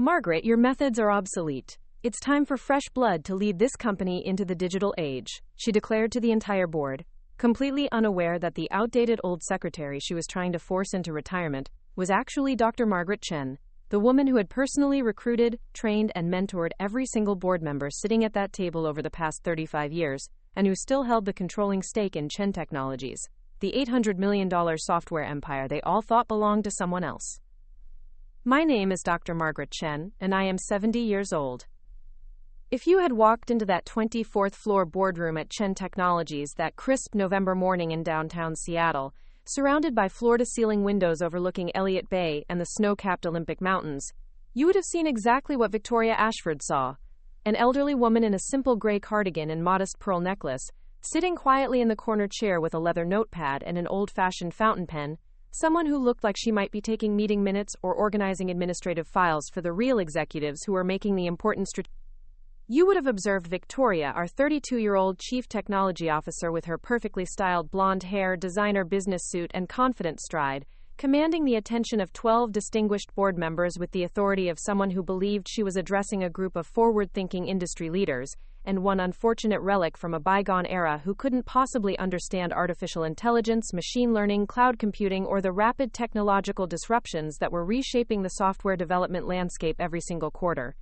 Margaret, your methods are obsolete. It's time for fresh blood to lead this company into the digital age, she declared to the entire board, completely unaware that the outdated old secretary she was trying to force into retirement was actually Dr. Margaret Chen, the woman who had personally recruited, trained, and mentored every single board member sitting at that table over the past 35 years, and who still held the controlling stake in Chen Technologies, the $800 million software empire they all thought belonged to someone else. My name is Dr. Margaret Chen, and I am 70 years old. If you had walked into that 24th floor boardroom at Chen Technologies that crisp November morning in downtown Seattle, surrounded by floor-to-ceiling windows overlooking Elliott Bay and the snow-capped Olympic Mountains, you would have seen exactly what Victoria Ashford saw: an elderly woman in a simple gray cardigan and modest pearl necklace, sitting quietly in the corner chair with a leather notepad and an old-fashioned fountain pen, someone who looked like she might be taking meeting minutes or organizing administrative files for the real executives who were making the important You would have observed Victoria, our 32-year-old chief technology officer, with her perfectly styled blonde hair, designer business suit, and confident stride, commanding the attention of 12 distinguished board members with the authority of someone who believed she was addressing a group of forward-thinking industry leaders, and one unfortunate relic from a bygone era who couldn't possibly understand artificial intelligence, machine learning, cloud computing, or the rapid technological disruptions that were reshaping the software development landscape every single quarter.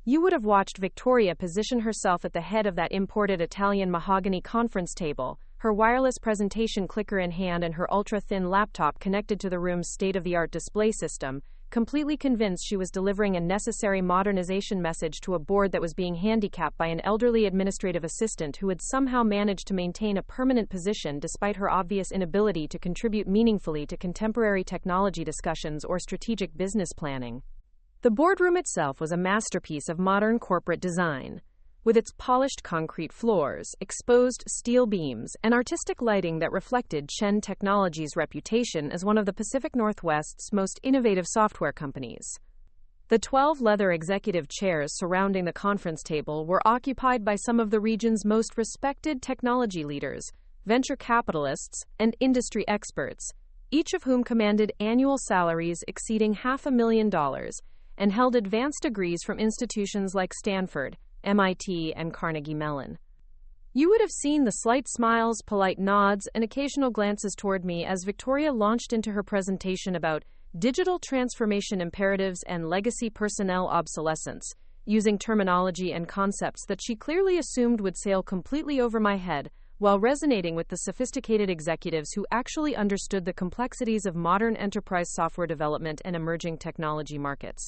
You would have watched Victoria position herself at the head of that imported Italian mahogany conference table, her wireless presentation clicker in hand and her ultra-thin laptop connected to the room's state-of-the-art display system, completely convinced she was delivering a necessary modernization message to a board that was being handicapped by an elderly administrative assistant who had somehow managed to maintain a permanent position despite her obvious inability to contribute meaningfully to contemporary technology discussions or strategic business planning. The boardroom itself was a masterpiece of modern corporate design, with its polished concrete floors, exposed steel beams, and artistic lighting that reflected Chen Technologies' reputation as one of the Pacific Northwest's most innovative software companies. The 12 leather executive chairs surrounding the conference table were occupied by some of the region's most respected technology leaders, venture capitalists, and industry experts, each of whom commanded annual salaries exceeding $500,000 and held advanced degrees from institutions like Stanford, MIT, and Carnegie Mellon. You would have seen the slight smiles, polite nods, and occasional glances toward me as Victoria launched into her presentation about digital transformation imperatives and legacy personnel obsolescence, using terminology and concepts that she clearly assumed would sail completely over my head, while resonating with the sophisticated executives who actually understood the complexities of modern enterprise software development and emerging technology markets.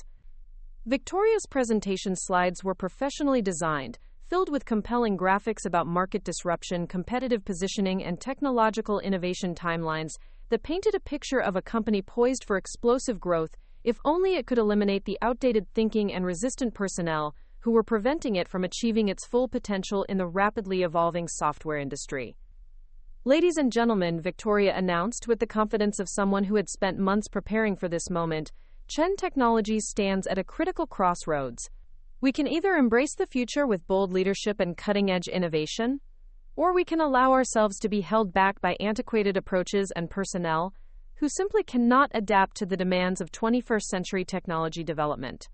Victoria's presentation slides were professionally designed, filled with compelling graphics about market disruption, competitive positioning, and technological innovation timelines that painted a picture of a company poised for explosive growth if only it could eliminate the outdated thinking and resistant personnel who were preventing it from achieving its full potential in the rapidly evolving software industry. Ladies and gentlemen, Victoria announced with the confidence of someone who had spent months preparing for this moment, Chen Technologies stands at a critical crossroads. We can either embrace the future with bold leadership and cutting-edge innovation, or we can allow ourselves to be held back by antiquated approaches and personnel who simply cannot adapt to the demands of 21st century technology development.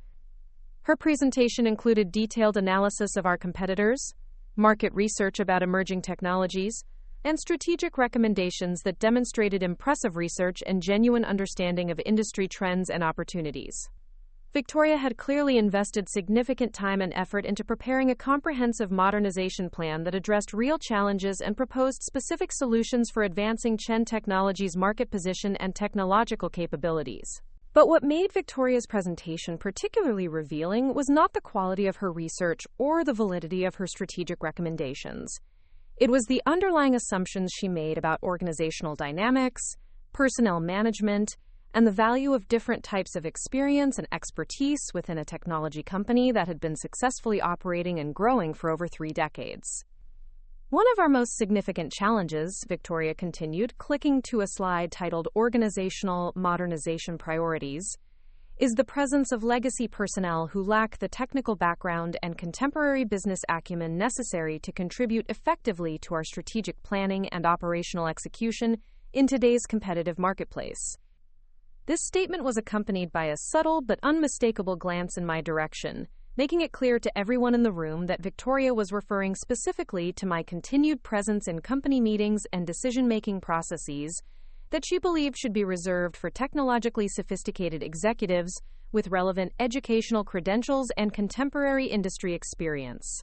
Her presentation included detailed analysis of our competitors, market research about emerging technologies, and strategic recommendations that demonstrated impressive research and genuine understanding of industry trends and opportunities. Victoria had clearly invested significant time and effort into preparing a comprehensive modernization plan that addressed real challenges and proposed specific solutions for advancing Chen Technologies' market position and technological capabilities. But what made Victoria's presentation particularly revealing was not the quality of her research or the validity of her strategic recommendations. It was the underlying assumptions she made about organizational dynamics, personnel management, and the value of different types of experience and expertise within a technology company that had been successfully operating and growing for over 3 decades. One of our most significant challenges, Victoria continued, clicking to a slide titled Organizational Modernization Priorities, is the presence of legacy personnel who lack the technical background and contemporary business acumen necessary to contribute effectively to our strategic planning and operational execution in today's competitive marketplace. This statement was accompanied by a subtle but unmistakable glance in my direction, making it clear to everyone in the room that Victoria was referring specifically to my continued presence in company meetings and decision-making processes that she believed should be reserved for technologically sophisticated executives with relevant educational credentials and contemporary industry experience.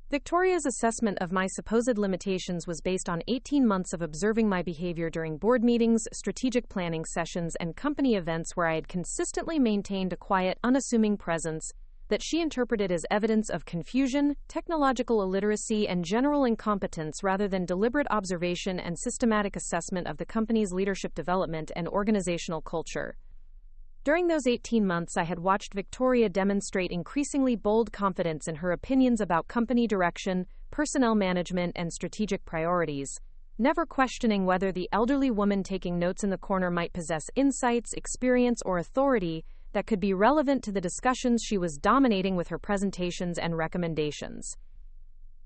Victoria's assessment of my supposed limitations was based on 18 months of observing my behavior during board meetings, strategic planning sessions, and company events where I had consistently maintained a quiet, unassuming presence that she interpreted as evidence of confusion, technological illiteracy, and general incompetence rather than deliberate observation and systematic assessment of the company's leadership development and organizational culture. During those 18 months, I had watched Victoria demonstrate increasingly bold confidence in her opinions about company direction, personnel management, and strategic priorities, never questioning whether the elderly woman taking notes in the corner might possess insights, experience, or authority that could be relevant to the discussions she was dominating with her presentations and recommendations.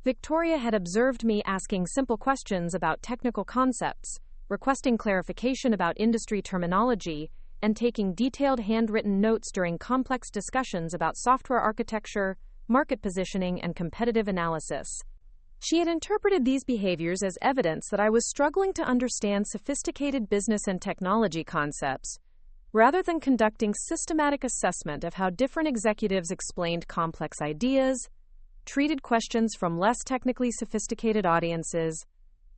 Victoria had observed me asking simple questions about technical concepts, requesting clarification about industry terminology, and taking detailed handwritten notes during complex discussions about software architecture, market positioning, and competitive analysis. She had interpreted these behaviors as evidence that I was struggling to understand sophisticated business and technology concepts, rather than conducting systematic assessment of how different executives explained complex ideas, treated questions from less technically sophisticated audiences,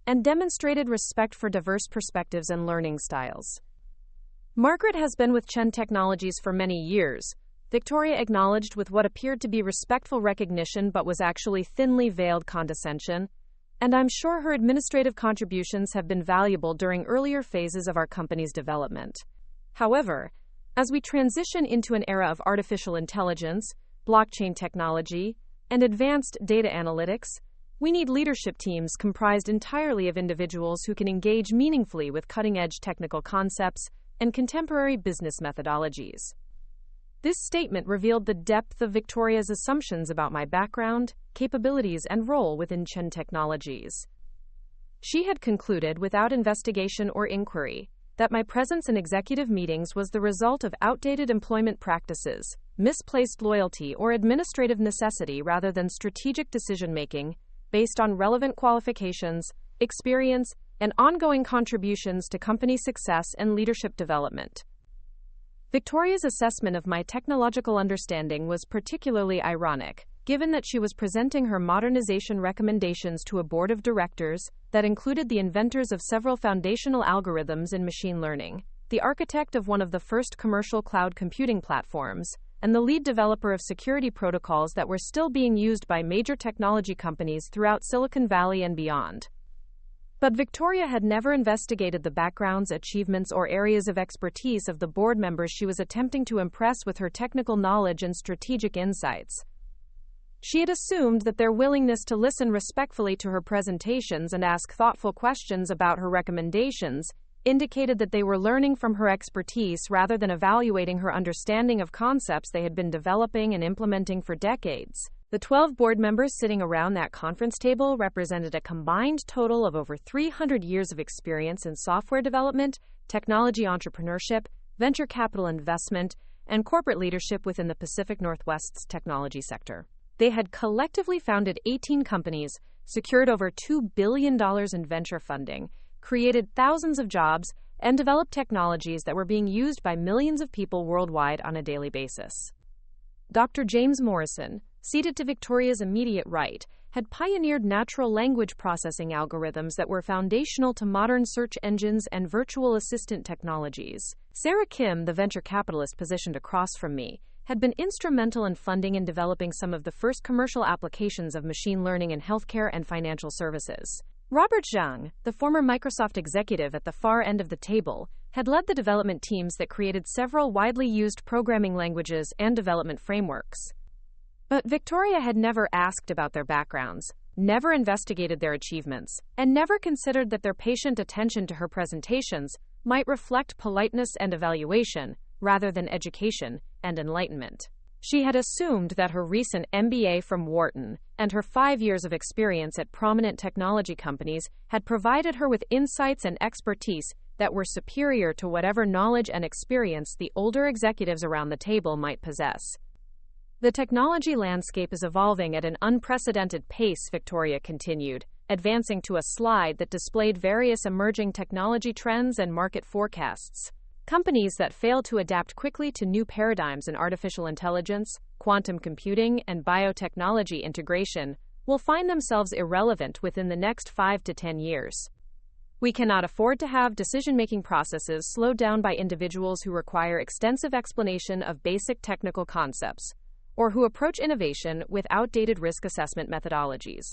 and demonstrated respect for diverse perspectives and learning styles. Margaret has been with Chen Technologies for many years, Victoria acknowledged with what appeared to be respectful recognition but was actually thinly veiled condescension, and I'm sure her administrative contributions have been valuable during earlier phases of our company's development. However, as we transition into an era of artificial intelligence, blockchain technology, and advanced data analytics, we need leadership teams comprised entirely of individuals who can engage meaningfully with cutting-edge technical concepts and contemporary business methodologies. This statement revealed the depth of Victoria's assumptions about my background, capabilities, and role within Chen Technologies. She had concluded, without investigation or inquiry, that my presence in executive meetings was the result of outdated employment practices, misplaced loyalty, or administrative necessity rather than strategic decision-making based on relevant qualifications, experience, and ongoing contributions to company success and leadership development. Victoria's assessment of my technological understanding was particularly ironic, given that she was presenting her modernization recommendations to a board of directors that included the inventors of several foundational algorithms in machine learning, the architect of one of the first commercial cloud computing platforms, and the lead developer of security protocols that were still being used by major technology companies throughout Silicon Valley and beyond. But Victoria had never investigated the backgrounds, achievements, or areas of expertise of the board members she was attempting to impress with her technical knowledge and strategic insights. She had assumed that their willingness to listen respectfully to her presentations and ask thoughtful questions about her recommendations indicated that they were learning from her expertise rather than evaluating her understanding of concepts they had been developing and implementing for decades. The 12 board members sitting around that conference table represented a combined total of over 300 years of experience in software development, technology entrepreneurship, venture capital investment, and corporate leadership within the Pacific Northwest's technology sector. They had collectively founded 18 companies, secured over $2 billion in venture funding, created thousands of jobs, and developed technologies that were being used by millions of people worldwide on a daily basis. Dr. James Morrison, seated to Victoria's immediate right, had pioneered natural language processing algorithms that were foundational to modern search engines and virtual assistant technologies. Sarah Kim, the venture capitalist positioned across from me, had been instrumental in funding and developing some of the first commercial applications of machine learning in healthcare and financial services. Robert Zhang, the former Microsoft executive at the far end of the table, had led the development teams that created several widely used programming languages and development frameworks. But Victoria had never asked about their backgrounds, never investigated their achievements, and never considered that their patient attention to her presentations might reflect politeness and evaluation, rather than education and enlightenment. She had assumed that her recent MBA from Wharton and her 5 years of experience at prominent technology companies had provided her with insights and expertise that were superior to whatever knowledge and experience the older executives around the table might possess. The technology landscape is evolving at an unprecedented pace, Victoria continued, advancing to a slide that displayed various emerging technology trends and market forecasts. Companies that fail to adapt quickly to new paradigms in artificial intelligence, quantum computing, and biotechnology integration will find themselves irrelevant within the next 5 to 10 years. We cannot afford to have decision-making processes slowed down by individuals who require extensive explanation of basic technical concepts, or who approach innovation with outdated risk assessment methodologies.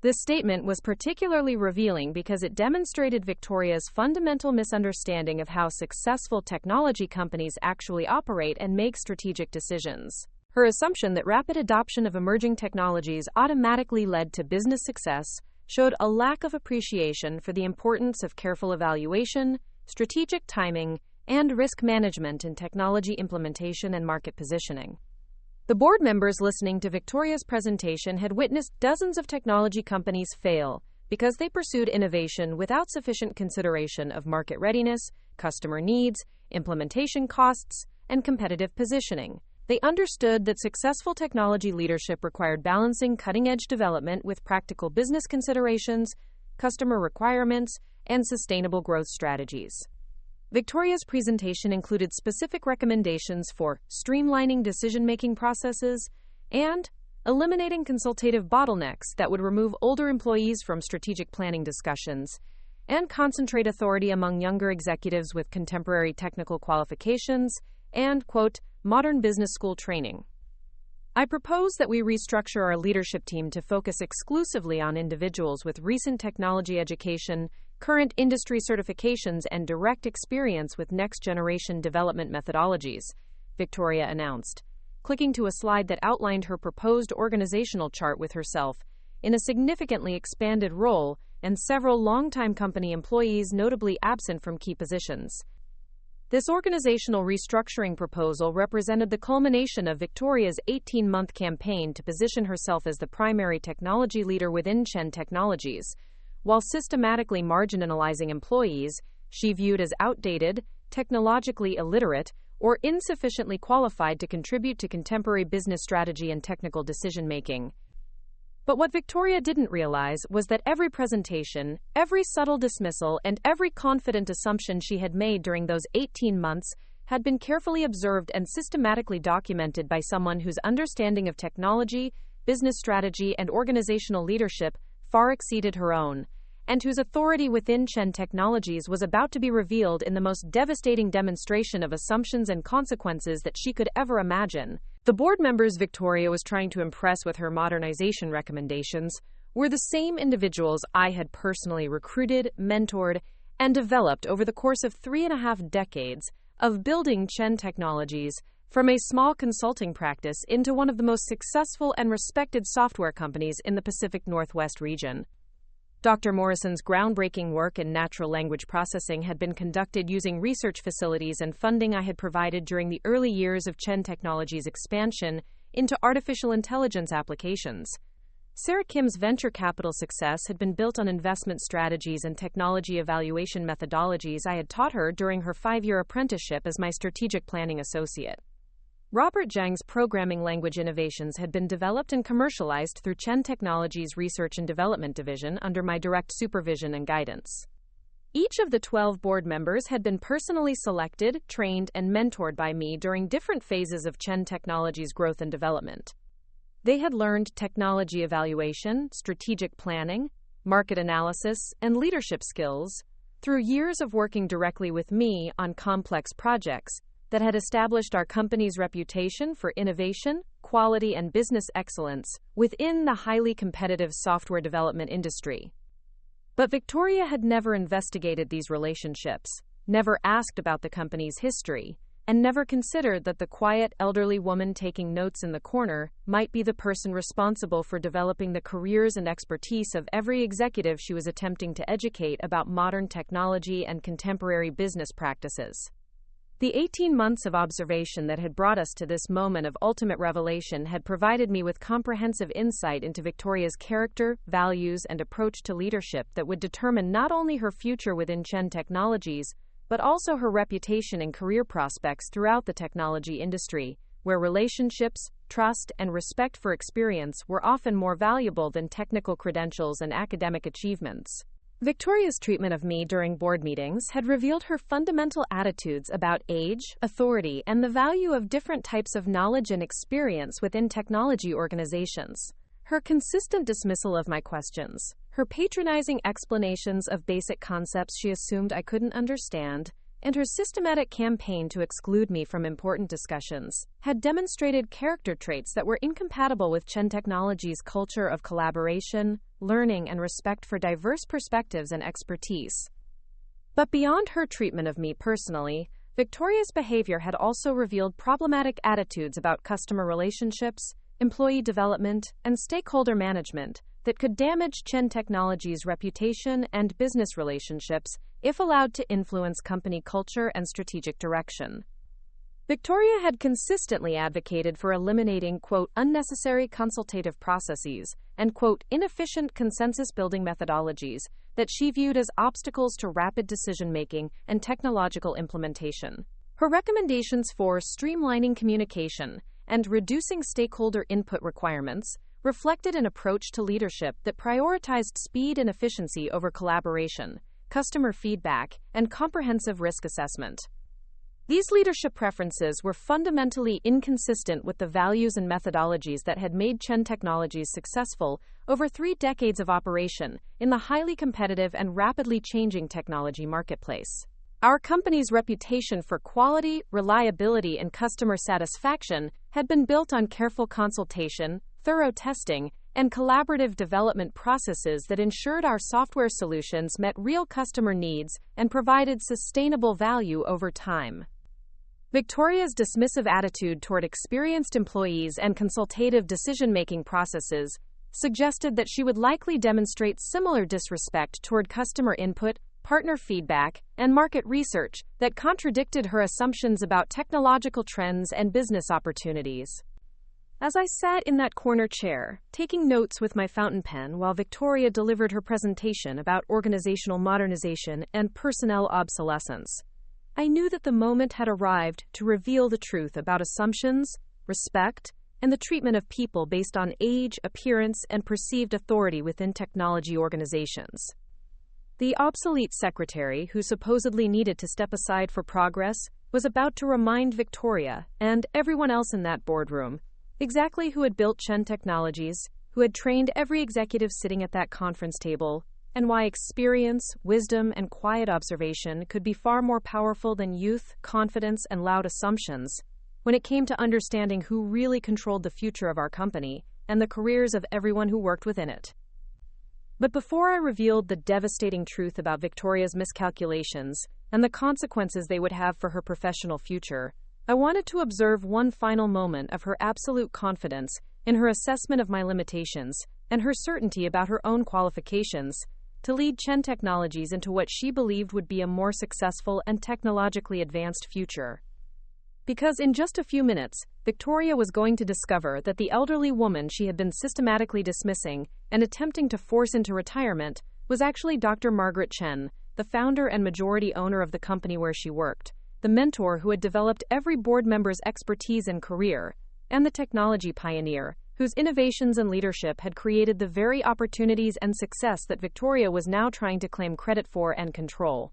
This statement was particularly revealing because it demonstrated Victoria's fundamental misunderstanding of how successful technology companies actually operate and make strategic decisions. Her assumption that rapid adoption of emerging technologies automatically led to business success showed a lack of appreciation for the importance of careful evaluation, strategic timing, and risk management in technology implementation and market positioning. The board members listening to Victoria's presentation had witnessed dozens of technology companies fail because they pursued innovation without sufficient consideration of market readiness, customer needs, implementation costs, and competitive positioning. They understood that successful technology leadership required balancing cutting-edge development with practical business considerations, customer requirements, and sustainable growth strategies. Victoria's presentation included specific recommendations for streamlining decision-making processes and eliminating consultative bottlenecks that would remove older employees from strategic planning discussions and concentrate authority among younger executives with contemporary technical qualifications and, quote, modern business school training. I propose that we restructure our leadership team to focus exclusively on individuals with recent technology education, current industry certifications, and direct experience with next-generation development methodologies, Victoria announced, clicking to a slide that outlined her proposed organizational chart with herself in a significantly expanded role and several longtime company employees notably absent from key positions. This organizational restructuring proposal represented the culmination of Victoria's 18-month campaign to position herself as the primary technology leader within Chen Technologies, while systematically marginalizing employees she viewed as outdated, technologically illiterate, or insufficiently qualified to contribute to contemporary business strategy and technical decision-making. But what Victoria didn't realize was that every presentation, every subtle dismissal, and every confident assumption she had made during those 18 months had been carefully observed and systematically documented by someone whose understanding of technology, business strategy, and organizational leadership far exceeded her own, and whose authority within Chen Technologies was about to be revealed in the most devastating demonstration of assumptions and consequences that she could ever imagine. The board members Victoria was trying to impress with her modernization recommendations were the same individuals I had personally recruited, mentored, and developed over the course of 3.5 decades of building Chen Technologies from a small consulting practice into one of the most successful and respected software companies in the Pacific Northwest region. Dr. Morrison's groundbreaking work in natural language processing had been conducted using research facilities and funding I had provided during the early years of Chen Technologies' expansion into artificial intelligence applications. Sarah Kim's venture capital success had been built on investment strategies and technology evaluation methodologies I had taught her during her 5-year apprenticeship as my strategic planning associate. Robert Zhang's programming language innovations had been developed and commercialized through Chen Technologies' Research and Development Division under my direct supervision and guidance. Each of the 12 board members had been personally selected, trained, and mentored by me during different phases of Chen Technologies' growth and development. They had learned technology evaluation, strategic planning, market analysis, and leadership skills through years of working directly with me on complex projects that had established our company's reputation for innovation, quality, and business excellence within the highly competitive software development industry. But Victoria had never investigated these relationships, never asked about the company's history, and never considered that the quiet, elderly woman taking notes in the corner might be the person responsible for developing the careers and expertise of every executive she was attempting to educate about modern technology and contemporary business practices. The 18 months of observation that had brought us to this moment of ultimate revelation had provided me with comprehensive insight into Victoria's character, values, and approach to leadership that would determine not only her future within Chen Technologies, but also her reputation and career prospects throughout the technology industry, where relationships, trust, and respect for experience were often more valuable than technical credentials and academic achievements. Victoria's treatment of me during board meetings had revealed her fundamental attitudes about age, authority, and the value of different types of knowledge and experience within technology organizations. Her consistent dismissal of my questions, her patronizing explanations of basic concepts she assumed I couldn't understand, and her systematic campaign to exclude me from important discussions had demonstrated character traits that were incompatible with Chen Technologies' culture of collaboration, learning, and respect for diverse perspectives and expertise. But beyond her treatment of me personally, Victoria's behavior had also revealed problematic attitudes about customer relationships, employee development, and stakeholder management that could damage Chen Technologies' reputation and business relationships if allowed to influence company culture and strategic direction. Victoria had consistently advocated for eliminating, quote, unnecessary consultative processes and, quote, inefficient consensus-building methodologies that she viewed as obstacles to rapid decision-making and technological implementation. Her recommendations for streamlining communication and reducing stakeholder input requirements reflected an approach to leadership that prioritized speed and efficiency over collaboration, customer feedback, and comprehensive risk assessment. These leadership preferences were fundamentally inconsistent with the values and methodologies that had made Chen Technologies successful over 3 decades of operation in the highly competitive and rapidly changing technology marketplace. Our company's reputation for quality, reliability, and customer satisfaction had been built on careful consultation, thorough testing, and collaborative development processes that ensured our software solutions met real customer needs and provided sustainable value over time. Victoria's dismissive attitude toward experienced employees and consultative decision-making processes suggested that she would likely demonstrate similar disrespect toward customer input, partner feedback, and market research that contradicted her assumptions about technological trends and business opportunities. As I sat in that corner chair, taking notes with my fountain pen while Victoria delivered her presentation about organizational modernization and personnel obsolescence, I knew that the moment had arrived to reveal the truth about assumptions, respect, and the treatment of people based on age, appearance, and perceived authority within technology organizations. The obsolete secretary, who supposedly needed to step aside for progress, was about to remind Victoria and everyone else in that boardroom exactly who had built Chen Technologies, who had trained every executive sitting at that conference table, and why experience, wisdom, and quiet observation could be far more powerful than youth, confidence, and loud assumptions when it came to understanding who really controlled the future of our company and the careers of everyone who worked within it. But before I revealed the devastating truth about Victoria's miscalculations and the consequences they would have for her professional future, I wanted to observe one final moment of her absolute confidence in her assessment of my limitations and her certainty about her own qualifications to lead Chen Technologies into what she believed would be a more successful and technologically advanced future. Because in just a few minutes, Victoria was going to discover that the elderly woman she had been systematically dismissing and attempting to force into retirement was actually Dr. Margaret Chen, the founder and majority owner of the company where she worked, the mentor who had developed every board member's expertise and career, and the technology pioneer whose innovations and leadership had created the very opportunities and success that Victoria was now trying to claim credit for and control.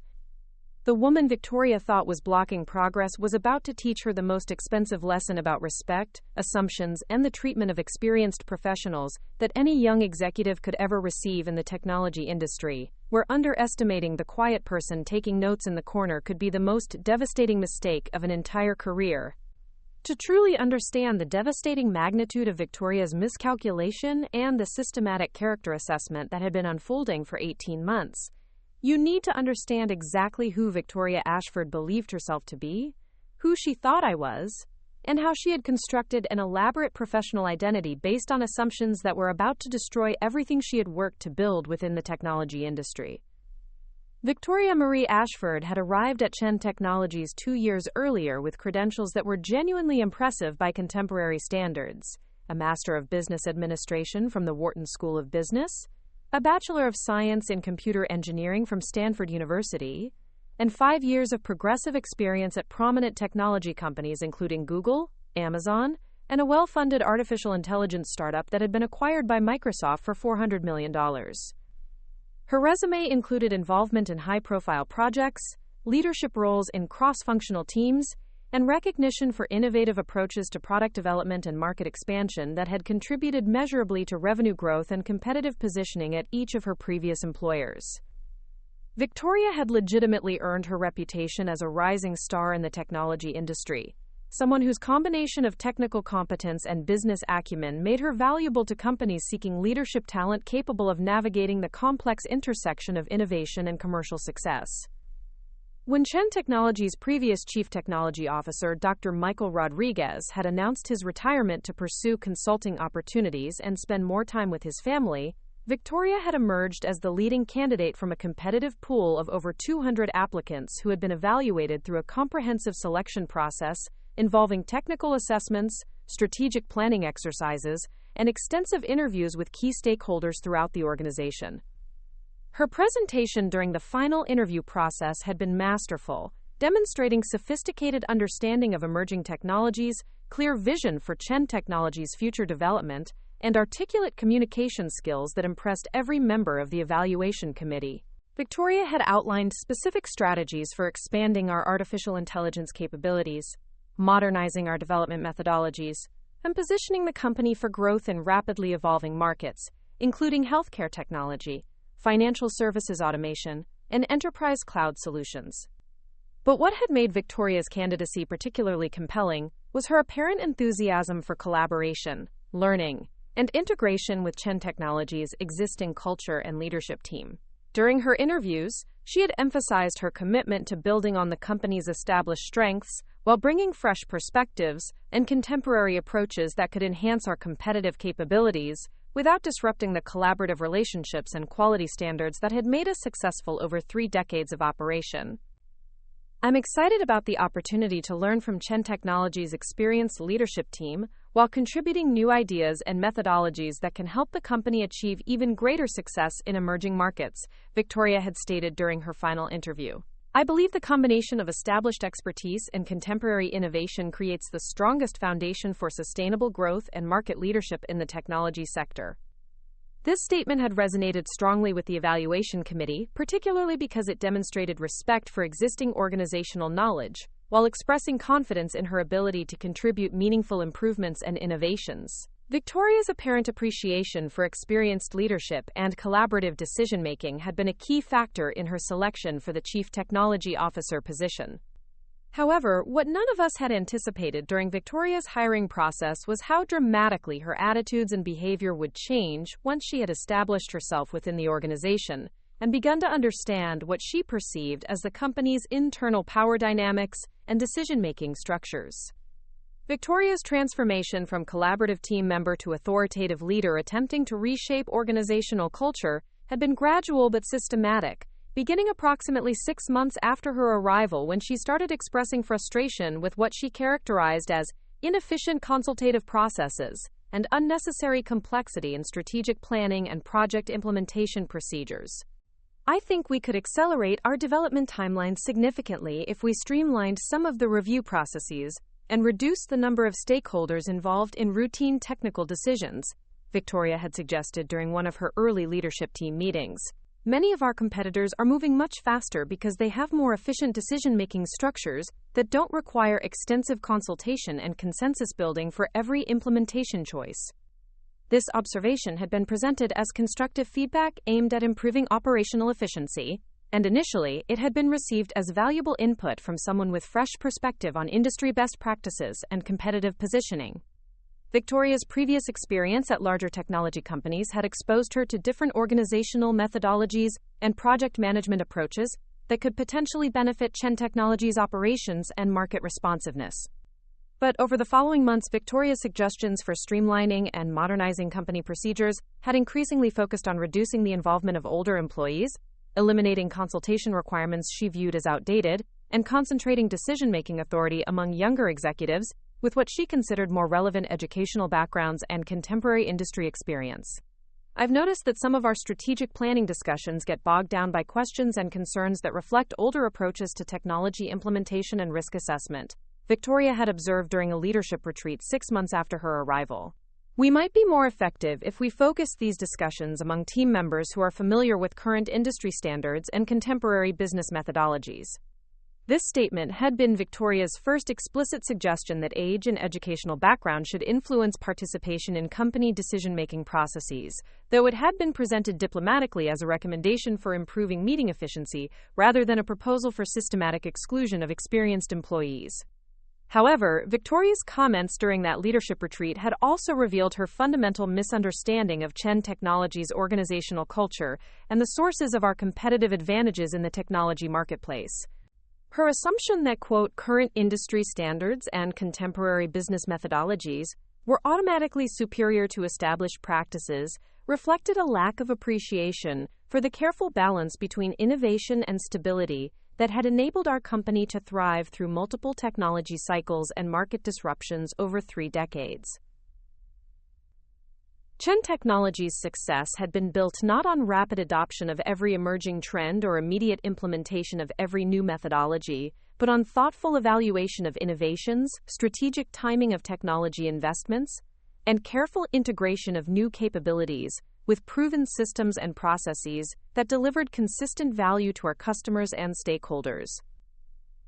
The woman Victoria thought was blocking progress was about to teach her the most expensive lesson about respect, assumptions, and the treatment of experienced professionals that any young executive could ever receive in the technology industry, where underestimating the quiet person taking notes in the corner could be the most devastating mistake of an entire career. To truly understand the devastating magnitude of Victoria's miscalculation and the systematic character assessment that had been unfolding for 18 months, you need to understand exactly who Victoria Ashford believed herself to be, who she thought I was, and how she had constructed an elaborate professional identity based on assumptions that were about to destroy everything she had worked to build within the technology industry. Victoria Marie Ashford had arrived at Chen Technologies 2 years earlier with credentials that were genuinely impressive by contemporary standards: a Master of Business Administration from the Wharton School of Business, a Bachelor of Science in Computer Engineering from Stanford University, and 5 years of progressive experience at prominent technology companies including Google, Amazon, and a well-funded artificial intelligence startup that had been acquired by Microsoft for $400 million. Her resume included involvement in high-profile projects, leadership roles in cross-functional teams, and recognition for innovative approaches to product development and market expansion that had contributed measurably to revenue growth and competitive positioning at each of her previous employers. Victoria had legitimately earned her reputation as a rising star in the technology industry, someone whose combination of technical competence and business acumen made her valuable to companies seeking leadership talent capable of navigating the complex intersection of innovation and commercial success. When Chen Technologies' previous Chief Technology Officer, Dr. Michael Rodriguez, had announced his retirement to pursue consulting opportunities and spend more time with his family, Victoria had emerged as the leading candidate from a competitive pool of over 200 applicants who had been evaluated through a comprehensive selection process involving technical assessments, strategic planning exercises, and extensive interviews with key stakeholders throughout the organization. Her presentation during the final interview process had been masterful, demonstrating sophisticated understanding of emerging technologies, clear vision for Chen Technologies' future development, and articulate communication skills that impressed every member of the evaluation committee. Victoria had outlined specific strategies for expanding our artificial intelligence capabilities, modernizing our development methodologies, and positioning the company for growth in rapidly evolving markets, including healthcare technology, financial services automation, and enterprise cloud solutions. But what had made Victoria's candidacy particularly compelling was her apparent enthusiasm for collaboration, learning, and integration with Chen Technologies' existing culture and leadership team. During her interviews, she had emphasized her commitment to building on the company's established strengths while bringing fresh perspectives and contemporary approaches that could enhance our competitive capabilities without disrupting the collaborative relationships and quality standards that had made us successful over 3 decades of operation. I'm excited about the opportunity to learn from Chen Technologies' experienced leadership team while contributing new ideas and methodologies that can help the company achieve even greater success in emerging markets, Victoria had stated during her final interview. I believe the combination of established expertise and contemporary innovation creates the strongest foundation for sustainable growth and market leadership in the technology sector. This statement had resonated strongly with the evaluation committee, particularly because it demonstrated respect for existing organizational knowledge, while expressing confidence in her ability to contribute meaningful improvements and innovations. Victoria's apparent appreciation for experienced leadership and collaborative decision-making had been a key factor in her selection for the Chief Technology Officer position. However, what none of us had anticipated during Victoria's hiring process was how dramatically her attitudes and behavior would change once she had established herself within the organization and begun to understand what she perceived as the company's internal power dynamics and decision-making structures. Victoria's transformation from collaborative team member to authoritative leader attempting to reshape organizational culture had been gradual but systematic, beginning approximately 6 months after her arrival when she started expressing frustration with what she characterized as inefficient consultative processes and unnecessary complexity in strategic planning and project implementation procedures. I think we could accelerate our development timeline significantly if we streamlined some of the review processes and reduced the number of stakeholders involved in routine technical decisions, Victoria had suggested during one of her early leadership team meetings. Many of our competitors are moving much faster because they have more efficient decision-making structures that don't require extensive consultation and consensus building for every implementation choice. This observation had been presented as constructive feedback aimed at improving operational efficiency, and initially, it had been received as valuable input from someone with fresh perspective on industry best practices and competitive positioning. Victoria's previous experience at larger technology companies had exposed her to different organizational methodologies and project management approaches that could potentially benefit Chen Technologies' operations and market responsiveness. But over the following months, Victoria's suggestions for streamlining and modernizing company procedures had increasingly focused on reducing the involvement of older employees, eliminating consultation requirements she viewed as outdated, and concentrating decision-making authority among younger executives with what she considered more relevant educational backgrounds and contemporary industry experience. I've noticed that some of our strategic planning discussions get bogged down by questions and concerns that reflect older approaches to technology implementation and risk assessment, Victoria had observed during a leadership retreat 6 months after her arrival. We might be more effective if we focus these discussions among team members who are familiar with current industry standards and contemporary business methodologies. This statement had been Victoria's first explicit suggestion that age and educational background should influence participation in company decision-making processes, though it had been presented diplomatically as a recommendation for improving meeting efficiency rather than a proposal for systematic exclusion of experienced employees. However, Victoria's comments during that leadership retreat had also revealed her fundamental misunderstanding of Chen Technologies' organizational culture and the sources of our competitive advantages in the technology marketplace. Her assumption that, quote, current industry standards and contemporary business methodologies were automatically superior to established practices reflected a lack of appreciation for the careful balance between innovation and stability that had enabled our company to thrive through multiple technology cycles and market disruptions over 3 decades. Chen Technologies' success had been built not on rapid adoption of every emerging trend or immediate implementation of every new methodology, but on thoughtful evaluation of innovations, strategic timing of technology investments, and careful integration of new capabilities with proven systems and processes that delivered consistent value to our customers and stakeholders.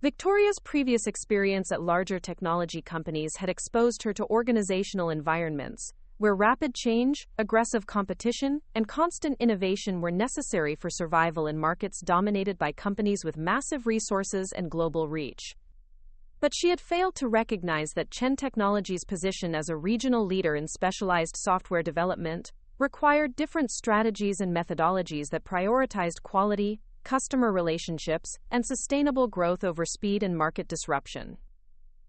Victoria's previous experience at larger technology companies had exposed her to organizational environments where rapid change, aggressive competition, and constant innovation were necessary for survival in markets dominated by companies with massive resources and global reach. But she had failed to recognize that Chen Technologies' position as a regional leader in specialized software development required different strategies and methodologies that prioritized quality, customer relationships, and sustainable growth over speed and market disruption.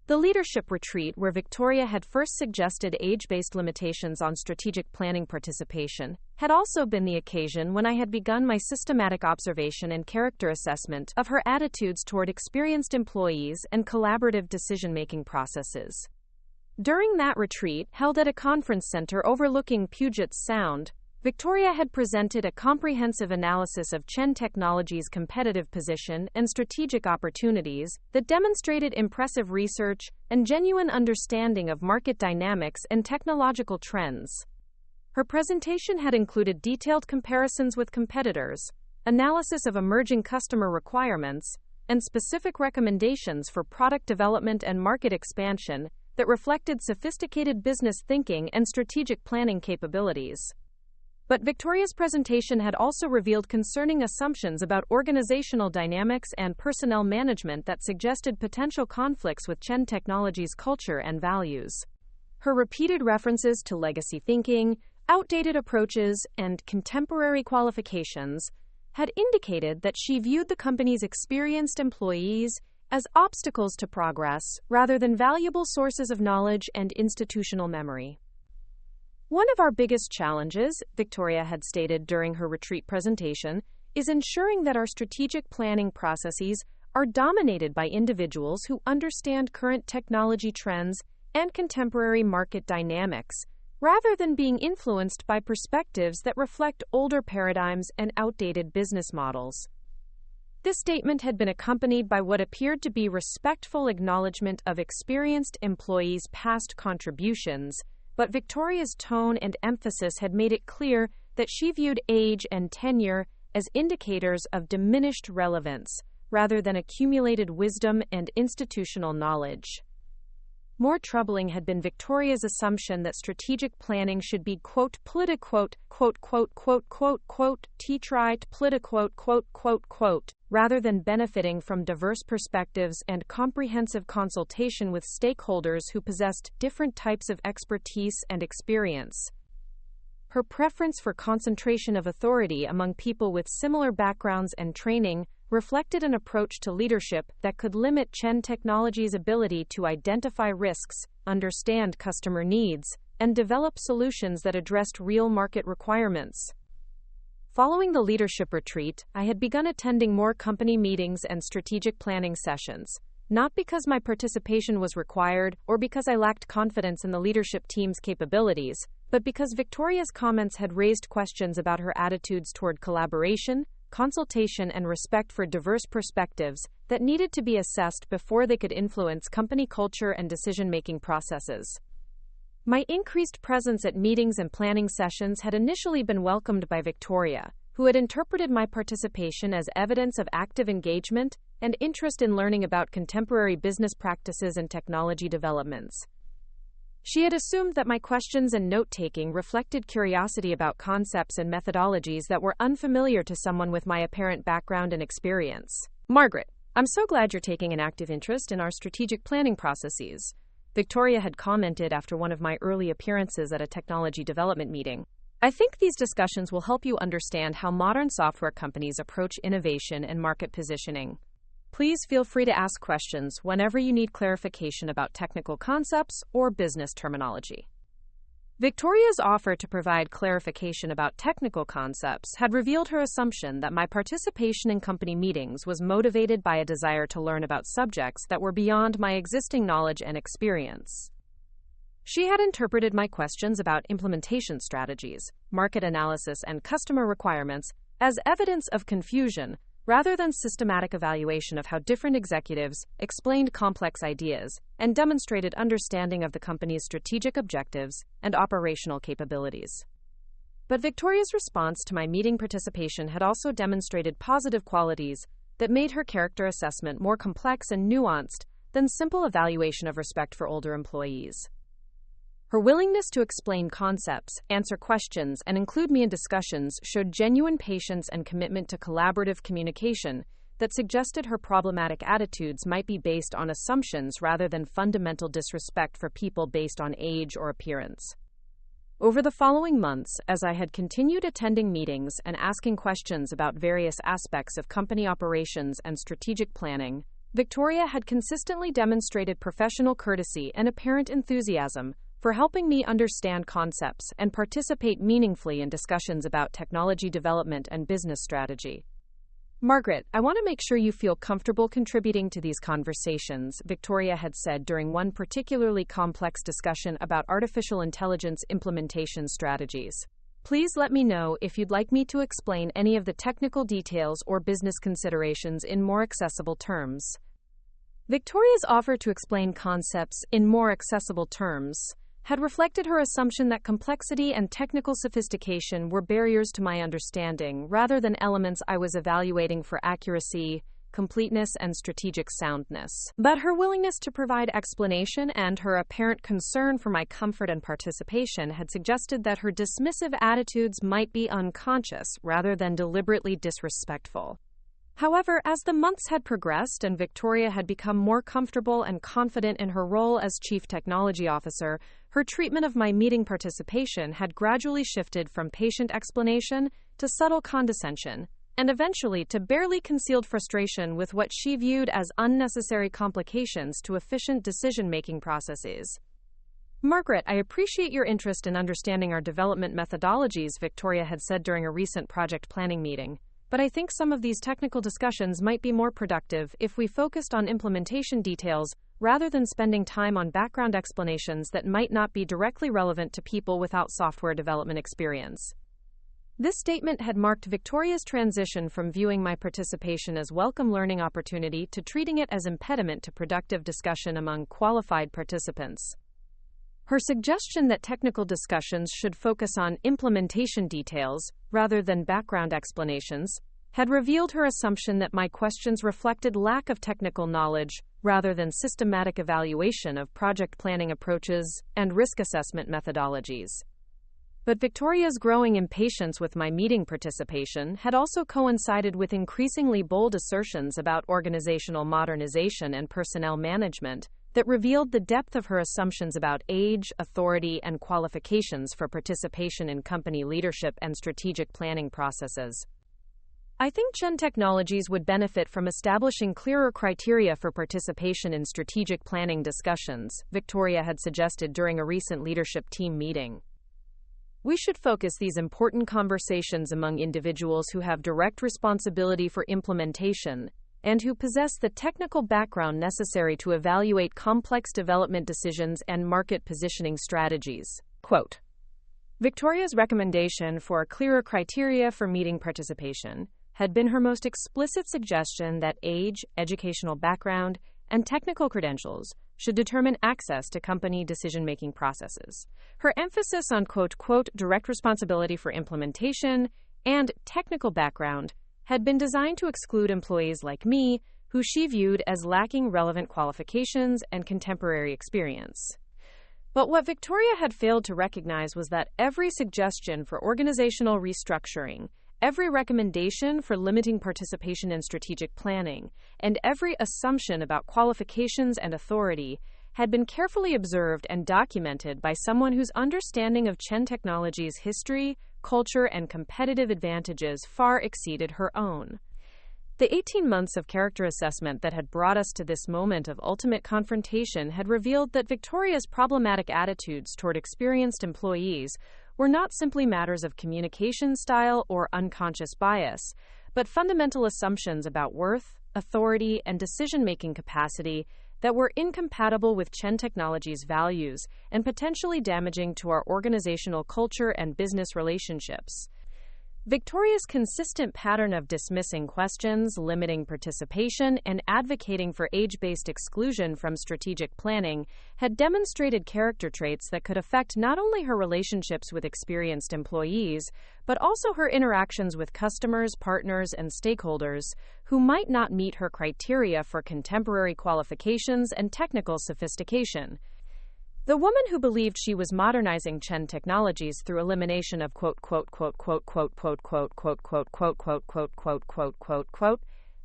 The leadership retreat, where Victoria had first suggested age-based limitations on strategic planning participation, had also been the occasion when I had begun my systematic observation and character assessment of her attitudes toward experienced employees and collaborative decision-making processes. During that retreat, held at a conference center overlooking Puget Sound, Victoria had presented a comprehensive analysis of Chen Technologies' competitive position and strategic opportunities that demonstrated impressive research and genuine understanding of market dynamics and technological trends. Her presentation had included detailed comparisons with competitors, analysis of emerging customer requirements, and specific recommendations for product development and market expansion that reflected sophisticated business thinking and strategic planning capabilities. But Victoria's presentation had also revealed concerning assumptions about organizational dynamics and personnel management that suggested potential conflicts with Chen Technologies' culture and values. Her repeated references to legacy thinking, outdated approaches, and contemporary qualifications had indicated that she viewed the company's experienced employees as obstacles to progress rather than valuable sources of knowledge and institutional memory. One of our biggest challenges, Victoria had stated during her retreat presentation, is ensuring that our strategic planning processes are dominated by individuals who understand current technology trends and contemporary market dynamics, rather than being influenced by perspectives that reflect older paradigms and outdated business models. This statement had been accompanied by what appeared to be respectful acknowledgement of experienced employees' past contributions, but Victoria's tone and emphasis had made it clear that she viewed age and tenure as indicators of diminished relevance, rather than accumulated wisdom and institutional knowledge. More troubling had been Victoria's assumption that strategic planning should be, quote, quote, tetrite, quote, rather than benefiting from diverse perspectives and comprehensive consultation with stakeholders who possessed different types of expertise and experience. Her preference for concentration of authority among people with similar backgrounds and training reflected an approach to leadership that could limit Chen Technologies' ability to identify risks, understand customer needs, and develop solutions that addressed real market requirements. Following the leadership retreat, I had begun attending more company meetings and strategic planning sessions, not because my participation was required or because I lacked confidence in the leadership team's capabilities, but because Victoria's comments had raised questions about her attitudes toward collaboration, consultation, and respect for diverse perspectives that needed to be assessed before they could influence company culture and decision-making processes. My increased presence at meetings and planning sessions had initially been welcomed by Victoria, who had interpreted my participation as evidence of active engagement and interest in learning about contemporary business practices and technology developments. She had assumed that my questions and note-taking reflected curiosity about concepts and methodologies that were unfamiliar to someone with my apparent background and experience. "Margaret, I'm so glad you're taking an active interest in our strategic planning processes," Victoria had commented after one of my early appearances at a technology development meeting. "I think these discussions will help you understand how modern software companies approach innovation and market positioning. Please feel free to ask questions whenever you need clarification about technical concepts or business terminology." Victoria's offer to provide clarification about technical concepts had revealed her assumption that my participation in company meetings was motivated by a desire to learn about subjects that were beyond my existing knowledge and experience. She had interpreted my questions about implementation strategies, market analysis, and customer requirements as evidence of confusion rather than systematic evaluation of how different executives explained complex ideas and demonstrated understanding of the company's strategic objectives and operational capabilities. But Victoria's response to my meeting participation had also demonstrated positive qualities that made her character assessment more complex and nuanced than simple evaluation of respect for older employees. Her willingness to explain concepts, answer questions, and include me in discussions showed genuine patience and commitment to collaborative communication that suggested her problematic attitudes might be based on assumptions rather than fundamental disrespect for people based on age or appearance. Over the following months, as I had continued attending meetings and asking questions about various aspects of company operations and strategic planning, Victoria had consistently demonstrated professional courtesy and apparent enthusiasm for helping me understand concepts and participate meaningfully in discussions about technology development and business strategy. "Margaret, I want to make sure you feel comfortable contributing to these conversations," Victoria had said during one particularly complex discussion about artificial intelligence implementation strategies. "Please let me know if you'd like me to explain any of the technical details or business considerations in more accessible terms." Victoria's offer to explain concepts in more accessible terms had reflected her assumption that complexity and technical sophistication were barriers to my understanding rather than elements I was evaluating for accuracy, completeness, and strategic soundness. But her willingness to provide explanation and her apparent concern for my comfort and participation had suggested that her dismissive attitudes might be unconscious rather than deliberately disrespectful. However, as the months had progressed and Victoria had become more comfortable and confident in her role as Chief Technology Officer, her treatment of my meeting participation had gradually shifted from patient explanation to subtle condescension, and eventually to barely concealed frustration with what she viewed as unnecessary complications to efficient decision-making processes. "Margaret, I appreciate your interest in understanding our development methodologies," Victoria had said during a recent project planning meeting. "But I think some of these technical discussions might be more productive if we focused on implementation details rather than spending time on background explanations that might not be directly relevant to people without software development experience." This statement had marked Victoria's transition from viewing my participation as welcome learning opportunity to treating it as impediment to productive discussion among qualified participants. Her suggestion that technical discussions should focus on implementation details rather than background explanations had revealed her assumption that my questions reflected lack of technical knowledge rather than systematic evaluation of project planning approaches and risk assessment methodologies. But Victoria's growing impatience with my meeting participation had also coincided with increasingly bold assertions about organizational modernization and personnel management that revealed the depth of her assumptions about age, authority, and qualifications for participation in company leadership and strategic planning processes. "I think Chen Technologies would benefit from establishing clearer criteria for participation in strategic planning discussions," Victoria had suggested during a recent leadership team meeting. We should focus these important conversations among individuals who have direct responsibility for implementation and who possess the technical background necessary to evaluate complex development decisions and market positioning strategies. Quote, Victoria's recommendation for a clearer criteria for meeting participation had been her most explicit suggestion that age, educational background, and technical credentials should determine access to company decision-making processes. Her emphasis on quote, direct responsibility for implementation and technical background had been designed to exclude employees like me, who she viewed as lacking relevant qualifications and contemporary experience. But what Victoria had failed to recognize was that every suggestion for organizational restructuring, every recommendation for limiting participation in strategic planning, and every assumption about qualifications and authority had been carefully observed and documented by someone whose understanding of Chen Technologies' history, culture, and competitive advantages far exceeded her own. The 18 months of character assessment that had brought us to this moment of ultimate confrontation had revealed that Victoria's problematic attitudes toward experienced employees were not simply matters of communication style or unconscious bias, but fundamental assumptions about worth, authority, and decision-making capacity that were incompatible with Chen Technologies' values and potentially damaging to our organizational culture and business relationships. Victoria's consistent pattern of dismissing questions, limiting participation, and advocating for age-based exclusion from strategic planning had demonstrated character traits that could affect not only her relationships with experienced employees, but also her interactions with customers, partners, and stakeholders who might not meet her criteria for contemporary qualifications and technical sophistication. The woman who believed she was modernizing Chen Technologies through elimination of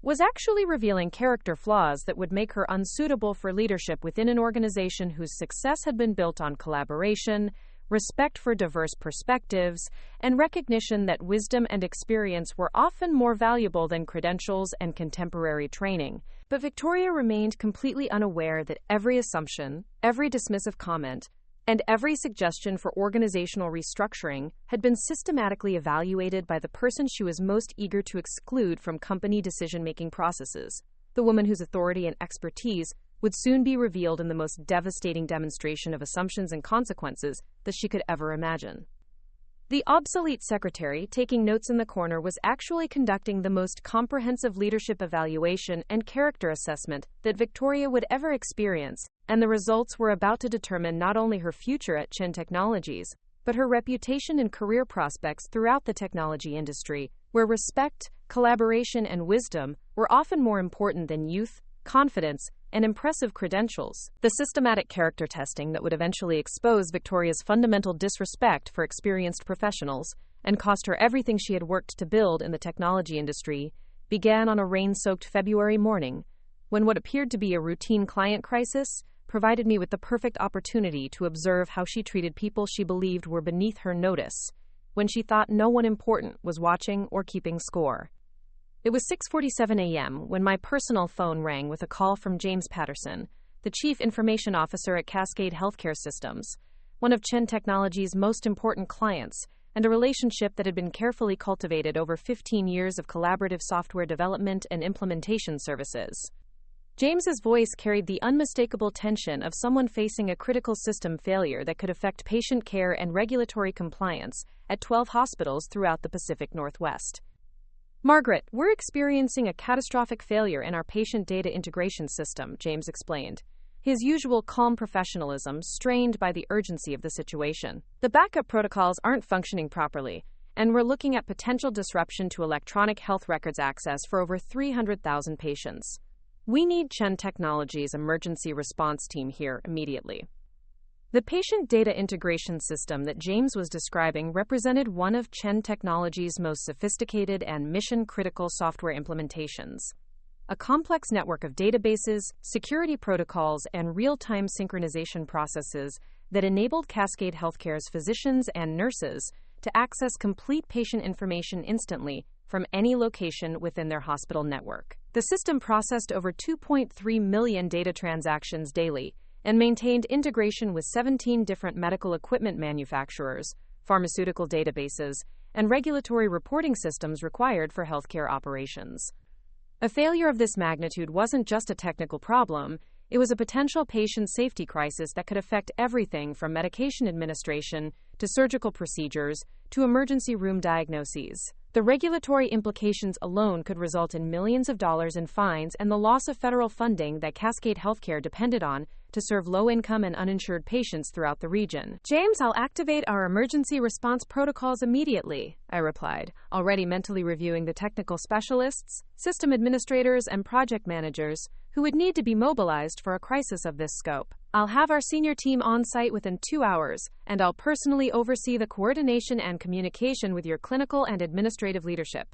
was actually revealing character flaws that would make her unsuitable for leadership within an organization whose success had been built on collaboration, respect for diverse perspectives, and recognition that wisdom and experience were often more valuable than credentials and contemporary training. But Victoria remained completely unaware that every assumption, every dismissive comment, and every suggestion for organizational restructuring had been systematically evaluated by the person she was most eager to exclude from company decision-making processes, the woman whose authority and expertise would soon be revealed in the most devastating demonstration of assumptions and consequences that she could ever imagine. The obsolete secretary, taking notes in the corner, was actually conducting the most comprehensive leadership evaluation and character assessment that Victoria would ever experience, and the results were about to determine not only her future at Chen Technologies, but her reputation and career prospects throughout the technology industry, where respect, collaboration, and wisdom were often more important than youth, confidence, and impressive credentials. The systematic character testing that would eventually expose Victoria's fundamental disrespect for experienced professionals and cost her everything she had worked to build in the technology industry began on a rain-soaked February morning, when what appeared to be a routine client crisis provided me with the perfect opportunity to observe how she treated people she believed were beneath her notice, when she thought no one important was watching or keeping score. It was 6:47 a.m. when my personal phone rang with a call from James Patterson, the Chief Information Officer at Cascade Healthcare Systems, one of Chen Technologies' most important clients, and a relationship that had been carefully cultivated over 15 years of collaborative software development and implementation services. James's voice carried the unmistakable tension of someone facing a critical system failure that could affect patient care and regulatory compliance at 12 hospitals throughout the Pacific Northwest. "Margaret, we're experiencing a catastrophic failure in our patient data integration system," James explained, his usual calm professionalism strained by the urgency of the situation. "The backup protocols aren't functioning properly, and we're looking at potential disruption to electronic health records access for over 300,000 patients. We need Chen Technologies' emergency response team here immediately." The patient data integration system that James was describing represented one of Chen Technologies' most sophisticated and mission-critical software implementations. A complex network of databases, security protocols, and real-time synchronization processes that enabled Cascade Healthcare's physicians and nurses to access complete patient information instantly from any location within their hospital network. The system processed over 2.3 million data transactions daily and maintained integration with 17 different medical equipment manufacturers pharmaceutical databases, and regulatory reporting systems required for healthcare operations. A failure of this magnitude wasn't just a technical problem, it was a potential patient safety crisis that could affect everything from medication administration to surgical procedures to emergency room diagnoses. The regulatory implications alone could result in millions of dollars in fines and the loss of federal funding that Cascade Healthcare depended on to serve low-income and uninsured patients throughout the region. James, I'll activate our emergency response protocols immediately, I replied, already mentally reviewing the technical specialists, system administrators, and project managers who would need to be mobilized for a crisis of this scope. I'll have our senior team on site within 2 hours, and I'll personally oversee the coordination and communication with your clinical and administrative leadership.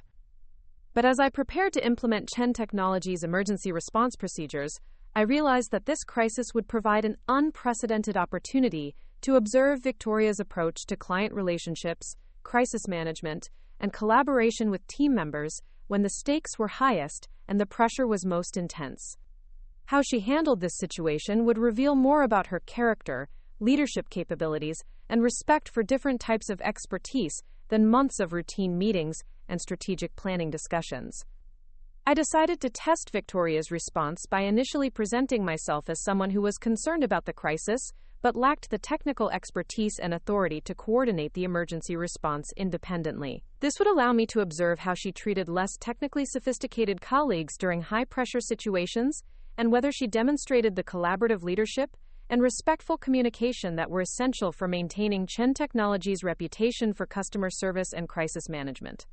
But as I prepared to implement Chen Technologies' emergency response procedures, I realized that this crisis would provide an unprecedented opportunity to observe Victoria's approach to client relationships, crisis management, and collaboration with team members when the stakes were highest and the pressure was most intense. How she handled this situation would reveal more about her character, leadership capabilities, and respect for different types of expertise than months of routine meetings and strategic planning discussions. I decided to test Victoria's response by initially presenting myself as someone who was concerned about the crisis, but lacked the technical expertise and authority to coordinate the emergency response independently. This would allow me to observe how she treated less technically sophisticated colleagues during high-pressure situations, and whether she demonstrated the collaborative leadership and respectful communication that were essential for maintaining Chen Technologies' reputation for customer service and crisis management.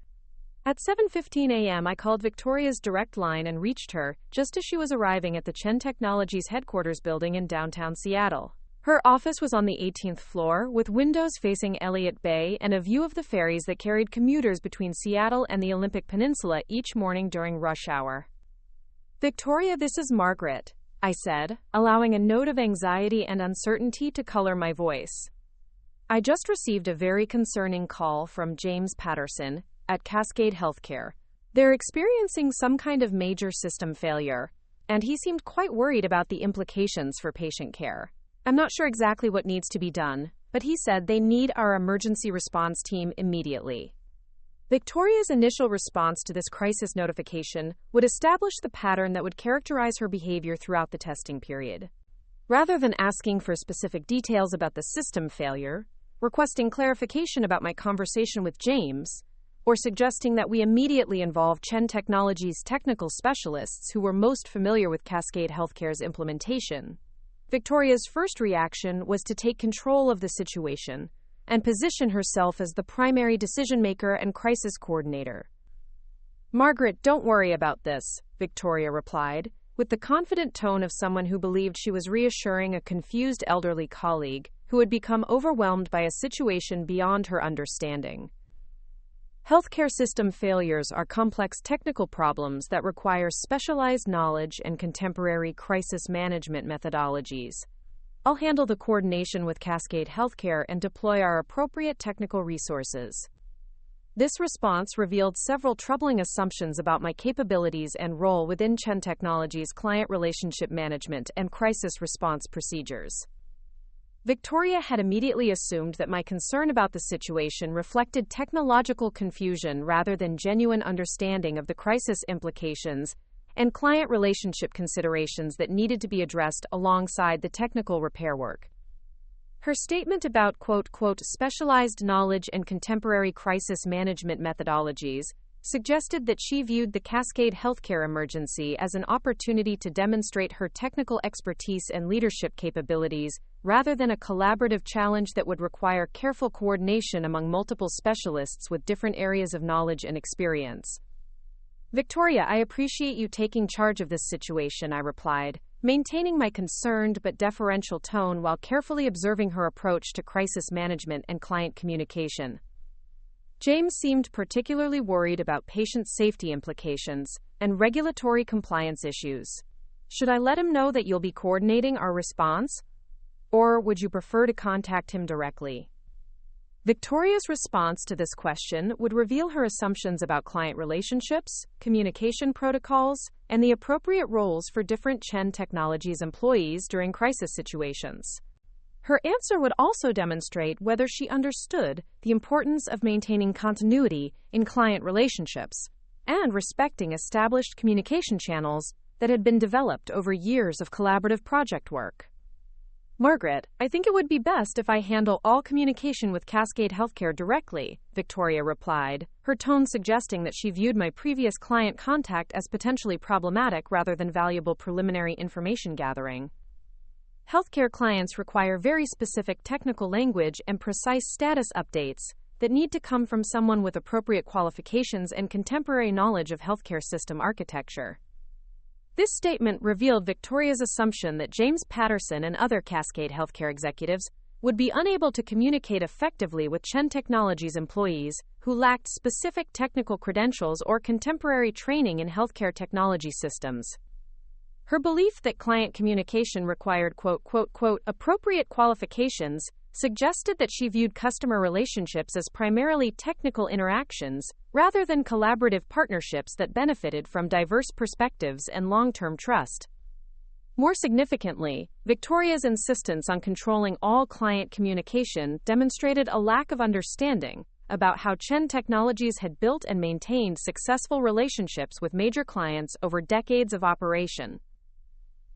At 7:15 a.m., I called Victoria's direct line and reached her just as she was arriving at the Chen Technologies headquarters building in downtown Seattle. Her office was on the 18th floor, with windows facing Elliott Bay and a view of the ferries that carried commuters between Seattle and the Olympic Peninsula each morning during rush hour. "Victoria, this is Margaret," I said, allowing a note of anxiety and uncertainty to color my voice. "I just received a very concerning call from James Patterson at Cascade Healthcare. They're experiencing some kind of major system failure, and he seemed quite worried about the implications for patient care. I'm not sure exactly what needs to be done, but he said they need our emergency response team immediately." Victoria's initial response to this crisis notification would establish the pattern that would characterize her behavior throughout the testing period. Rather than asking for specific details about the system failure, requesting clarification about my conversation with James, or suggesting that we immediately involve Chen Technologies' technical specialists who were most familiar with Cascade Healthcare's implementation, Victoria's first reaction was to take control of the situation and position herself as the primary decision-maker and crisis coordinator. "Margaret, don't worry about this," Victoria replied, with the confident tone of someone who believed she was reassuring a confused elderly colleague who had become overwhelmed by a situation beyond her understanding. "Healthcare system failures are complex technical problems that require specialized knowledge and contemporary crisis management methodologies. I'll handle the coordination with Cascade Healthcare and deploy our appropriate technical resources." This response revealed several troubling assumptions about my capabilities and role within Chen Technologies' client relationship management and crisis response procedures. Victoria had immediately assumed that my concern about the situation reflected technological confusion rather than genuine understanding of the crisis implications and client relationship considerations that needed to be addressed alongside the technical repair work. Her statement about specialized knowledge and contemporary crisis management methodologies suggested that she viewed the Cascade Healthcare emergency as an opportunity to demonstrate her technical expertise and leadership capabilities rather than a collaborative challenge that would require careful coordination among multiple specialists with different areas of knowledge and experience. "Victoria, I appreciate you taking charge of this situation," I replied, maintaining my concerned but deferential tone while carefully observing her approach to crisis management and client communication. James seemed particularly worried about patient safety implications and regulatory compliance issues. "Should I let him know that you'll be coordinating our response? Or would you prefer to contact him directly?" Victoria's response to this question would reveal her assumptions about client relationships, communication protocols, and the appropriate roles for different Chen Technologies employees during crisis situations. Her answer would also demonstrate whether she understood the importance of maintaining continuity in client relationships and respecting established communication channels that had been developed over years of collaborative project work. Margaret, I think it would be best if I handle all communication with Cascade Healthcare directly, Victoria replied, her tone suggesting that she viewed my previous client contact as potentially problematic rather than valuable preliminary information gathering. Healthcare clients require very specific technical language and precise status updates that need to come from someone with appropriate qualifications and contemporary knowledge of healthcare system architecture. This statement revealed Victoria's assumption that James Patterson and other Cascade Healthcare executives would be unable to communicate effectively with Chen Technologies employees who lacked specific technical credentials or contemporary training in healthcare technology systems. Her belief that client communication required appropriate qualifications suggested that she viewed customer relationships as primarily technical interactions rather than collaborative partnerships that benefited from diverse perspectives and long-term trust. More significantly, Victoria's insistence on controlling all client communication demonstrated a lack of understanding about how Chen Technologies had built and maintained successful relationships with major clients over decades of operation.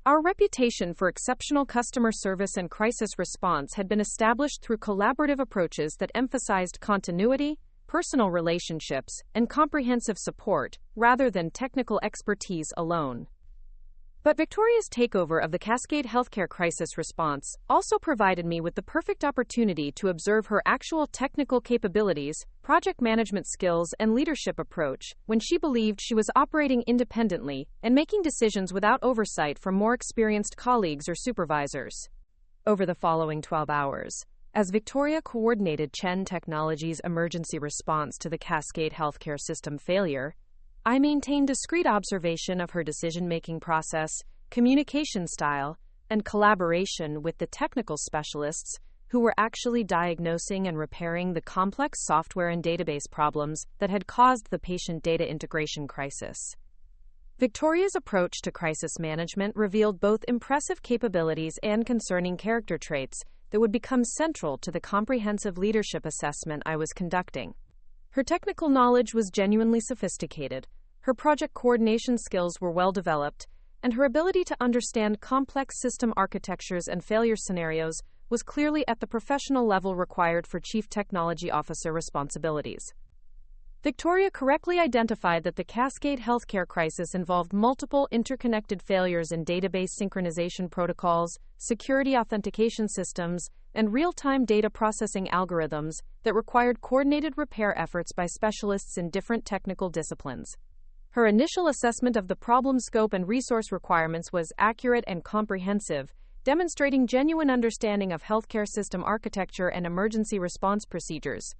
Our reputation for exceptional customer service and crisis response had been established through collaborative approaches that emphasized continuity, personal relationships, and comprehensive support, rather than technical expertise alone. But Victoria's takeover of the Cascade Healthcare crisis response also provided me with the perfect opportunity to observe her actual technical capabilities, project management skills, and leadership approach when she believed she was operating independently and making decisions without oversight from more experienced colleagues or supervisors. Over the following 12 hours, as Victoria coordinated Chen Technologies' emergency response to the Cascade Healthcare system failure, I maintained discreet observation of her decision-making process, communication style, and collaboration with the technical specialists who were actually diagnosing and repairing the complex software and database problems that had caused the patient data integration crisis. Victoria's approach to crisis management revealed both impressive capabilities and concerning character traits that would become central to the comprehensive leadership assessment I was conducting. Her technical knowledge was genuinely sophisticated, her project coordination skills were well developed, and her ability to understand complex system architectures and failure scenarios was clearly at the professional level required for Chief Technology Officer responsibilities. Victoria correctly identified that the Cascade Healthcare crisis involved multiple interconnected failures in database synchronization protocols, security authentication systems, and real-time data processing algorithms that required coordinated repair efforts by specialists in different technical disciplines. Her initial assessment of the problem scope and resource requirements was accurate and comprehensive, demonstrating genuine understanding of healthcare system architecture and emergency response procedures.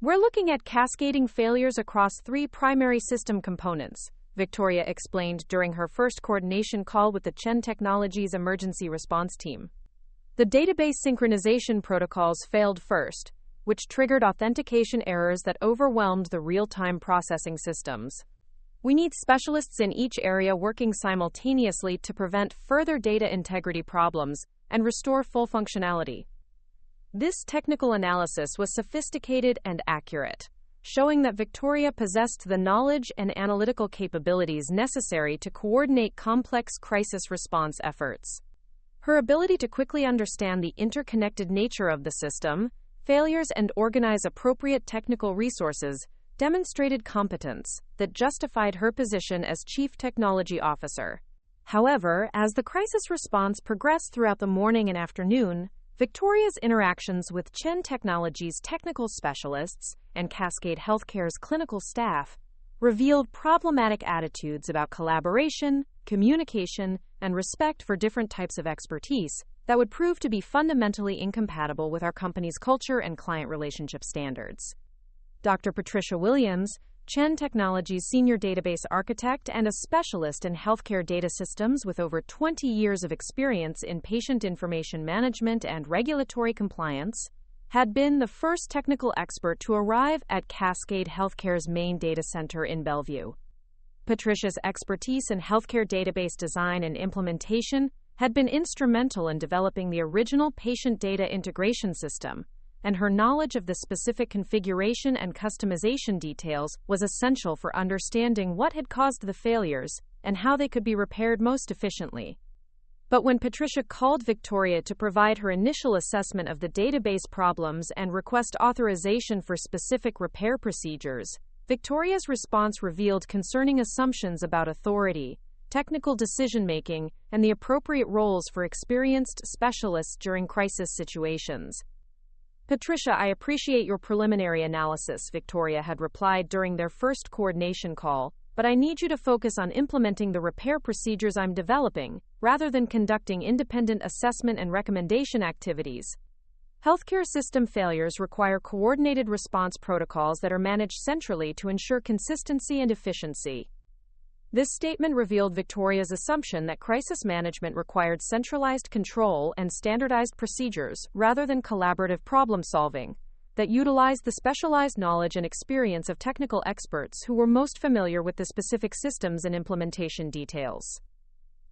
We're looking at cascading failures across 3 primary system components, Victoria explained during her first coordination call with the Chen Technologies emergency response team. The database synchronization protocols failed first, which triggered authentication errors that overwhelmed the real-time processing systems. We need specialists in each area working simultaneously to prevent further data integrity problems and restore full functionality. This technical analysis was sophisticated and accurate, showing that Victoria possessed the knowledge and analytical capabilities necessary to coordinate complex crisis response efforts. Her ability to quickly understand the interconnected nature of the system, failures, and organize appropriate technical resources demonstrated competence that justified her position as Chief Technology Officer. However, as the crisis response progressed throughout the morning and afternoon, Victoria's interactions with Chen Technologies' technical specialists and Cascade Healthcare's clinical staff revealed problematic attitudes about collaboration, communication, and respect for different types of expertise that would prove to be fundamentally incompatible with our company's culture and client relationship standards. Dr. Patricia Williams, Chen Technologies' senior database architect and a specialist in healthcare data systems with over 20 years of experience in patient information management and regulatory compliance, had been the first technical expert to arrive at Cascade Healthcare's main data center in Bellevue. Patricia's expertise in healthcare database design and implementation had been instrumental in developing the original patient data integration system, and her knowledge of the specific configuration and customization details was essential for understanding what had caused the failures and how they could be repaired most efficiently. But when Patricia called Victoria to provide her initial assessment of the database problems and request authorization for specific repair procedures, Victoria's response revealed concerning assumptions about authority, technical decision-making, and the appropriate roles for experienced specialists during crisis situations. "Patricia, I appreciate your preliminary analysis," Victoria had replied during their first coordination call, "but I need you to focus on implementing the repair procedures I'm developing, rather than conducting independent assessment and recommendation activities." Healthcare system failures require coordinated response protocols that are managed centrally to ensure consistency and efficiency. This statement revealed Victoria's assumption that crisis management required centralized control and standardized procedures rather than collaborative problem-solving that utilized the specialized knowledge and experience of technical experts who were most familiar with the specific systems and implementation details.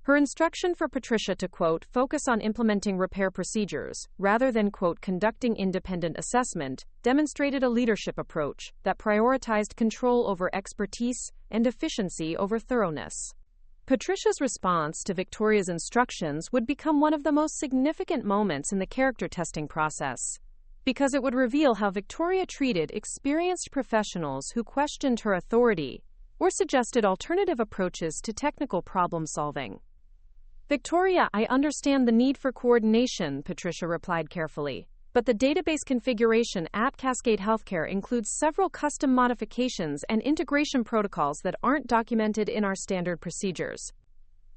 Her instruction for Patricia to, quote, "focus on implementing repair procedures," rather than, quote, "conducting independent assessment," demonstrated a leadership approach that prioritized control over expertise and efficiency over thoroughness. Patricia's response to Victoria's instructions would become one of the most significant moments in the character testing process, because it would reveal how Victoria treated experienced professionals who questioned her authority or suggested alternative approaches to technical problem-solving. "Victoria, I understand the need for coordination," Patricia replied carefully, "but the database configuration at Cascade Healthcare includes several custom modifications and integration protocols that aren't documented in our standard procedures.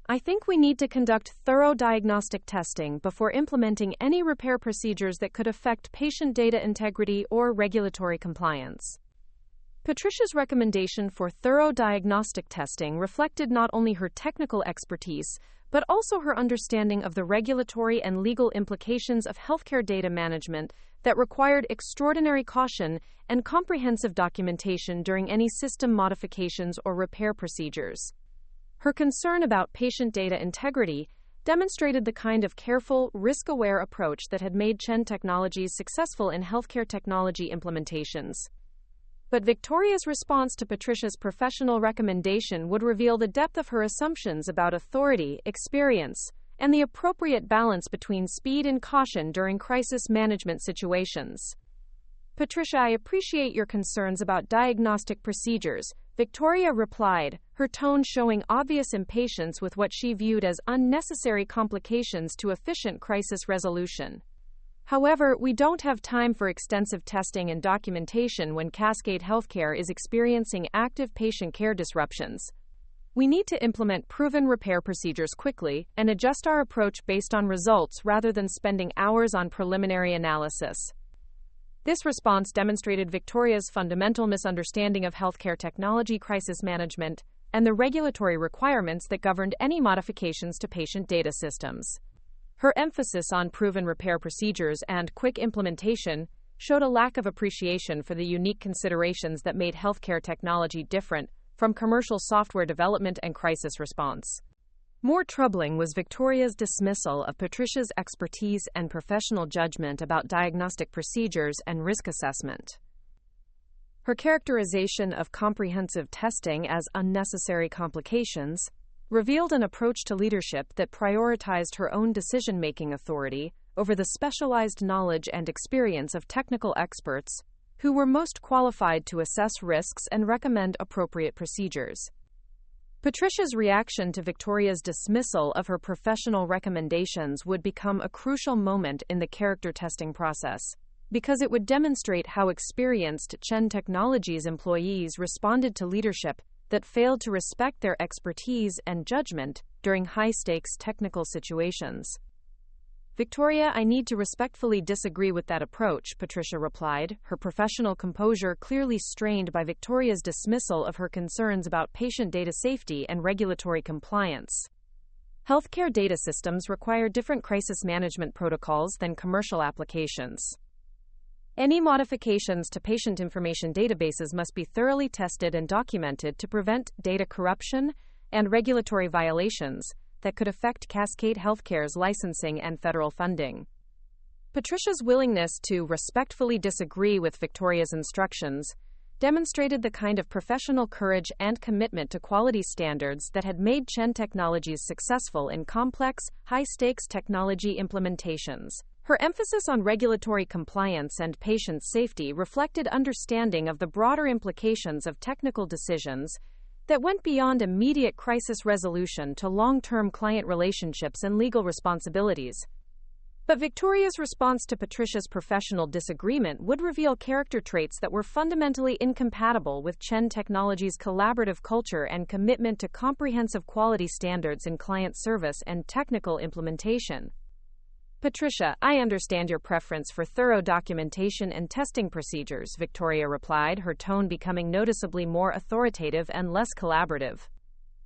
I think we need to conduct thorough diagnostic testing before implementing any repair procedures that could affect patient data integrity or regulatory compliance." Patricia's recommendation for thorough diagnostic testing reflected not only her technical expertise, but also her understanding of the regulatory and legal implications of healthcare data management that required extraordinary caution and comprehensive documentation during any system modifications or repair procedures. Her concern about patient data integrity demonstrated the kind of careful, risk-aware approach that had made Chen Technologies successful in healthcare technology implementations. But Victoria's response to Patricia's professional recommendation would reveal the depth of her assumptions about authority, experience, and the appropriate balance between speed and caution during crisis management situations. "Patricia, I appreciate your concerns about diagnostic procedures," Victoria replied, her tone showing obvious impatience with what she viewed as unnecessary complications to efficient crisis resolution. "However, we don't have time for extensive testing and documentation when Cascade Healthcare is experiencing active patient care disruptions. We need to implement proven repair procedures quickly and adjust our approach based on results rather than spending hours on preliminary analysis." This response demonstrated Victoria's fundamental misunderstanding of healthcare technology crisis management and the regulatory requirements that governed any modifications to patient data systems. Her emphasis on proven repair procedures and quick implementation showed a lack of appreciation for the unique considerations that made healthcare technology different from commercial software development and crisis response. More troubling was Victoria's dismissal of Patricia's expertise and professional judgment about diagnostic procedures and risk assessment. Her characterization of comprehensive testing as unnecessary complications revealed an approach to leadership that prioritized her own decision-making authority over the specialized knowledge and experience of technical experts who were most qualified to assess risks and recommend appropriate procedures. Patricia's reaction to Victoria's dismissal of her professional recommendations would become a crucial moment in the character testing process, because it would demonstrate how experienced Chen Technologies employees responded to leadership that failed to respect their expertise and judgment during high-stakes technical situations. "Victoria, I need to respectfully disagree with that approach," Patricia replied, her professional composure clearly strained by Victoria's dismissal of her concerns about patient data safety and regulatory compliance. Healthcare data systems require different crisis management protocols than commercial applications. Any modifications to patient information databases must be thoroughly tested and documented to prevent data corruption and regulatory violations, that could affect Cascade Healthcare's licensing and federal funding. Patricia's willingness to respectfully disagree with Victoria's instructions demonstrated the kind of professional courage and commitment to quality standards that had made Chen Technologies successful in complex, high-stakes technology implementations. Her emphasis on regulatory compliance and patient safety reflected understanding of the broader implications of technical decisions that went beyond immediate crisis resolution to long-term client relationships and legal responsibilities. But Victoria's response to Patricia's professional disagreement would reveal character traits that were fundamentally incompatible with Chen Technologies' collaborative culture and commitment to comprehensive quality standards in client service and technical implementation. Patricia, I understand your preference for thorough documentation and testing procedures, Victoria replied, her tone becoming noticeably more authoritative and less collaborative.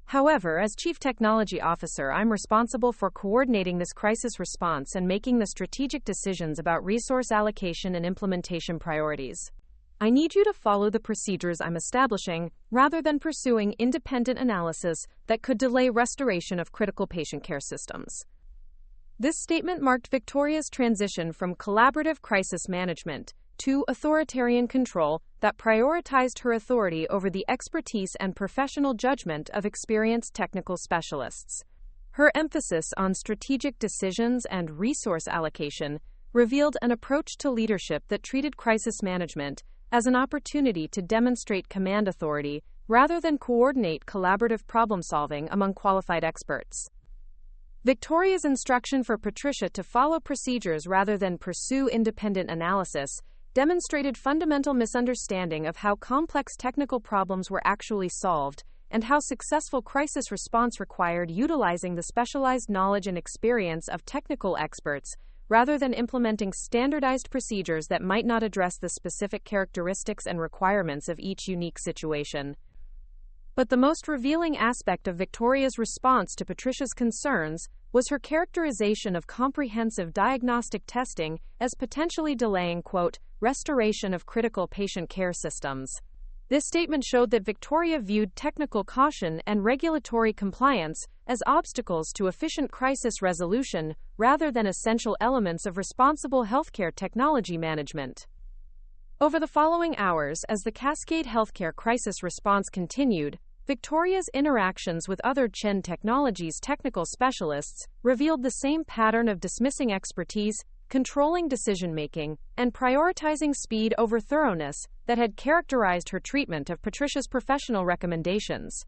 However, as Chief Technology Officer, I'm responsible for coordinating this crisis response and making the strategic decisions about resource allocation and implementation priorities. I need you to follow the procedures I'm establishing, rather than pursuing independent analysis that could delay restoration of critical patient care systems. This statement marked Victoria's transition from collaborative crisis management to authoritarian control that prioritized her authority over the expertise and professional judgment of experienced technical specialists. Her emphasis on strategic decisions and resource allocation revealed an approach to leadership that treated crisis management as an opportunity to demonstrate command authority rather than coordinate collaborative problem-solving among qualified experts. Victoria's instruction for Patricia to follow procedures rather than pursue independent analysis demonstrated fundamental misunderstanding of how complex technical problems were actually solved and how successful crisis response required utilizing the specialized knowledge and experience of technical experts rather than implementing standardized procedures that might not address the specific characteristics and requirements of each unique situation. But the most revealing aspect of Victoria's response to Patricia's concerns was her characterization of comprehensive diagnostic testing as potentially delaying, quote, restoration of critical patient care systems. This statement showed that Victoria viewed technical caution and regulatory compliance as obstacles to efficient crisis resolution rather than essential elements of responsible healthcare technology management. Over the following hours, as the Cascade Healthcare crisis response continued, Victoria's interactions with other Chen Technologies technical specialists revealed the same pattern of dismissing expertise, controlling decision-making, and prioritizing speed over thoroughness that had characterized her treatment of Patricia's professional recommendations.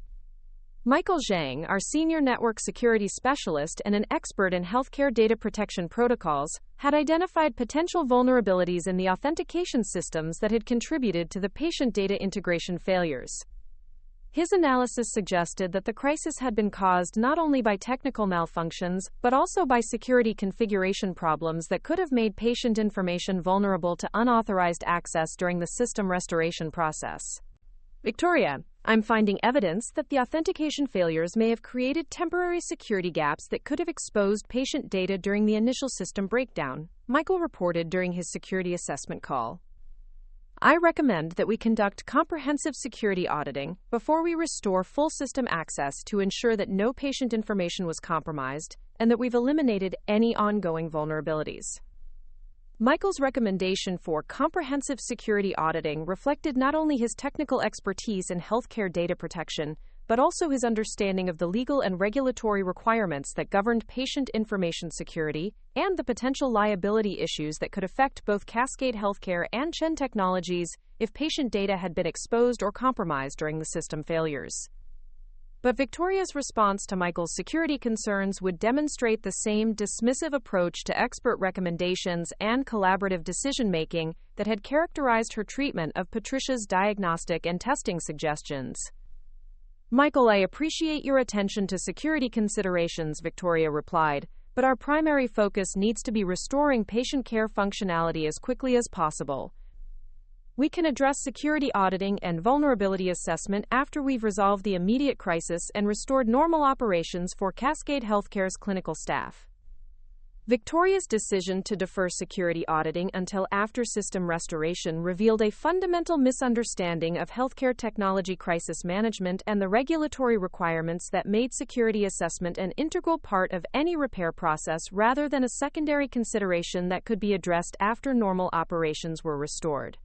Michael Zhang, our senior network security specialist and an expert in healthcare data protection protocols, had identified potential vulnerabilities in the authentication systems that had contributed to the patient data integration failures. His analysis suggested that the crisis had been caused not only by technical malfunctions, but also by security configuration problems that could have made patient information vulnerable to unauthorized access during the system restoration process. Victoria, I'm finding evidence that the authentication failures may have created temporary security gaps that could have exposed patient data during the initial system breakdown, Michael reported during his security assessment call. I recommend that we conduct comprehensive security auditing before we restore full system access to ensure that no patient information was compromised and that we've eliminated any ongoing vulnerabilities. Michael's recommendation for comprehensive security auditing reflected not only his technical expertise in healthcare data protection, but also his understanding of the legal and regulatory requirements that governed patient information security and the potential liability issues that could affect both Cascade Healthcare and Chen Technologies if patient data had been exposed or compromised during the system failures. But Victoria's response to Michael's security concerns would demonstrate the same dismissive approach to expert recommendations and collaborative decision-making that had characterized her treatment of Patricia's diagnostic and testing suggestions. Michael, I appreciate your attention to security considerations, Victoria replied, but our primary focus needs to be restoring patient care functionality as quickly as possible. We can address security auditing and vulnerability assessment after we've resolved the immediate crisis and restored normal operations for Cascade Healthcare's clinical staff. Victoria's decision to defer security auditing until after system restoration revealed a fundamental misunderstanding of healthcare technology crisis management and the regulatory requirements that made security assessment an integral part of any repair process rather than a secondary consideration that could be addressed after normal operations were restored.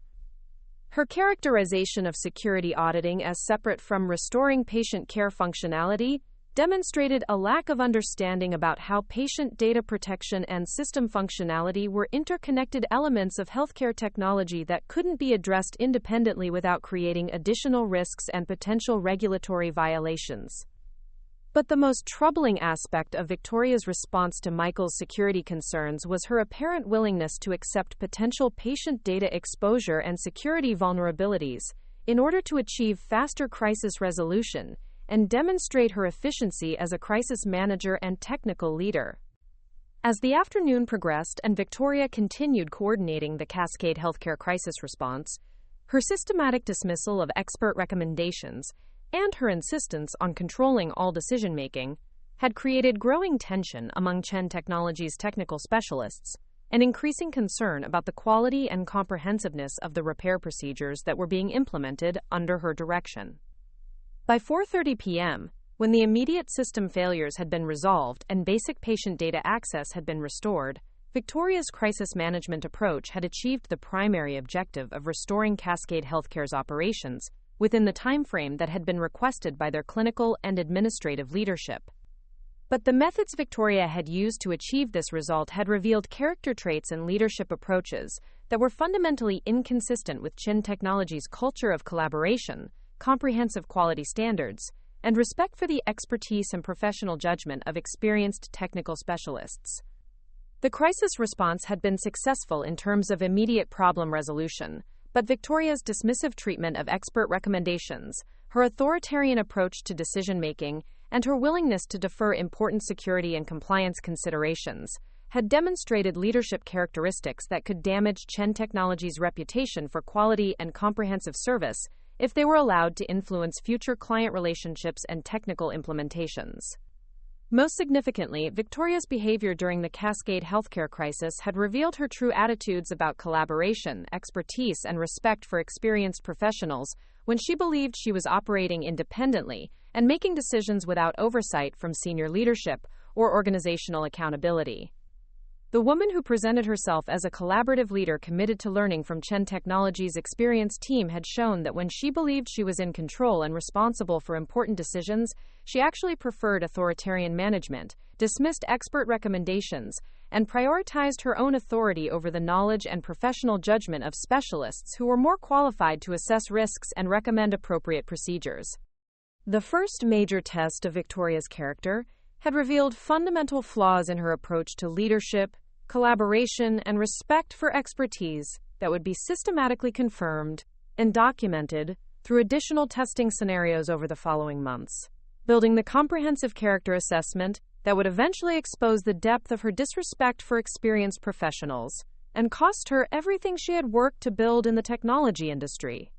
Her characterization of security auditing as separate from restoring patient care functionality demonstrated a lack of understanding about how patient data protection and system functionality were interconnected elements of healthcare technology that couldn't be addressed independently without creating additional risks and potential regulatory violations. But the most troubling aspect of Victoria's response to Michael's security concerns was her apparent willingness to accept potential patient data exposure and security vulnerabilities in order to achieve faster crisis resolution and demonstrate her efficiency as a crisis manager and technical leader. As the afternoon progressed and Victoria continued coordinating the Cascade Healthcare crisis response, her systematic dismissal of expert recommendations and her insistence on controlling all decision-making had created growing tension among Chen Technologies technical specialists and increasing concern about the quality and comprehensiveness of the repair procedures that were being implemented under her direction. By 4:30 p.m., when the immediate system failures had been resolved and basic patient data access had been restored, Victoria's crisis management approach had achieved the primary objective of restoring Cascade Healthcare's operations within the time frame that had been requested by their clinical and administrative leadership. But the methods Victoria had used to achieve this result had revealed character traits and leadership approaches that were fundamentally inconsistent with Chen Technologies' culture of collaboration, comprehensive quality standards, and respect for the expertise and professional judgment of experienced technical specialists. The crisis response had been successful in terms of immediate problem resolution, but Victoria's dismissive treatment of expert recommendations, her authoritarian approach to decision-making, and her willingness to defer important security and compliance considerations had demonstrated leadership characteristics that could damage Chen Technologies' reputation for quality and comprehensive service if they were allowed to influence future client relationships and technical implementations. Most significantly, Victoria's behavior during the Cascade Healthcare crisis had revealed her true attitudes about collaboration, expertise, and respect for experienced professionals when she believed she was operating independently and making decisions without oversight from senior leadership or organizational accountability. The woman who presented herself as a collaborative leader committed to learning from Chen Technologies' experienced team had shown that when she believed she was in control and responsible for important decisions, she actually preferred authoritarian management, dismissed expert recommendations, and prioritized her own authority over the knowledge and professional judgment of specialists who were more qualified to assess risks and recommend appropriate procedures. The first major test of Victoria's character had revealed fundamental flaws in her approach to leadership, collaboration, and respect for expertise that would be systematically confirmed and documented through additional testing scenarios over the following months, building the comprehensive character assessment that would eventually expose the depth of her disrespect for experienced professionals and cost her everything she had worked to build in the technology industry.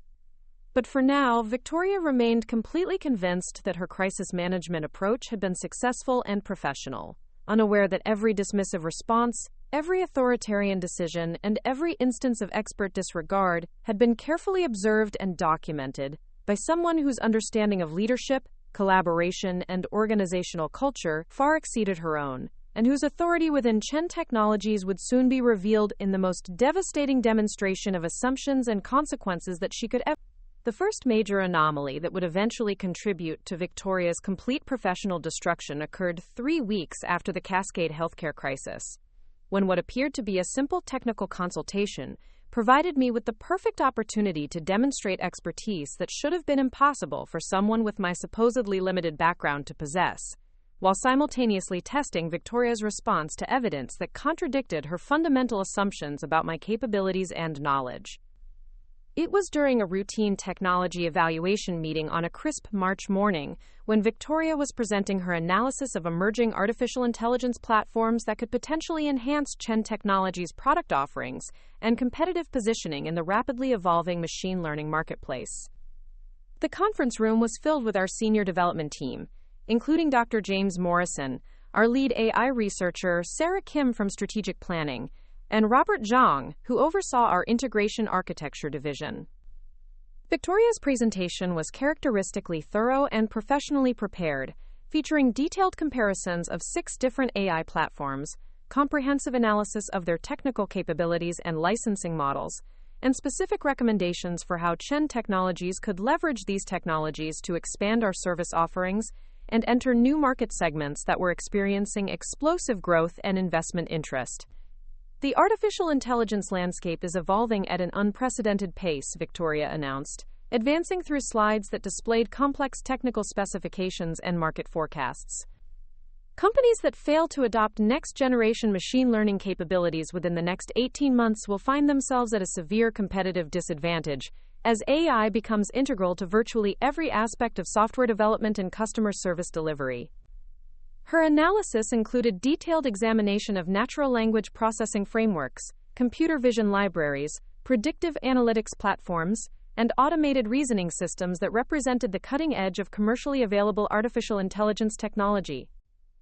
But for now, Victoria remained completely convinced that her crisis management approach had been successful and professional, unaware that every dismissive response, every authoritarian decision, and every instance of expert disregard had been carefully observed and documented by someone whose understanding of leadership, collaboration, and organizational culture far exceeded her own, and whose authority within Chen Technologies would soon be revealed in the most devastating demonstration of assumptions and consequences that she could ever. The first major anomaly that would eventually contribute to Victoria's complete professional destruction occurred 3 weeks after the Cascade Healthcare crisis, when what appeared to be a simple technical consultation provided me with the perfect opportunity to demonstrate expertise that should have been impossible for someone with my supposedly limited background to possess, while simultaneously testing Victoria's response to evidence that contradicted her fundamental assumptions about my capabilities and knowledge. It was during a routine technology evaluation meeting on a crisp March morning when Victoria was presenting her analysis of emerging artificial intelligence platforms that could potentially enhance Chen Technologies' product offerings and competitive positioning in the rapidly evolving machine learning marketplace. The conference room was filled with our senior development team, including Dr. James Morrison, our lead AI researcher, Sarah Kim from Strategic Planning, and Robert Zhang, who oversaw our Integration Architecture division. Victoria's presentation was characteristically thorough and professionally prepared, featuring detailed comparisons of 6 different AI platforms, comprehensive analysis of their technical capabilities and licensing models, and specific recommendations for how Chen Technologies could leverage these technologies to expand our service offerings and enter new market segments that were experiencing explosive growth and investment interest. The artificial intelligence landscape is evolving at an unprecedented pace, Victoria announced, advancing through slides that displayed complex technical specifications and market forecasts. Companies that fail to adopt next-generation machine learning capabilities within the next 18 months will find themselves at a severe competitive disadvantage, as AI becomes integral to virtually every aspect of software development and customer service delivery. Her analysis included detailed examination of natural language processing frameworks, computer vision libraries, predictive analytics platforms, and automated reasoning systems that represented the cutting edge of commercially available artificial intelligence technology.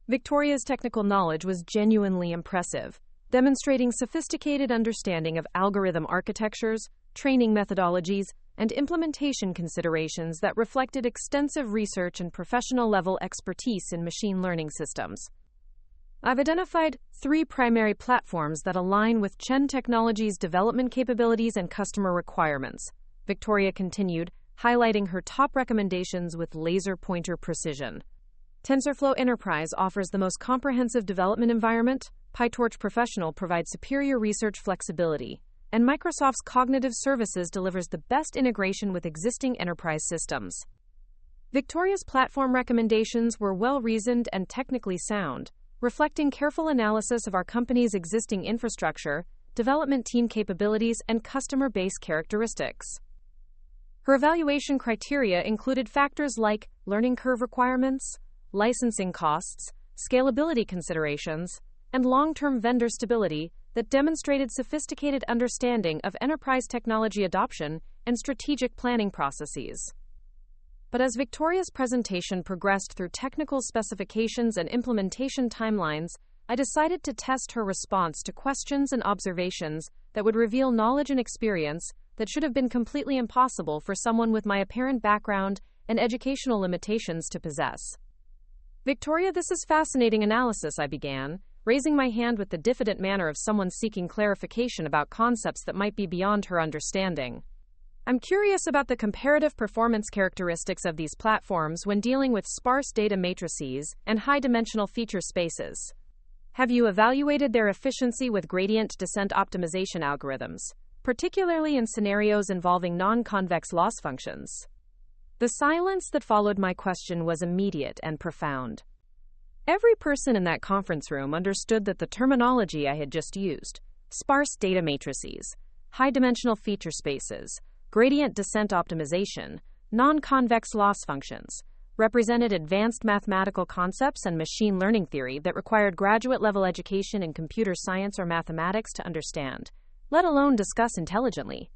Victoria's technical knowledge was genuinely impressive, demonstrating sophisticated understanding of algorithm architectures, training methodologies, and implementation considerations that reflected extensive research and professional-level expertise in machine learning systems. I've identified 3 primary platforms that align with Chen Technologies' development capabilities and customer requirements, Victoria continued, highlighting her top recommendations with laser-pointer precision. TensorFlow Enterprise offers the most comprehensive development environment, PyTorch Professional provides superior research flexibility, and Microsoft's Cognitive Services delivers the best integration with existing enterprise systems. Victoria's platform recommendations were well-reasoned and technically sound, reflecting careful analysis of our company's existing infrastructure, development team capabilities, and customer base characteristics. Her evaluation criteria included factors like learning curve requirements, licensing costs, scalability considerations, and long-term vendor stability that demonstrated sophisticated understanding of enterprise technology adoption and strategic planning processes. But as Victoria's presentation progressed through technical specifications and implementation timelines, I decided to test her response to questions and observations that would reveal knowledge and experience that should have been completely impossible for someone with my apparent background and educational limitations to possess. Victoria, this is fascinating analysis, I began, raising my hand with the diffident manner of someone seeking clarification about concepts that might be beyond her understanding. I'm curious about the comparative performance characteristics of these platforms when dealing with sparse data matrices and high-dimensional feature spaces. Have you evaluated their efficiency with gradient descent optimization algorithms, particularly in scenarios involving non-convex loss functions? The silence that followed my question was immediate and profound. Every person in that conference room understood that the terminology I had just used, sparse data matrices, high-dimensional feature spaces, gradient descent optimization, non-convex loss functions, represented advanced mathematical concepts and machine learning theory that required graduate-level education in computer science or mathematics to understand, let alone discuss intelligently.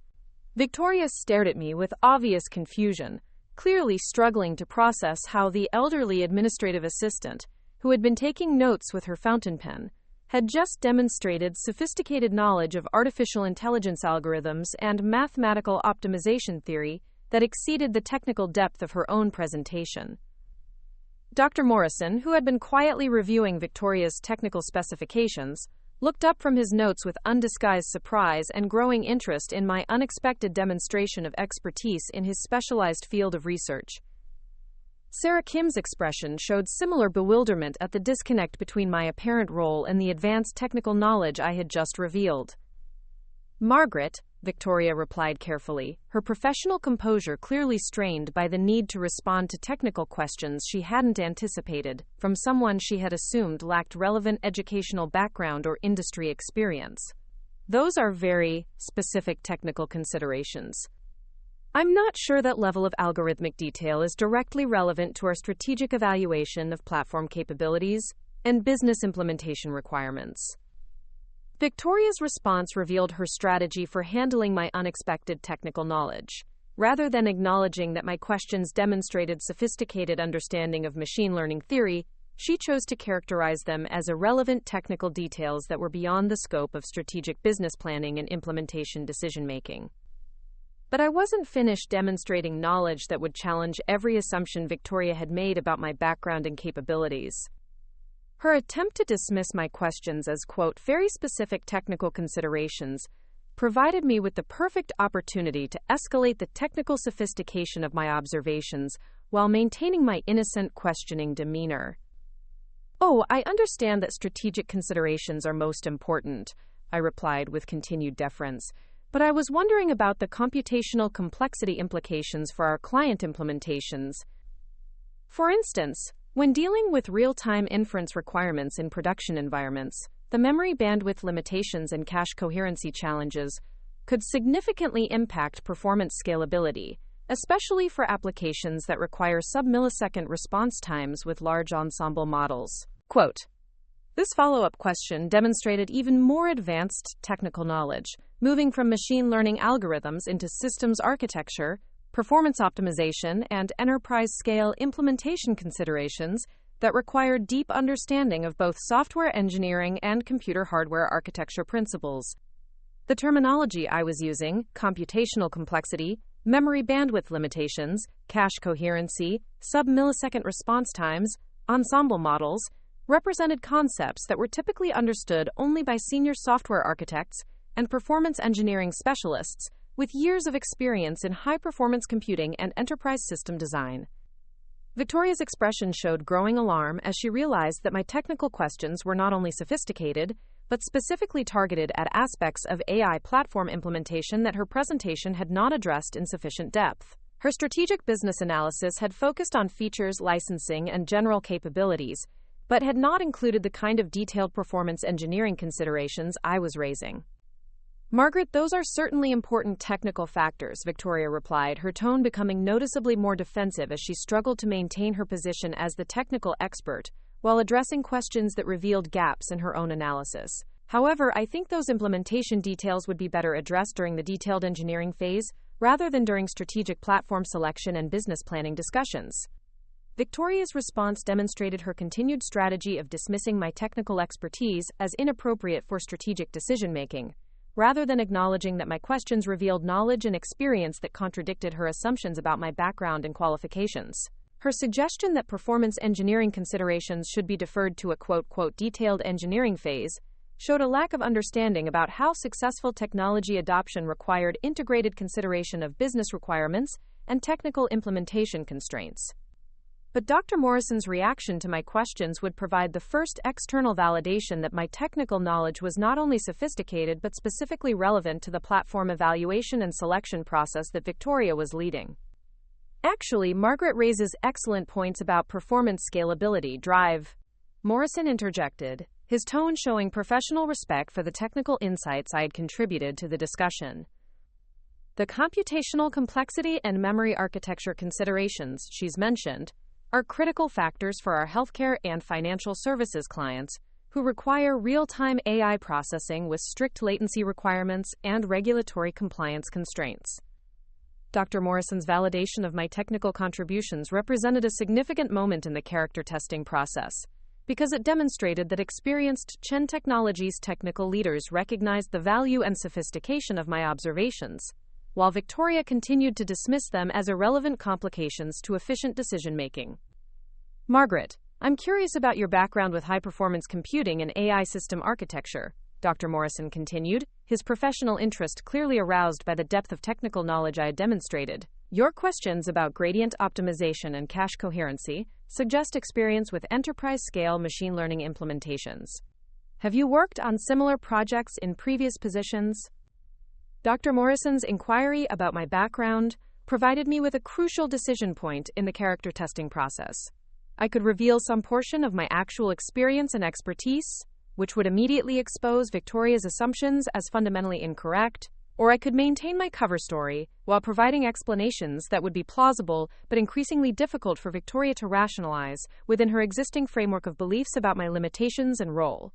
Victoria stared at me with obvious confusion, clearly struggling to process how the elderly administrative assistant, who had been taking notes with her fountain pen, had just demonstrated sophisticated knowledge of artificial intelligence algorithms and mathematical optimization theory that exceeded the technical depth of her own presentation. Dr. Morrison, who had been quietly reviewing Victoria's technical specifications, looked up from his notes with undisguised surprise and growing interest in my unexpected demonstration of expertise in his specialized field of research. Sarah Kim's expression showed similar bewilderment at the disconnect between my apparent role and the advanced technical knowledge I had just revealed. Margaret, Victoria replied carefully, her professional composure clearly strained by the need to respond to technical questions she hadn't anticipated from someone she had assumed lacked relevant educational background or industry experience. Those are very specific technical considerations. I'm not sure that level of algorithmic detail is directly relevant to our strategic evaluation of platform capabilities and business implementation requirements. Victoria's response revealed her strategy for handling my unexpected technical knowledge. Rather than acknowledging that my questions demonstrated sophisticated understanding of machine learning theory, she chose to characterize them as irrelevant technical details that were beyond the scope of strategic business planning and implementation decision-making. But I wasn't finished demonstrating knowledge that would challenge every assumption Victoria had made about my background and capabilities. Her attempt to dismiss my questions as, quote, very specific technical considerations provided me with the perfect opportunity to escalate the technical sophistication of my observations while maintaining my innocent, questioning demeanor. "Oh, I understand that strategic considerations are most important," I replied with continued deference, "but I was wondering about the computational complexity implications for our client implementations. For instance, when dealing with real-time inference requirements in production environments, the memory bandwidth limitations and cache coherency challenges could significantly impact performance scalability, especially for applications that require sub-millisecond response times with large ensemble models." Quote, this follow-up question demonstrated even more advanced technical knowledge, moving from machine learning algorithms into systems architecture, performance optimization, and enterprise-scale implementation considerations that required deep understanding of both software engineering and computer hardware architecture principles. The terminology I was using, computational complexity, memory bandwidth limitations, cache coherency, sub-millisecond response times, ensemble models, represented concepts that were typically understood only by senior software architects and performance engineering specialists with years of experience in high-performance computing and enterprise system design. Victoria's expression showed growing alarm as she realized that my technical questions were not only sophisticated, but specifically targeted at aspects of AI platform implementation that her presentation had not addressed in sufficient depth. Her strategic business analysis had focused on features, licensing, and general capabilities, but had not included the kind of detailed performance engineering considerations I was raising. "Margaret, those are certainly important technical factors," Victoria replied, her tone becoming noticeably more defensive as she struggled to maintain her position as the technical expert while addressing questions that revealed gaps in her own analysis. "However, I think those implementation details would be better addressed during the detailed engineering phase rather than during strategic platform selection and business planning discussions." Victoria's response demonstrated her continued strategy of dismissing my technical expertise as inappropriate for strategic decision-making, rather than acknowledging that my questions revealed knowledge and experience that contradicted her assumptions about my background and qualifications. Her suggestion that performance engineering considerations should be deferred to a quote, detailed engineering phase showed a lack of understanding about how successful technology adoption required integrated consideration of business requirements and technical implementation constraints. But Dr. Morrison's reaction to my questions would provide the first external validation that my technical knowledge was not only sophisticated but specifically relevant to the platform evaluation and selection process that Victoria was leading. "Actually, Margaret raises excellent points about performance scalability drive," Morrison interjected, his tone showing professional respect for the technical insights I had contributed to the discussion. "The computational complexity and memory architecture considerations she's mentioned are critical factors for our healthcare and financial services clients who require real-time AI processing with strict latency requirements and regulatory compliance constraints." Dr. Morrison's validation of my technical contributions represented a significant moment in the character testing process, because it demonstrated that experienced Chen Technologies technical leaders recognized the value and sophistication of my observations, while Victoria continued to dismiss them as irrelevant complications to efficient decision-making. "Margaret, I'm curious about your background with high-performance computing and AI system architecture," Dr. Morrison continued, his professional interest clearly aroused by the depth of technical knowledge I had demonstrated. "Your questions about gradient optimization and cache coherency suggest experience with enterprise-scale machine learning implementations. Have you worked on similar projects in previous positions?" Dr. Morrison's inquiry about my background provided me with a crucial decision point in the character testing process. I could reveal some portion of my actual experience and expertise, which would immediately expose Victoria's assumptions as fundamentally incorrect, or I could maintain my cover story while providing explanations that would be plausible but increasingly difficult for Victoria to rationalize within her existing framework of beliefs about my limitations and role.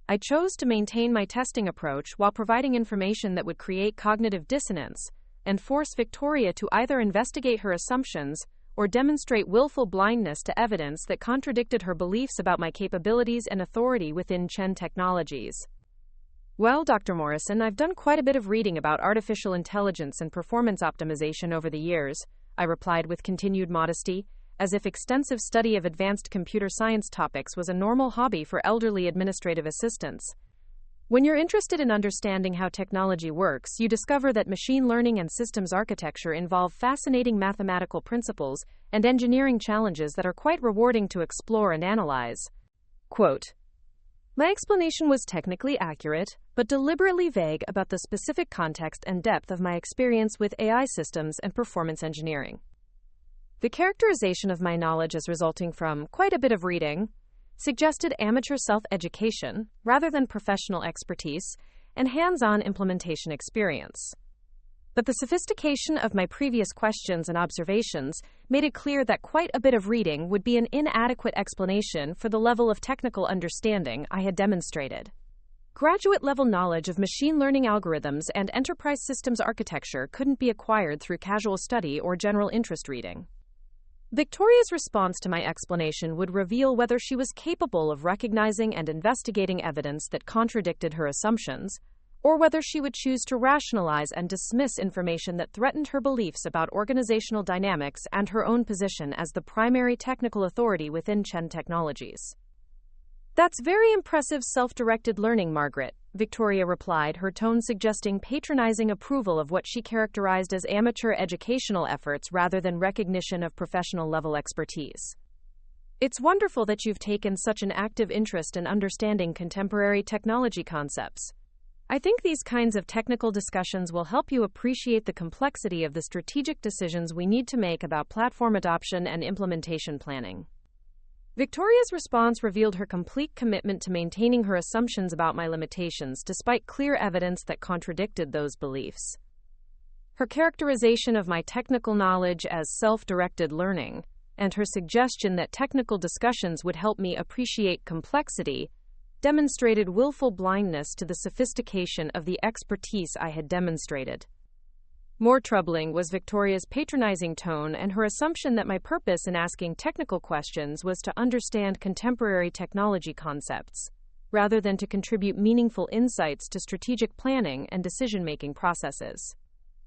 I chose to maintain my testing approach while providing information that would create cognitive dissonance and force Victoria to either investigate her assumptions or demonstrate willful blindness to evidence that contradicted her beliefs about my capabilities and authority within Chen Technologies. Well, Dr. Morrison, I've done quite a bit of reading about artificial intelligence and performance optimization over the years, I replied with continued modesty, as if extensive study of advanced computer science topics was a normal hobby for elderly administrative assistants. When you're interested in understanding how technology works, you discover that machine learning and systems architecture involve fascinating mathematical principles and engineering challenges that are quite rewarding to explore and analyze. Quote, my explanation was technically accurate, but deliberately vague about the specific context and depth of my experience with AI systems and performance engineering. The characterization of my knowledge as resulting from quite a bit of reading suggested amateur self-education rather than professional expertise and hands-on implementation experience. But the sophistication of my previous questions and observations made it clear that quite a bit of reading would be an inadequate explanation for the level of technical understanding I had demonstrated. Graduate-level knowledge of machine learning algorithms and enterprise systems architecture couldn't be acquired through casual study or general interest reading. Victoria's response to my explanation would reveal whether she was capable of recognizing and investigating evidence that contradicted her assumptions, or whether she would choose to rationalize and dismiss information that threatened her beliefs about organizational dynamics and her own position as the primary technical authority within Chen Technologies. That's very impressive self-directed learning, Margaret, Victoria replied, her tone suggesting patronizing approval of what she characterized as amateur educational efforts rather than recognition of professional-level expertise. It's wonderful that you've taken such an active interest in understanding contemporary technology concepts. I think these kinds of technical discussions will help you appreciate the complexity of the strategic decisions we need to make about platform adoption and implementation planning. Victoria's response revealed her complete commitment to maintaining her assumptions about my limitations despite clear evidence that contradicted those beliefs. Her characterization of my technical knowledge as self-directed learning, and her suggestion that technical discussions would help me appreciate complexity, demonstrated willful blindness to the sophistication of the expertise I had demonstrated. More troubling was Victoria's patronizing tone and her assumption that my purpose in asking technical questions was to understand contemporary technology concepts, rather than to contribute meaningful insights to strategic planning and decision-making processes.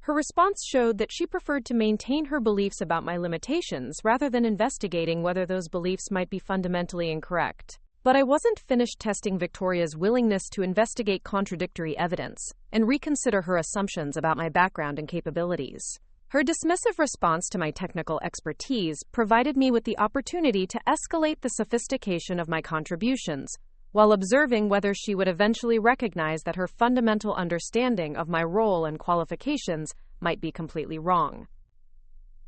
Her response showed that she preferred to maintain her beliefs about my limitations rather than investigating whether those beliefs might be fundamentally incorrect. But I wasn't finished testing Victoria's willingness to investigate contradictory evidence and reconsider her assumptions about my background and capabilities. Her dismissive response to my technical expertise provided me with the opportunity to escalate the sophistication of my contributions, while observing whether she would eventually recognize that her fundamental understanding of my role and qualifications might be completely wrong.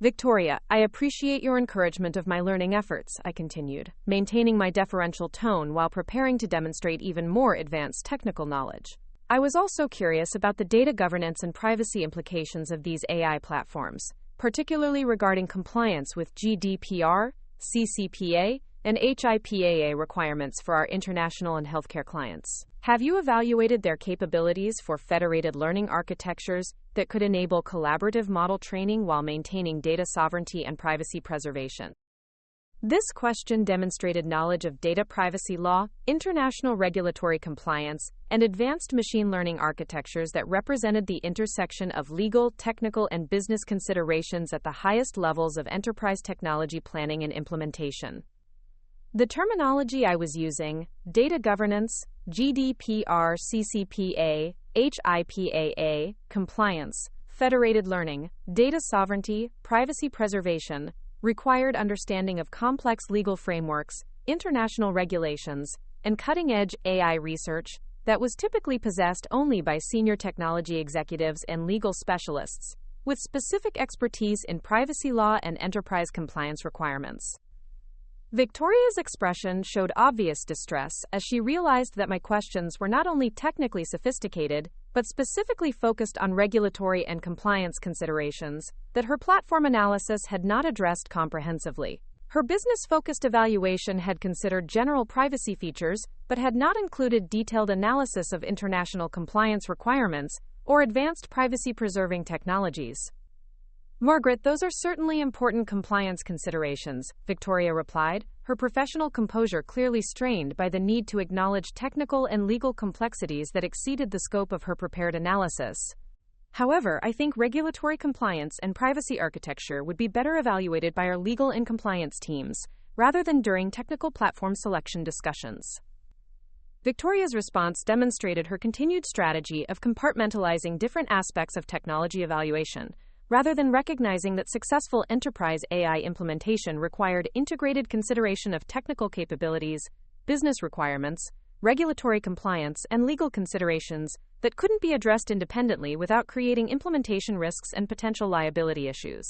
Victoria, I appreciate your encouragement of my learning efforts, I continued, maintaining my deferential tone while preparing to demonstrate even more advanced technical knowledge. I was also curious about the data governance and privacy implications of these AI platforms, particularly regarding compliance with GDPR, CCPA, and HIPAA requirements for our international and healthcare clients. Have you evaluated their capabilities for federated learning architectures that could enable collaborative model training while maintaining data sovereignty and privacy preservation? This question demonstrated knowledge of data privacy law, international regulatory compliance, and advanced machine learning architectures that represented the intersection of legal, technical, and business considerations at the highest levels of enterprise technology planning and implementation. The terminology I was using, data governance, GDPR, CCPA, HIPAA, compliance, federated learning, data sovereignty, privacy preservation, required understanding of complex legal frameworks, international regulations, and cutting-edge AI research that was typically possessed only by senior technology executives and legal specialists, with specific expertise in privacy law and enterprise compliance requirements. Victoria's expression showed obvious distress as she realized that my questions were not only technically sophisticated, but specifically focused on regulatory and compliance considerations that her platform analysis had not addressed comprehensively. Her business-focused evaluation had considered general privacy features, but had not included detailed analysis of international compliance requirements or advanced privacy-preserving technologies. Margaret, those are certainly important compliance considerations, Victoria replied, her professional composure clearly strained by the need to acknowledge technical and legal complexities that exceeded the scope of her prepared analysis. However, I think regulatory compliance and privacy architecture would be better evaluated by our legal and compliance teams, rather than during technical platform selection discussions. Victoria's response demonstrated her continued strategy of compartmentalizing different aspects of technology evaluation, rather than recognizing that successful enterprise AI implementation required integrated consideration of technical capabilities, business requirements, regulatory compliance, and legal considerations that couldn't be addressed independently without creating implementation risks and potential liability issues.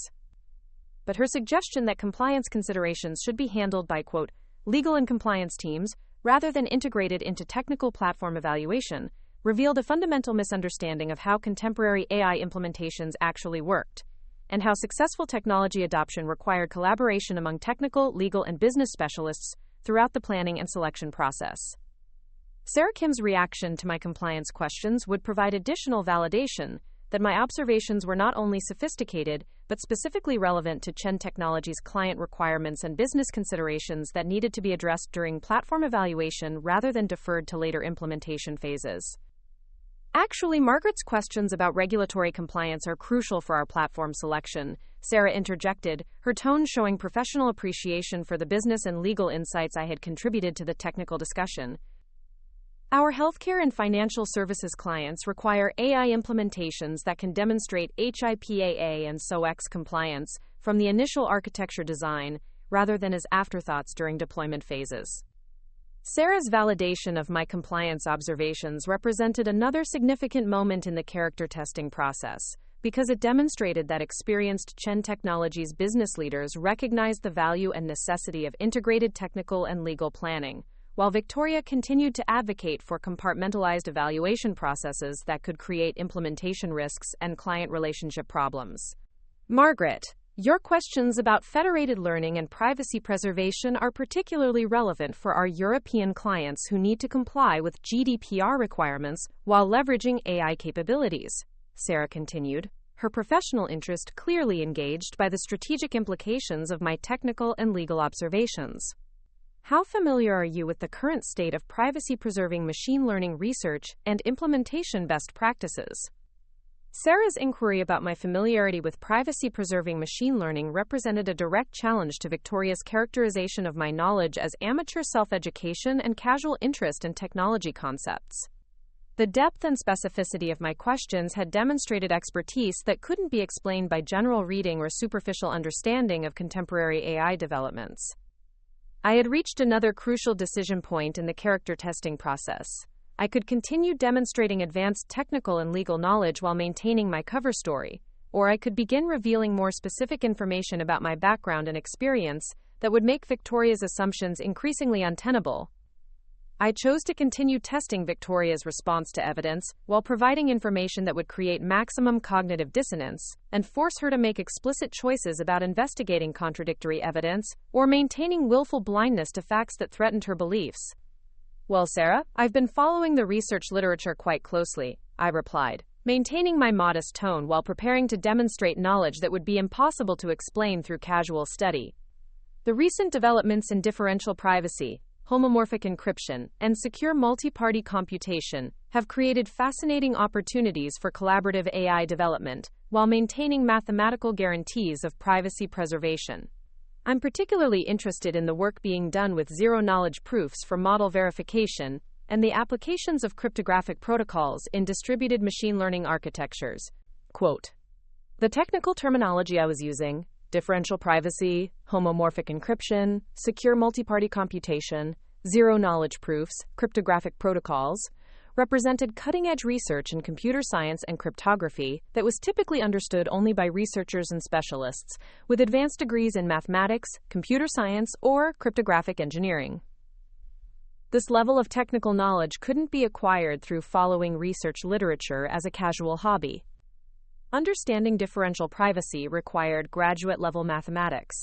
But her suggestion that compliance considerations should be handled by, quote, legal and compliance teams, rather than integrated into technical platform evaluation, revealed a fundamental misunderstanding of how contemporary AI implementations actually worked, and how successful technology adoption required collaboration among technical, legal, and business specialists throughout the planning and selection process. Sarah Kim's reaction to my compliance questions would provide additional validation that my observations were not only sophisticated, but specifically relevant to Chen Technologies' client requirements and business considerations that needed to be addressed during platform evaluation rather than deferred to later implementation phases. Actually, Margaret's questions about regulatory compliance are crucial for our platform selection, Sarah interjected, her tone showing professional appreciation for the business and legal insights I had contributed to the technical discussion. Our healthcare and financial services clients require AI implementations that can demonstrate HIPAA and SOX compliance from the initial architecture design, rather than as afterthoughts during deployment phases. Sarah's validation of my compliance observations represented another significant moment in the character testing process, because it demonstrated that experienced Chen Technologies business leaders recognized the value and necessity of integrated technical and legal planning, while Victoria continued to advocate for compartmentalized evaluation processes that could create implementation risks and client relationship problems. Margaret, your questions about federated learning and privacy preservation are particularly relevant for our European clients who need to comply with GDPR requirements while leveraging AI capabilities, Sarah continued, her professional interest clearly engaged by the strategic implications of my technical and legal observations. How familiar are you with the current state of privacy-preserving machine learning research and implementation best practices? Sarah's inquiry about my familiarity with privacy-preserving machine learning represented a direct challenge to Victoria's characterization of my knowledge as amateur self-education and casual interest in technology concepts. The depth and specificity of my questions had demonstrated expertise that couldn't be explained by general reading or superficial understanding of contemporary AI developments. I had reached another crucial decision point in the character testing process. I could continue demonstrating advanced technical and legal knowledge while maintaining my cover story, or I could begin revealing more specific information about my background and experience that would make Victoria's assumptions increasingly untenable. I chose to continue testing Victoria's response to evidence while providing information that would create maximum cognitive dissonance and force her to make explicit choices about investigating contradictory evidence or maintaining willful blindness to facts that threatened her beliefs. Well, Sarah, I've been following the research literature quite closely, I replied, maintaining my modest tone while preparing to demonstrate knowledge that would be impossible to explain through casual study. The recent developments in differential privacy, homomorphic encryption, and secure multi-party computation have created fascinating opportunities for collaborative AI development while maintaining mathematical guarantees of privacy preservation. I'm particularly interested in the work being done with zero-knowledge proofs for model verification and the applications of cryptographic protocols in distributed machine learning architectures. Quote, the technical terminology I was using, differential privacy, homomorphic encryption, secure multi-party computation, zero-knowledge proofs, cryptographic protocols, represented cutting-edge research in computer science and cryptography that was typically understood only by researchers and specialists with advanced degrees in mathematics, computer science, or cryptographic engineering. This level of technical knowledge couldn't be acquired through following research literature as a casual hobby. Understanding differential privacy required graduate-level mathematics.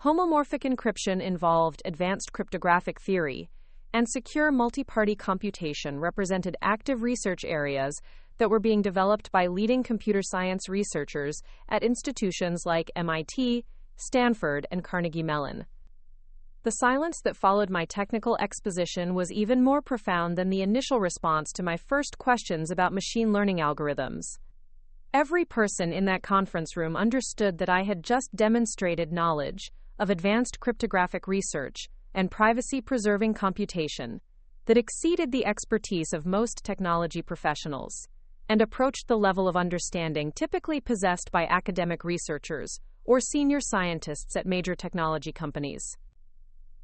Homomorphic encryption involved advanced cryptographic theory, and secure multi-party computation represented active research areas that were being developed by leading computer science researchers at institutions like MIT, Stanford, and Carnegie Mellon. The silence that followed my technical exposition was even more profound than the initial response to my first questions about machine learning algorithms. Every person in that conference room understood that I had just demonstrated knowledge of advanced cryptographic research and privacy-preserving computation that exceeded the expertise of most technology professionals and approached the level of understanding typically possessed by academic researchers or senior scientists at major technology companies.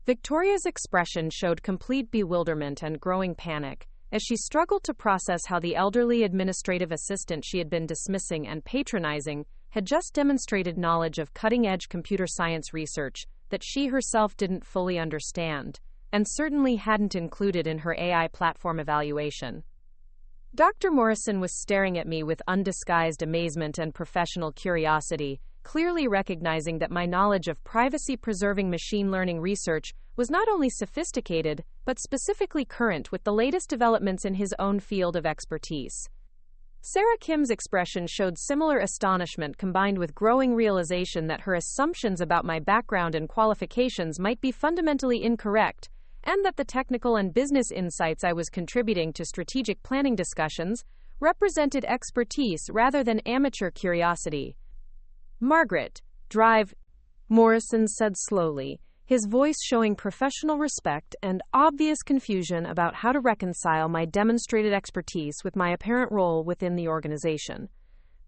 Victoria's expression showed complete bewilderment and growing panic as she struggled to process how the elderly administrative assistant she had been dismissing and patronizing had just demonstrated knowledge of cutting-edge computer science research that she herself didn't fully understand, and certainly hadn't included in her AI platform evaluation. Dr. Morrison was staring at me with undisguised amazement and professional curiosity, clearly recognizing that my knowledge of privacy-preserving machine learning research was not only sophisticated, but specifically current with the latest developments in his own field of expertise. Sarah Kim's expression showed similar astonishment combined with growing realization that her assumptions about my background and qualifications might be fundamentally incorrect, and that the technical and business insights I was contributing to strategic planning discussions represented expertise rather than amateur curiosity. "Margaret, drive," Morrison said slowly, his voice showing professional respect and obvious confusion about how to reconcile my demonstrated expertise with my apparent role within the organization.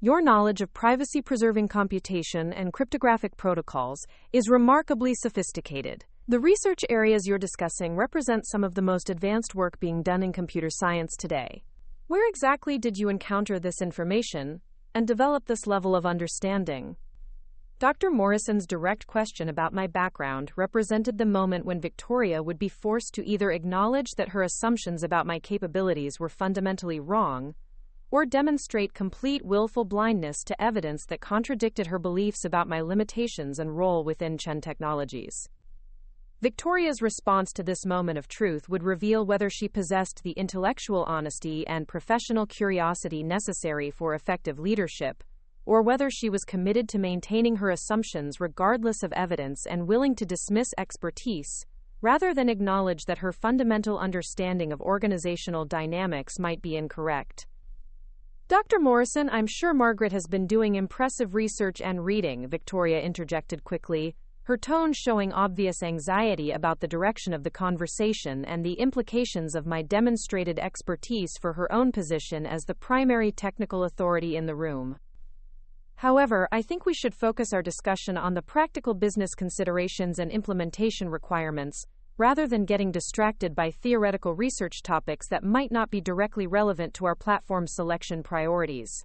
"Your knowledge of privacy-preserving computation and cryptographic protocols is remarkably sophisticated. The research areas you're discussing represent some of the most advanced work being done in computer science today. Where exactly did you encounter this information and develop this level of understanding?" Dr. Morrison's direct question about my background represented the moment when Victoria would be forced to either acknowledge that her assumptions about my capabilities were fundamentally wrong, or demonstrate complete willful blindness to evidence that contradicted her beliefs about my limitations and role within Chen Technologies. Victoria's response to this moment of truth would reveal whether she possessed the intellectual honesty and professional curiosity necessary for effective leadership, or whether she was committed to maintaining her assumptions regardless of evidence and willing to dismiss expertise, rather than acknowledge that her fundamental understanding of organizational dynamics might be incorrect. "Dr. Morrison, I'm sure Margaret has been doing impressive research and reading," Victoria interjected quickly, her tone showing obvious anxiety about the direction of the conversation and the implications of my demonstrated expertise for her own position as the primary technical authority in the room. "However, I think we should focus our discussion on the practical business considerations and implementation requirements, rather than getting distracted by theoretical research topics that might not be directly relevant to our platform selection priorities."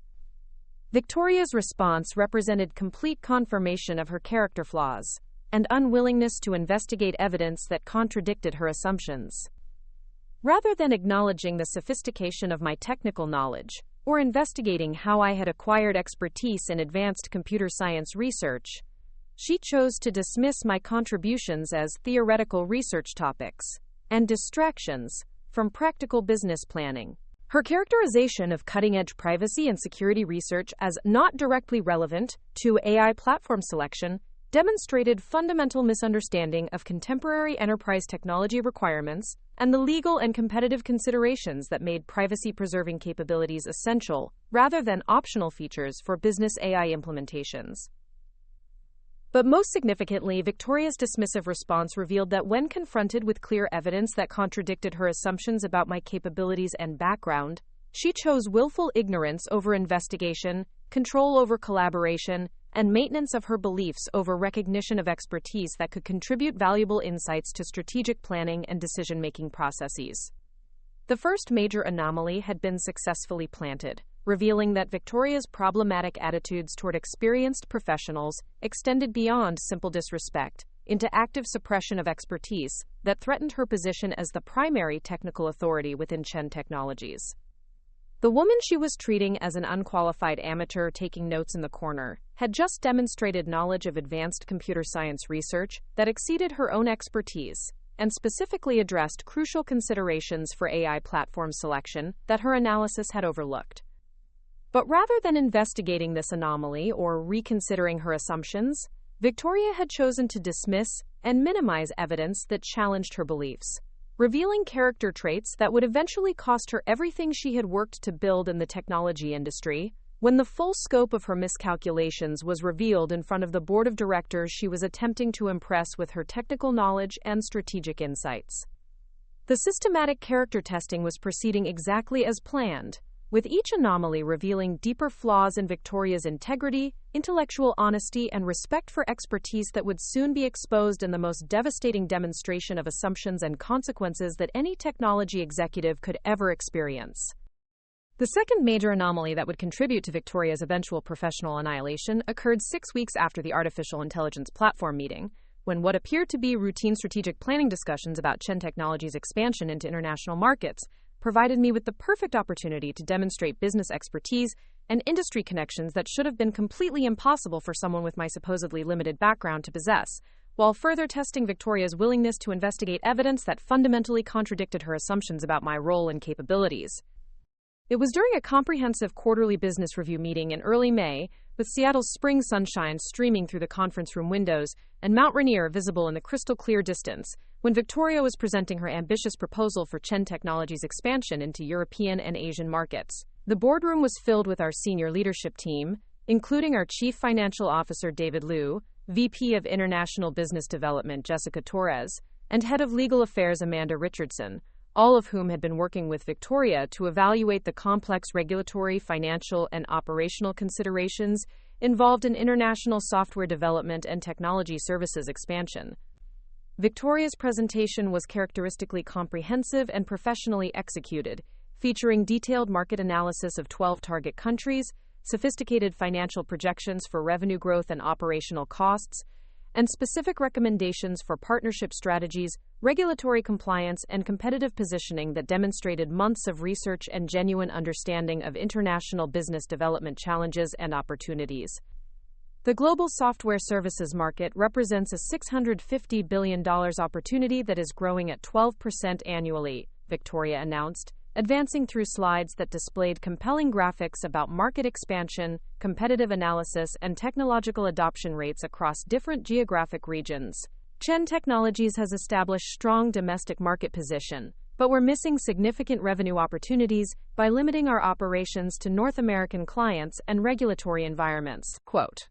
Victoria's response represented complete confirmation of her character flaws and unwillingness to investigate evidence that contradicted her assumptions. Rather than acknowledging the sophistication of my technical knowledge, or investigating how I had acquired expertise in advanced computer science research, she chose to dismiss my contributions as theoretical research topics and distractions from practical business planning. Her characterization of cutting-edge privacy and security research as not directly relevant to AI platform selection demonstrated fundamental misunderstanding of contemporary enterprise technology requirements and the legal and competitive considerations that made privacy-preserving capabilities essential, rather than optional features for business AI implementations. But most significantly, Victoria's dismissive response revealed that when confronted with clear evidence that contradicted her assumptions about my capabilities and background, she chose willful ignorance over investigation, control over collaboration, and maintenance of her beliefs over recognition of expertise that could contribute valuable insights to strategic planning and decision-making processes. The first major anomaly had been successfully planted, revealing that Victoria's problematic attitudes toward experienced professionals extended beyond simple disrespect into active suppression of expertise that threatened her position as the primary technical authority within Chen Technologies. The woman she was treating as an unqualified amateur taking notes in the corner had just demonstrated knowledge of advanced computer science research that exceeded her own expertise and specifically addressed crucial considerations for AI platform selection that her analysis had overlooked. But rather than investigating this anomaly or reconsidering her assumptions, Victoria had chosen to dismiss and minimize evidence that challenged her beliefs, revealing character traits that would eventually cost her everything she had worked to build in the technology industry. When the full scope of her miscalculations was revealed in front of the board of directors she was attempting to impress with her technical knowledge and strategic insights. The systematic character testing was proceeding exactly as planned, with each anomaly revealing deeper flaws in Victoria's integrity, intellectual honesty, and respect for expertise that would soon be exposed in the most devastating demonstration of assumptions and consequences that any technology executive could ever experience. The second major anomaly that would contribute to Victoria's eventual professional annihilation occurred 6 weeks after the artificial intelligence platform meeting, when what appeared to be routine strategic planning discussions about Chen Technologies' expansion into international markets provided me with the perfect opportunity to demonstrate business expertise and industry connections that should have been completely impossible for someone with my supposedly limited background to possess, while further testing Victoria's willingness to investigate evidence that fundamentally contradicted her assumptions about my role and capabilities. It was during a comprehensive quarterly business review meeting in early May, with Seattle's spring sunshine streaming through the conference room windows and Mount Rainier visible in the crystal-clear distance, when Victoria was presenting her ambitious proposal for Chen Technologies' expansion into European and Asian markets. The boardroom was filled with our senior leadership team, including our Chief Financial Officer David Liu, VP of International Business Development Jessica Torres, and Head of Legal Affairs Amanda Richardson, all of whom had been working with Victoria to evaluate the complex regulatory, financial, and operational considerations involved in international software development and technology services expansion. Victoria's presentation was characteristically comprehensive and professionally executed, featuring detailed market analysis of 12 target countries, sophisticated financial projections for revenue growth and operational costs, and specific recommendations for partnership strategies, regulatory compliance, and competitive positioning that demonstrated months of research and genuine understanding of international business development challenges and opportunities. The global software services market represents a $650 billion opportunity that is growing at 12% annually, Victoria announced, advancing through slides that displayed compelling graphics about market expansion, competitive analysis, and technological adoption rates across different geographic regions. Chen Technologies has established strong domestic market position, but we're missing significant revenue opportunities by limiting our operations to North American clients and regulatory environments. Quote.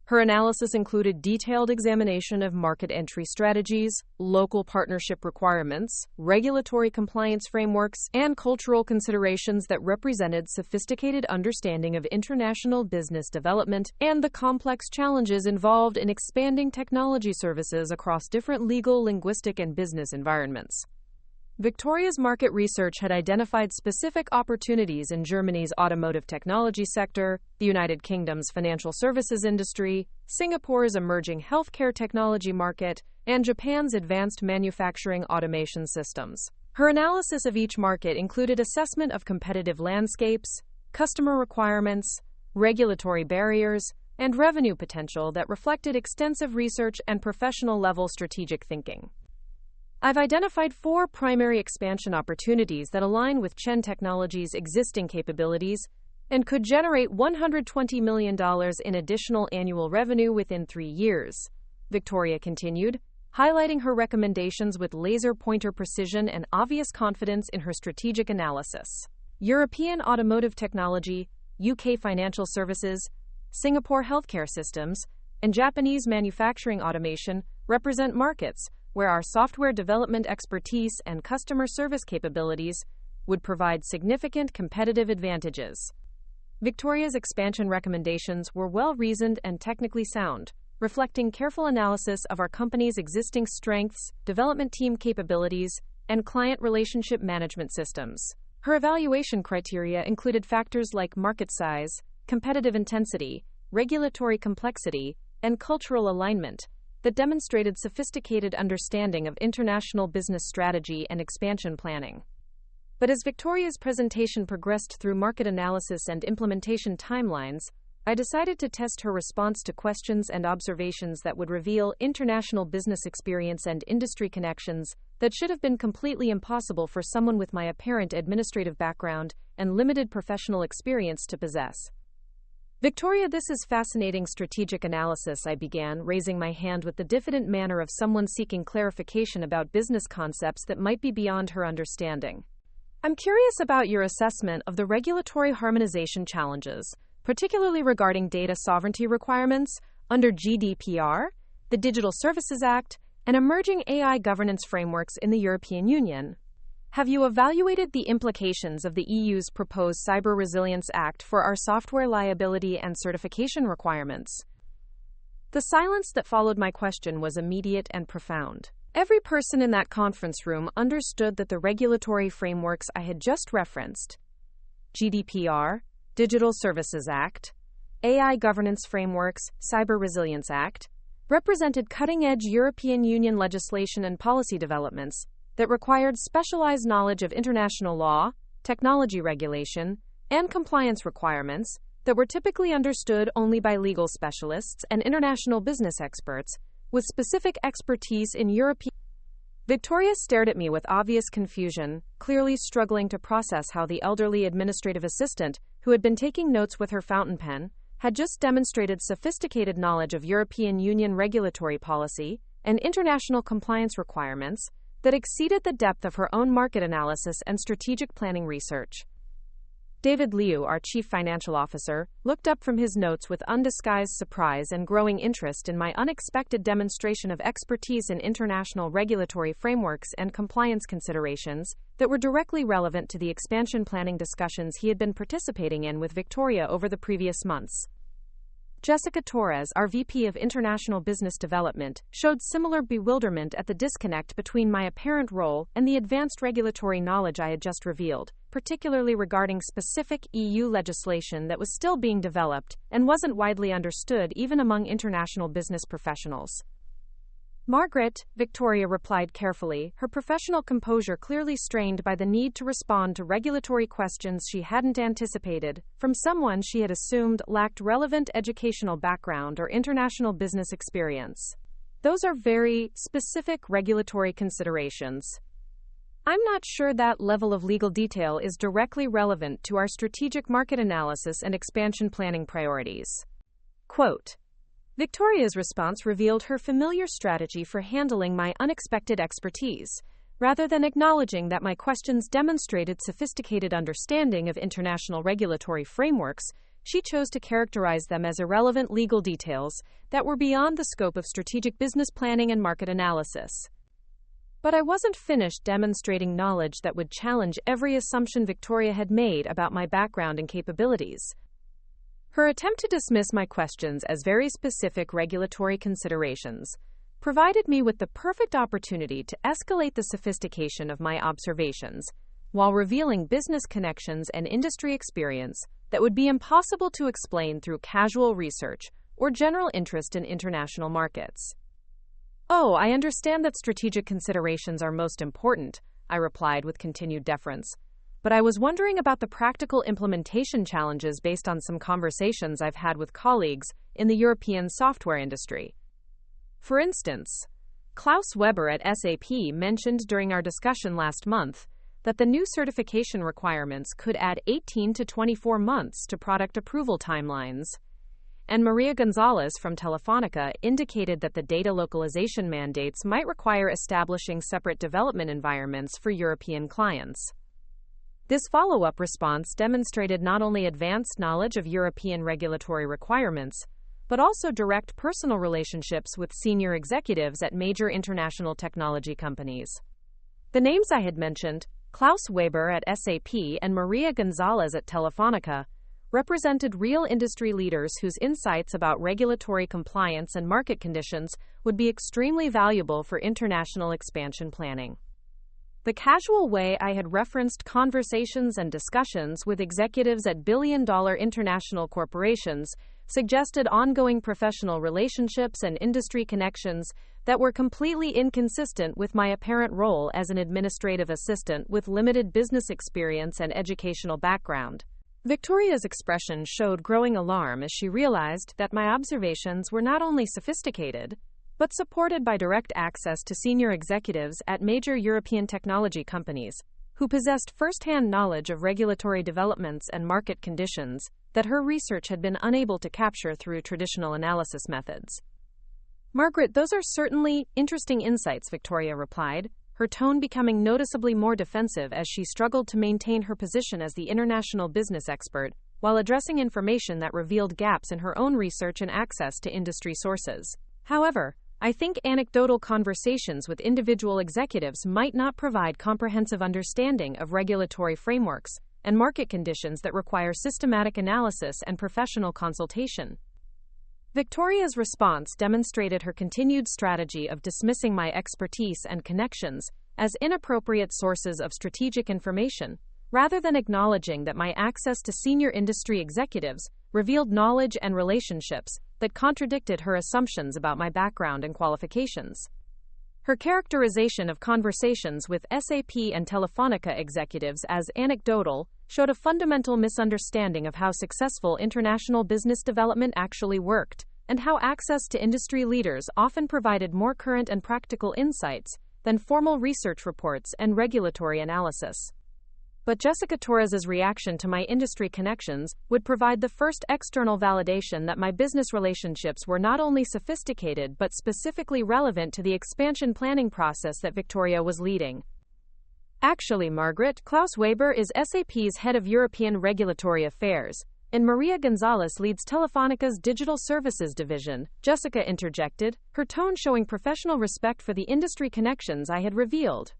Her analysis included detailed examination of market entry strategies, local partnership requirements, regulatory compliance frameworks, and cultural considerations that represented sophisticated understanding of international business development and the complex challenges involved in expanding technology services across different legal, linguistic, and business environments. Victoria's market research had identified specific opportunities in Germany's automotive technology sector, the United Kingdom's financial services industry, Singapore's emerging healthcare technology market, and Japan's advanced manufacturing automation systems. Her analysis of each market included assessment of competitive landscapes, customer requirements, regulatory barriers, and revenue potential that reflected extensive research and professional-level strategic thinking. I've identified 4 primary expansion opportunities that align with Chen Technologies' existing capabilities and could generate $120 million in additional annual revenue within 3 years, Victoria continued, highlighting her recommendations with laser-pointer precision and obvious confidence in her strategic analysis. European automotive technology, UK financial services, Singapore healthcare systems, and Japanese manufacturing automation represent markets where our software development expertise and customer service capabilities would provide significant competitive advantages. Victoria's expansion recommendations were well-reasoned and technically sound, reflecting careful analysis of our company's existing strengths, development team capabilities, and client relationship management systems. Her evaluation criteria included factors like market size, competitive intensity, regulatory complexity, and cultural alignment that demonstrated sophisticated understanding of international business strategy and expansion planning. But as Victoria's presentation progressed through market analysis and implementation timelines, I decided to test her response to questions and observations that would reveal international business experience and industry connections that should have been completely impossible for someone with my apparent administrative background and limited professional experience to possess. Victoria, this is fascinating strategic analysis, I began, raising my hand with the diffident manner of someone seeking clarification about business concepts that might be beyond her understanding. I'm curious about your assessment of the regulatory harmonization challenges, particularly regarding data sovereignty requirements under GDPR, the Digital Services Act, and emerging AI governance frameworks in the European Union. Have you evaluated the implications of the EU's proposed Cyber Resilience Act for our software liability and certification requirements? The silence that followed my question was immediate and profound. Every person in that conference room understood that the regulatory frameworks I had just referenced, GDPR, Digital Services Act, AI Governance Frameworks, Cyber Resilience Act, represented cutting-edge European Union legislation and policy developments that required specialized knowledge of international law, technology regulation, and compliance requirements that were typically understood only by legal specialists and international business experts with specific expertise in European. Victoria stared at me with obvious confusion, clearly struggling to process how the elderly administrative assistant, who had been taking notes with her fountain pen, had just demonstrated sophisticated knowledge of European Union regulatory policy and international compliance requirements that exceeded the depth of her own market analysis and strategic planning research. David Liu, our chief financial officer, looked up from his notes with undisguised surprise and growing interest in my unexpected demonstration of expertise in international regulatory frameworks and compliance considerations that were directly relevant to the expansion planning discussions he had been participating in with Victoria over the previous months. Jessica Torres, our VP of International Business Development, showed similar bewilderment at the disconnect between my apparent role and the advanced regulatory knowledge I had just revealed, particularly regarding specific EU legislation that was still being developed and wasn't widely understood even among international business professionals. Margaret, Victoria replied carefully, her professional composure clearly strained by the need to respond to regulatory questions she hadn't anticipated from someone she had assumed lacked relevant educational background or international business experience. Those are very specific regulatory considerations. I'm not sure that level of legal detail is directly relevant to our strategic market analysis and expansion planning priorities. Quote, Victoria's response revealed her familiar strategy for handling my unexpected expertise. Rather than acknowledging that my questions demonstrated sophisticated understanding of international regulatory frameworks, she chose to characterize them as irrelevant legal details that were beyond the scope of strategic business planning and market analysis. But I wasn't finished demonstrating knowledge that would challenge every assumption Victoria had made about my background and capabilities. Her attempt to dismiss my questions as very specific regulatory considerations provided me with the perfect opportunity to escalate the sophistication of my observations while revealing business connections and industry experience that would be impossible to explain through casual research or general interest in international markets. Oh, I understand that strategic considerations are most important, I replied with continued deference. But I was wondering about the practical implementation challenges based on some conversations I've had with colleagues in the European software industry. For instance, Klaus Weber at SAP mentioned during our discussion last month that the new certification requirements could add 18 to 24 months to product approval timelines. And Maria Gonzalez from Telefonica indicated that the data localization mandates might require establishing separate development environments for European clients. This follow-up response demonstrated not only advanced knowledge of European regulatory requirements, but also direct personal relationships with senior executives at major international technology companies. The names I had mentioned, Klaus Weber at SAP and Maria Gonzalez at Telefonica, represented real industry leaders whose insights about regulatory compliance and market conditions would be extremely valuable for international expansion planning. The casual way I had referenced conversations and discussions with executives at billion-dollar international corporations suggested ongoing professional relationships and industry connections that were completely inconsistent with my apparent role as an administrative assistant with limited business experience and educational background. Victoria's expression showed growing alarm as she realized that my observations were not only sophisticated, but supported by direct access to senior executives at major European technology companies, who possessed first-hand knowledge of regulatory developments and market conditions that her research had been unable to capture through traditional analysis methods. Margaret, those are certainly interesting insights, Victoria replied, her tone becoming noticeably more defensive as she struggled to maintain her position as the international business expert, while addressing information that revealed gaps in her own research and access to industry sources. However, I think anecdotal conversations with individual executives might not provide comprehensive understanding of regulatory frameworks and market conditions that require systematic analysis and professional consultation. Victoria's response demonstrated her continued strategy of dismissing my expertise and connections as inappropriate sources of strategic information, rather than acknowledging that my access to senior industry executives revealed knowledge and relationships that contradicted her assumptions about my background and qualifications. Her characterization of conversations with SAP and Telefonica executives as anecdotal showed a fundamental misunderstanding of how successful international business development actually worked, and how access to industry leaders often provided more current and practical insights than formal research reports and regulatory analysis. But Jessica Torres's reaction to my industry connections would provide the first external validation that my business relationships were not only sophisticated but specifically relevant to the expansion planning process that Victoria was leading. Actually, Margaret, Klaus Weber is SAP's head of European regulatory affairs, and Maria Gonzalez leads Telefónica's digital services division, Jessica interjected, her tone showing professional respect for the industry connections I had revealed.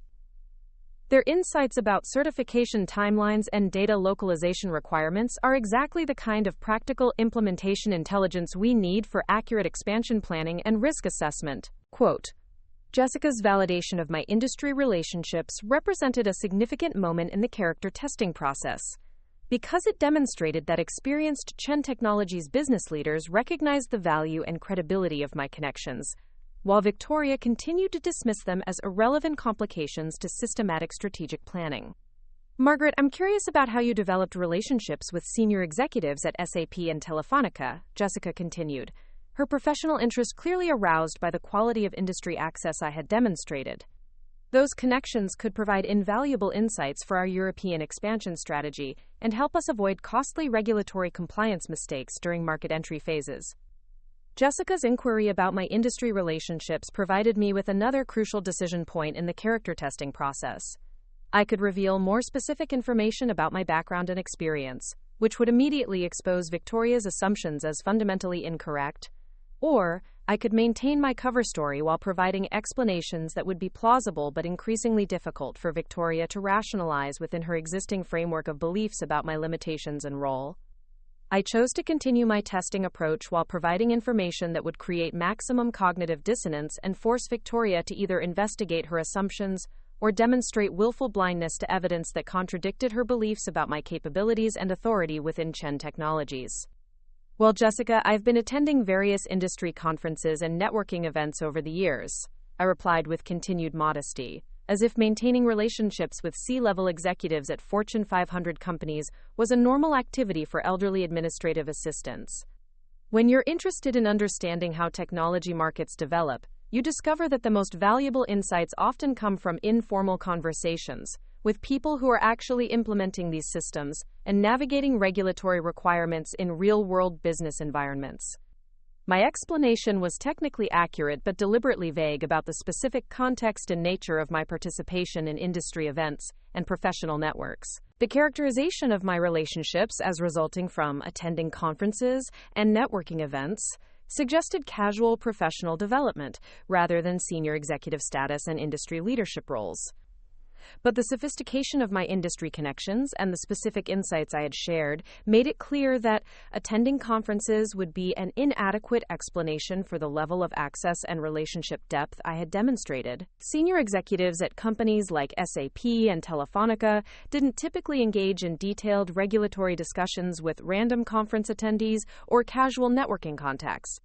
Their insights about certification timelines and data localization requirements are exactly the kind of practical implementation intelligence we need for accurate expansion planning and risk assessment. Quote, Jessica's validation of my industry relationships represented a significant moment in the character testing process, because it demonstrated that experienced Chen Technologies business leaders recognized the value and credibility of my connections, while Victoria continued to dismiss them as irrelevant complications to systematic strategic planning. Margaret, I'm curious about how you developed relationships with senior executives at SAP and Telefonica, Jessica continued, her professional interest clearly aroused by the quality of industry access I had demonstrated. Those connections could provide invaluable insights for our European expansion strategy and help us avoid costly regulatory compliance mistakes during market entry phases. Jessica's inquiry about my industry relationships provided me with another crucial decision point in the character testing process. I could reveal more specific information about my background and experience, which would immediately expose Victoria's assumptions as fundamentally incorrect, or I could maintain my cover story while providing explanations that would be plausible but increasingly difficult for Victoria to rationalize within her existing framework of beliefs about my limitations and role. I chose to continue my testing approach while providing information that would create maximum cognitive dissonance and force Victoria to either investigate her assumptions or demonstrate willful blindness to evidence that contradicted her beliefs about my capabilities and authority within Chen Technologies. Well, Jessica, I've been attending various industry conferences and networking events over the years, I replied with continued modesty, as if maintaining relationships with C-level executives at Fortune 500 companies was a normal activity for elderly administrative assistants. When you're interested in understanding how technology markets develop, you discover that the most valuable insights often come from informal conversations with people who are actually implementing these systems and navigating regulatory requirements in real-world business environments. My explanation was technically accurate but deliberately vague about the specific context and nature of my participation in industry events and professional networks. The characterization of my relationships as resulting from attending conferences and networking events suggested casual professional development rather than senior executive status and industry leadership roles. But the sophistication of my industry connections and the specific insights I had shared made it clear that attending conferences would be an inadequate explanation for the level of access and relationship depth I had demonstrated. Senior executives at companies like SAP and Telefonica didn't typically engage in detailed regulatory discussions with random conference attendees or casual networking contacts.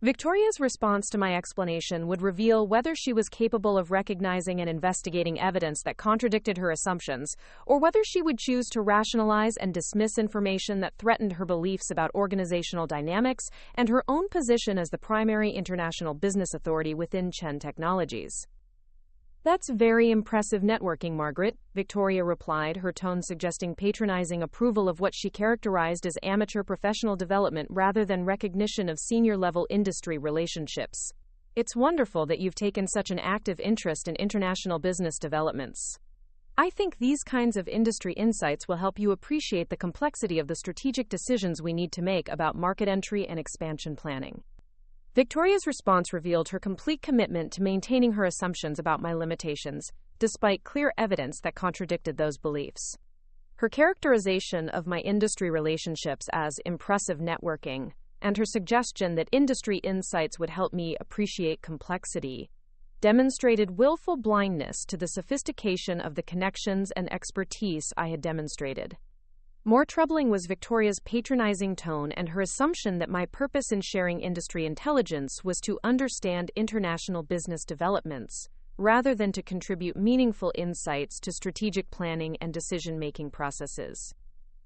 Victoria's response to my explanation would reveal whether she was capable of recognizing and investigating evidence that contradicted her assumptions, or whether she would choose to rationalize and dismiss information that threatened her beliefs about organizational dynamics and her own position as the primary international business authority within Chen Technologies. "That's very impressive networking, Margaret," Victoria replied, her tone suggesting patronizing approval of what she characterized as amateur professional development rather than recognition of senior-level industry relationships. "It's wonderful that you've taken such an active interest in international business developments. I think these kinds of industry insights will help you appreciate the complexity of the strategic decisions we need to make about market entry and expansion planning." Victoria's response revealed her complete commitment to maintaining her assumptions about my limitations, despite clear evidence that contradicted those beliefs. Her characterization of my industry relationships as impressive networking, and her suggestion that industry insights would help me appreciate complexity, demonstrated willful blindness to the sophistication of the connections and expertise I had demonstrated. More troubling was Victoria's patronizing tone and her assumption that my purpose in sharing industry intelligence was to understand international business developments, rather than to contribute meaningful insights to strategic planning and decision-making processes.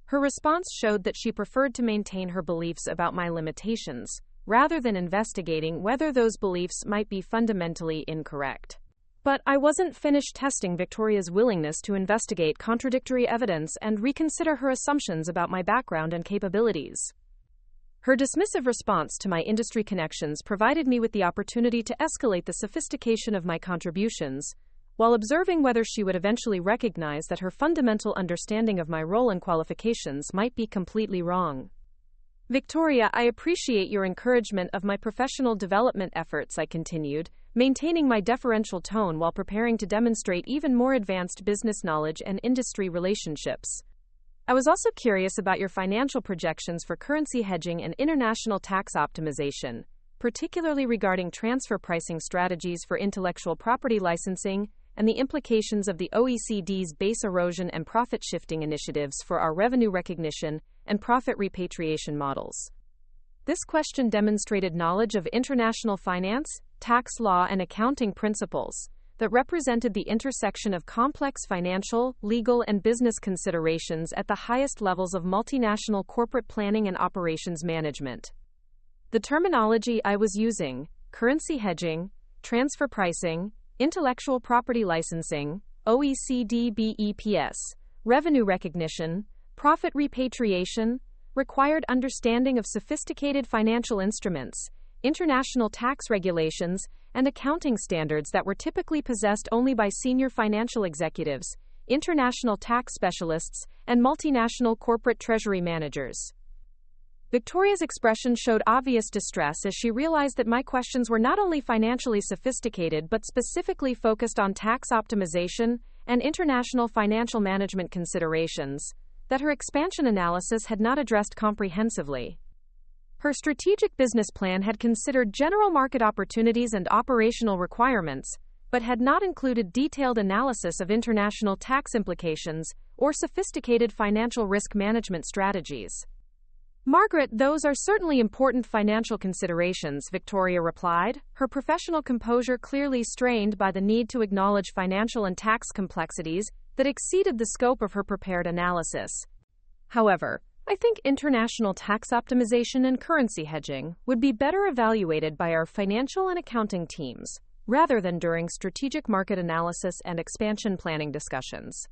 Her response showed that she preferred to maintain her beliefs about my limitations, rather than investigating whether those beliefs might be fundamentally incorrect. But I wasn't finished testing Victoria's willingness to investigate contradictory evidence and reconsider her assumptions about my background and capabilities. Her dismissive response to my industry connections provided me with the opportunity to escalate the sophistication of my contributions, while observing whether she would eventually recognize that her fundamental understanding of my role and qualifications might be completely wrong. "Victoria, I appreciate your encouragement of my professional development efforts," I continued, maintaining my deferential tone while preparing to demonstrate even more advanced business knowledge and industry relationships. "I was also curious about your financial projections for currency hedging and international tax optimization, particularly regarding transfer pricing strategies for intellectual property licensing and the implications of the OECD's base erosion and profit shifting initiatives for our revenue recognition and profit repatriation models." This question demonstrated knowledge of international finance, tax law, and accounting principles that represented the intersection of complex financial, legal, and business considerations at the highest levels of multinational corporate planning and operations management. The terminology I was using, currency hedging, transfer pricing, intellectual property licensing, OECD BEPS, revenue recognition, profit repatriation, required understanding of sophisticated financial instruments, international tax regulations, and accounting standards that were typically possessed only by senior financial executives, international tax specialists, and multinational corporate treasury managers. Victoria's expression showed obvious distress as she realized that my questions were not only financially sophisticated but specifically focused on tax optimization and international financial management considerations that her expansion analysis had not addressed comprehensively. Her strategic business plan had considered general market opportunities and operational requirements, but had not included detailed analysis of international tax implications or sophisticated financial risk management strategies. "Margaret, those are certainly important financial considerations," Victoria replied, her professional composure clearly strained by the need to acknowledge financial and tax complexities that exceeded the scope of her prepared analysis. "However, I think international tax optimization and currency hedging would be better evaluated by our financial and accounting teams, rather than during strategic market analysis and expansion planning discussions."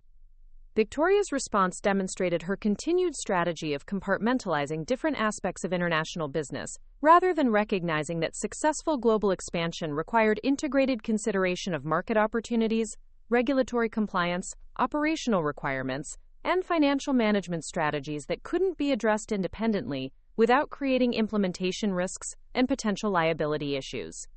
Victoria's response demonstrated her continued strategy of compartmentalizing different aspects of international business, rather than recognizing that successful global expansion required integrated consideration of market opportunities, regulatory compliance, operational requirements, and financial management strategies that couldn't be addressed independently without creating implementation risks and potential liability issues.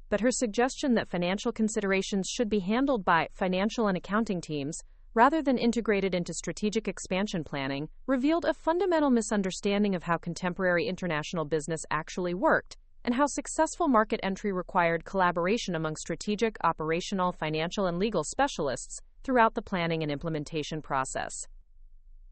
But her suggestion that financial considerations should be handled by financial and accounting teams, rather than integrated into strategic expansion planning, revealed a fundamental misunderstanding of how contemporary international business actually worked, and how successful market entry required collaboration among strategic, operational, financial, and legal specialists throughout the planning and implementation process.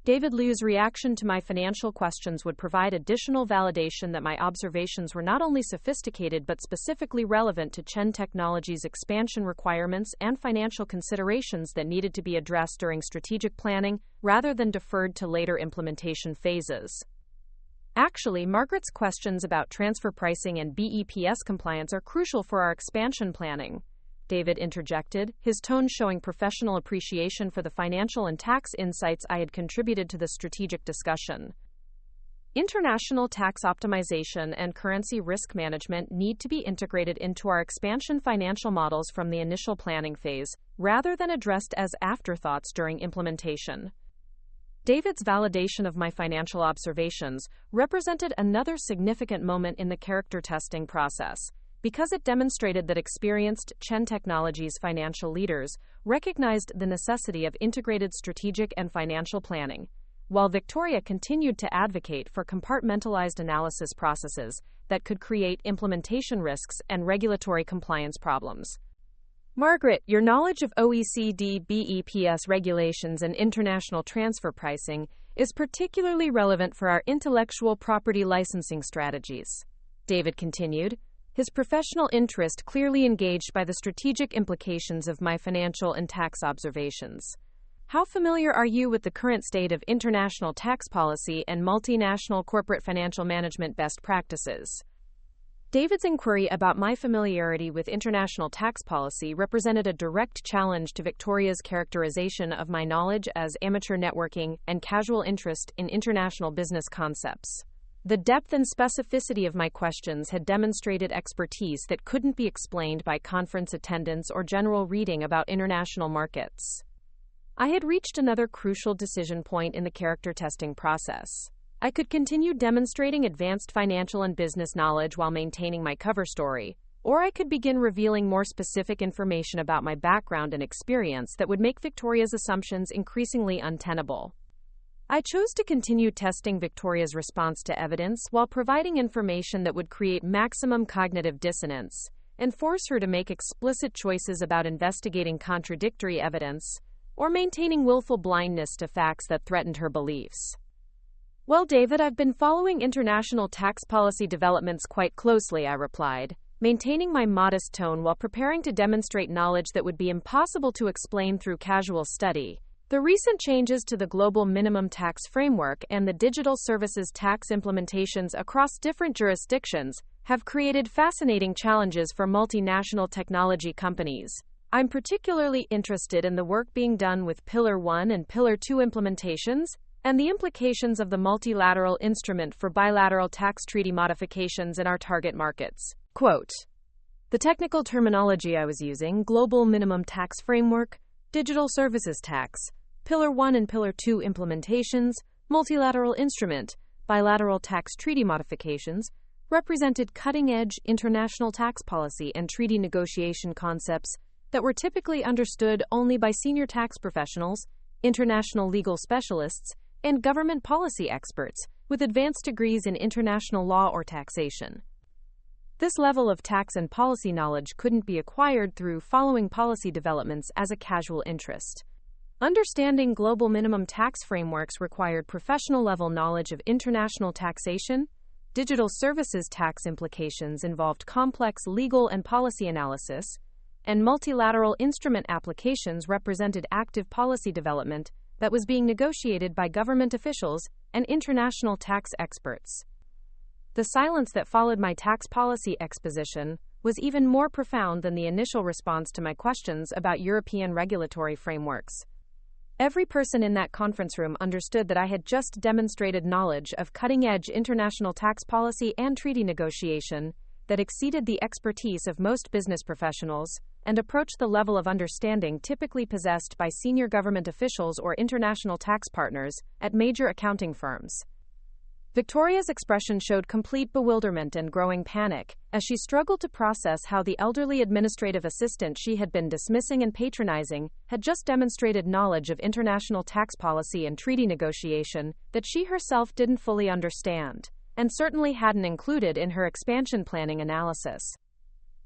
David Liu's reaction to my financial questions would provide additional validation that my observations were not only sophisticated but specifically relevant to Chen Technologies' expansion requirements and financial considerations that needed to be addressed during strategic planning rather than deferred to later implementation phases. Actually, Margaret's questions about transfer pricing and BEPS compliance are crucial for our expansion planning, David interjected, his tone showing professional appreciation for the financial and tax insights I had contributed to the strategic discussion. International tax optimization and currency risk management need to be integrated into our expansion financial models from the initial planning phase, rather than addressed as afterthoughts during implementation. David's validation of my financial observations represented another significant moment in the character testing process, because it demonstrated that experienced Chen Technologies financial leaders recognized the necessity of integrated strategic and financial planning, while Victoria continued to advocate for compartmentalized analysis processes that could create implementation risks and regulatory compliance problems. Margaret, your knowledge of OECD BEPS regulations and international transfer pricing is particularly relevant for our intellectual property licensing strategies, David continued, his professional interest clearly engaged by the strategic implications of my financial and tax observations. How familiar are you with the current state of international tax policy and multinational corporate financial management best practices? David's inquiry about my familiarity with international tax policy represented a direct challenge to Victoria's characterization of my knowledge as amateur networking and casual interest in international business concepts. The depth and specificity of my questions had demonstrated expertise that couldn't be explained by conference attendance or general reading about international markets. I had reached another crucial decision point in the character testing process. I could continue demonstrating advanced financial and business knowledge while maintaining my cover story, or I could begin revealing more specific information about my background and experience that would make Victoria's assumptions increasingly untenable. I chose to continue testing Victoria's response to evidence while providing information that would create maximum cognitive dissonance and force her to make explicit choices about investigating contradictory evidence or maintaining willful blindness to facts that threatened her beliefs. Well, David, I've been following international tax policy developments quite closely, I replied, maintaining my modest tone while preparing to demonstrate knowledge that would be impossible to explain through casual study. The recent changes to the global minimum tax framework and the digital services tax implementations across different jurisdictions have created fascinating challenges for multinational technology companies. I'm particularly interested in the work being done with Pillar 1 and Pillar 2 implementations, and the implications of the multilateral instrument for bilateral tax treaty modifications in our target markets. Quote, the technical terminology I was using, global minimum tax framework, digital services tax, Pillar 1 and Pillar 2 implementations, multilateral instrument, bilateral tax treaty modifications, represented cutting-edge international tax policy and treaty negotiation concepts that were typically understood only by senior tax professionals, international legal specialists, and government policy experts with advanced degrees in international law or taxation. This level of tax and policy knowledge couldn't be acquired through following policy developments as a casual interest. Understanding global minimum tax frameworks required professional-level knowledge of international taxation. Digital services tax implications involved complex legal and policy analysis, and multilateral instrument applications represented active policy development that was being negotiated by government officials and international tax experts. The silence that followed my tax policy exposition was even more profound than the initial response to my questions about European regulatory frameworks. Every person in that conference room understood that I had just demonstrated knowledge of cutting-edge international tax policy and treaty negotiation that exceeded the expertise of most business professionals and approached the level of understanding typically possessed by senior government officials or international tax partners at major accounting firms. Victoria's expression showed complete bewilderment and growing panic as she struggled to process how the elderly administrative assistant she had been dismissing and patronizing had just demonstrated knowledge of international tax policy and treaty negotiation that she herself didn't fully understand, and certainly hadn't included in her expansion planning analysis.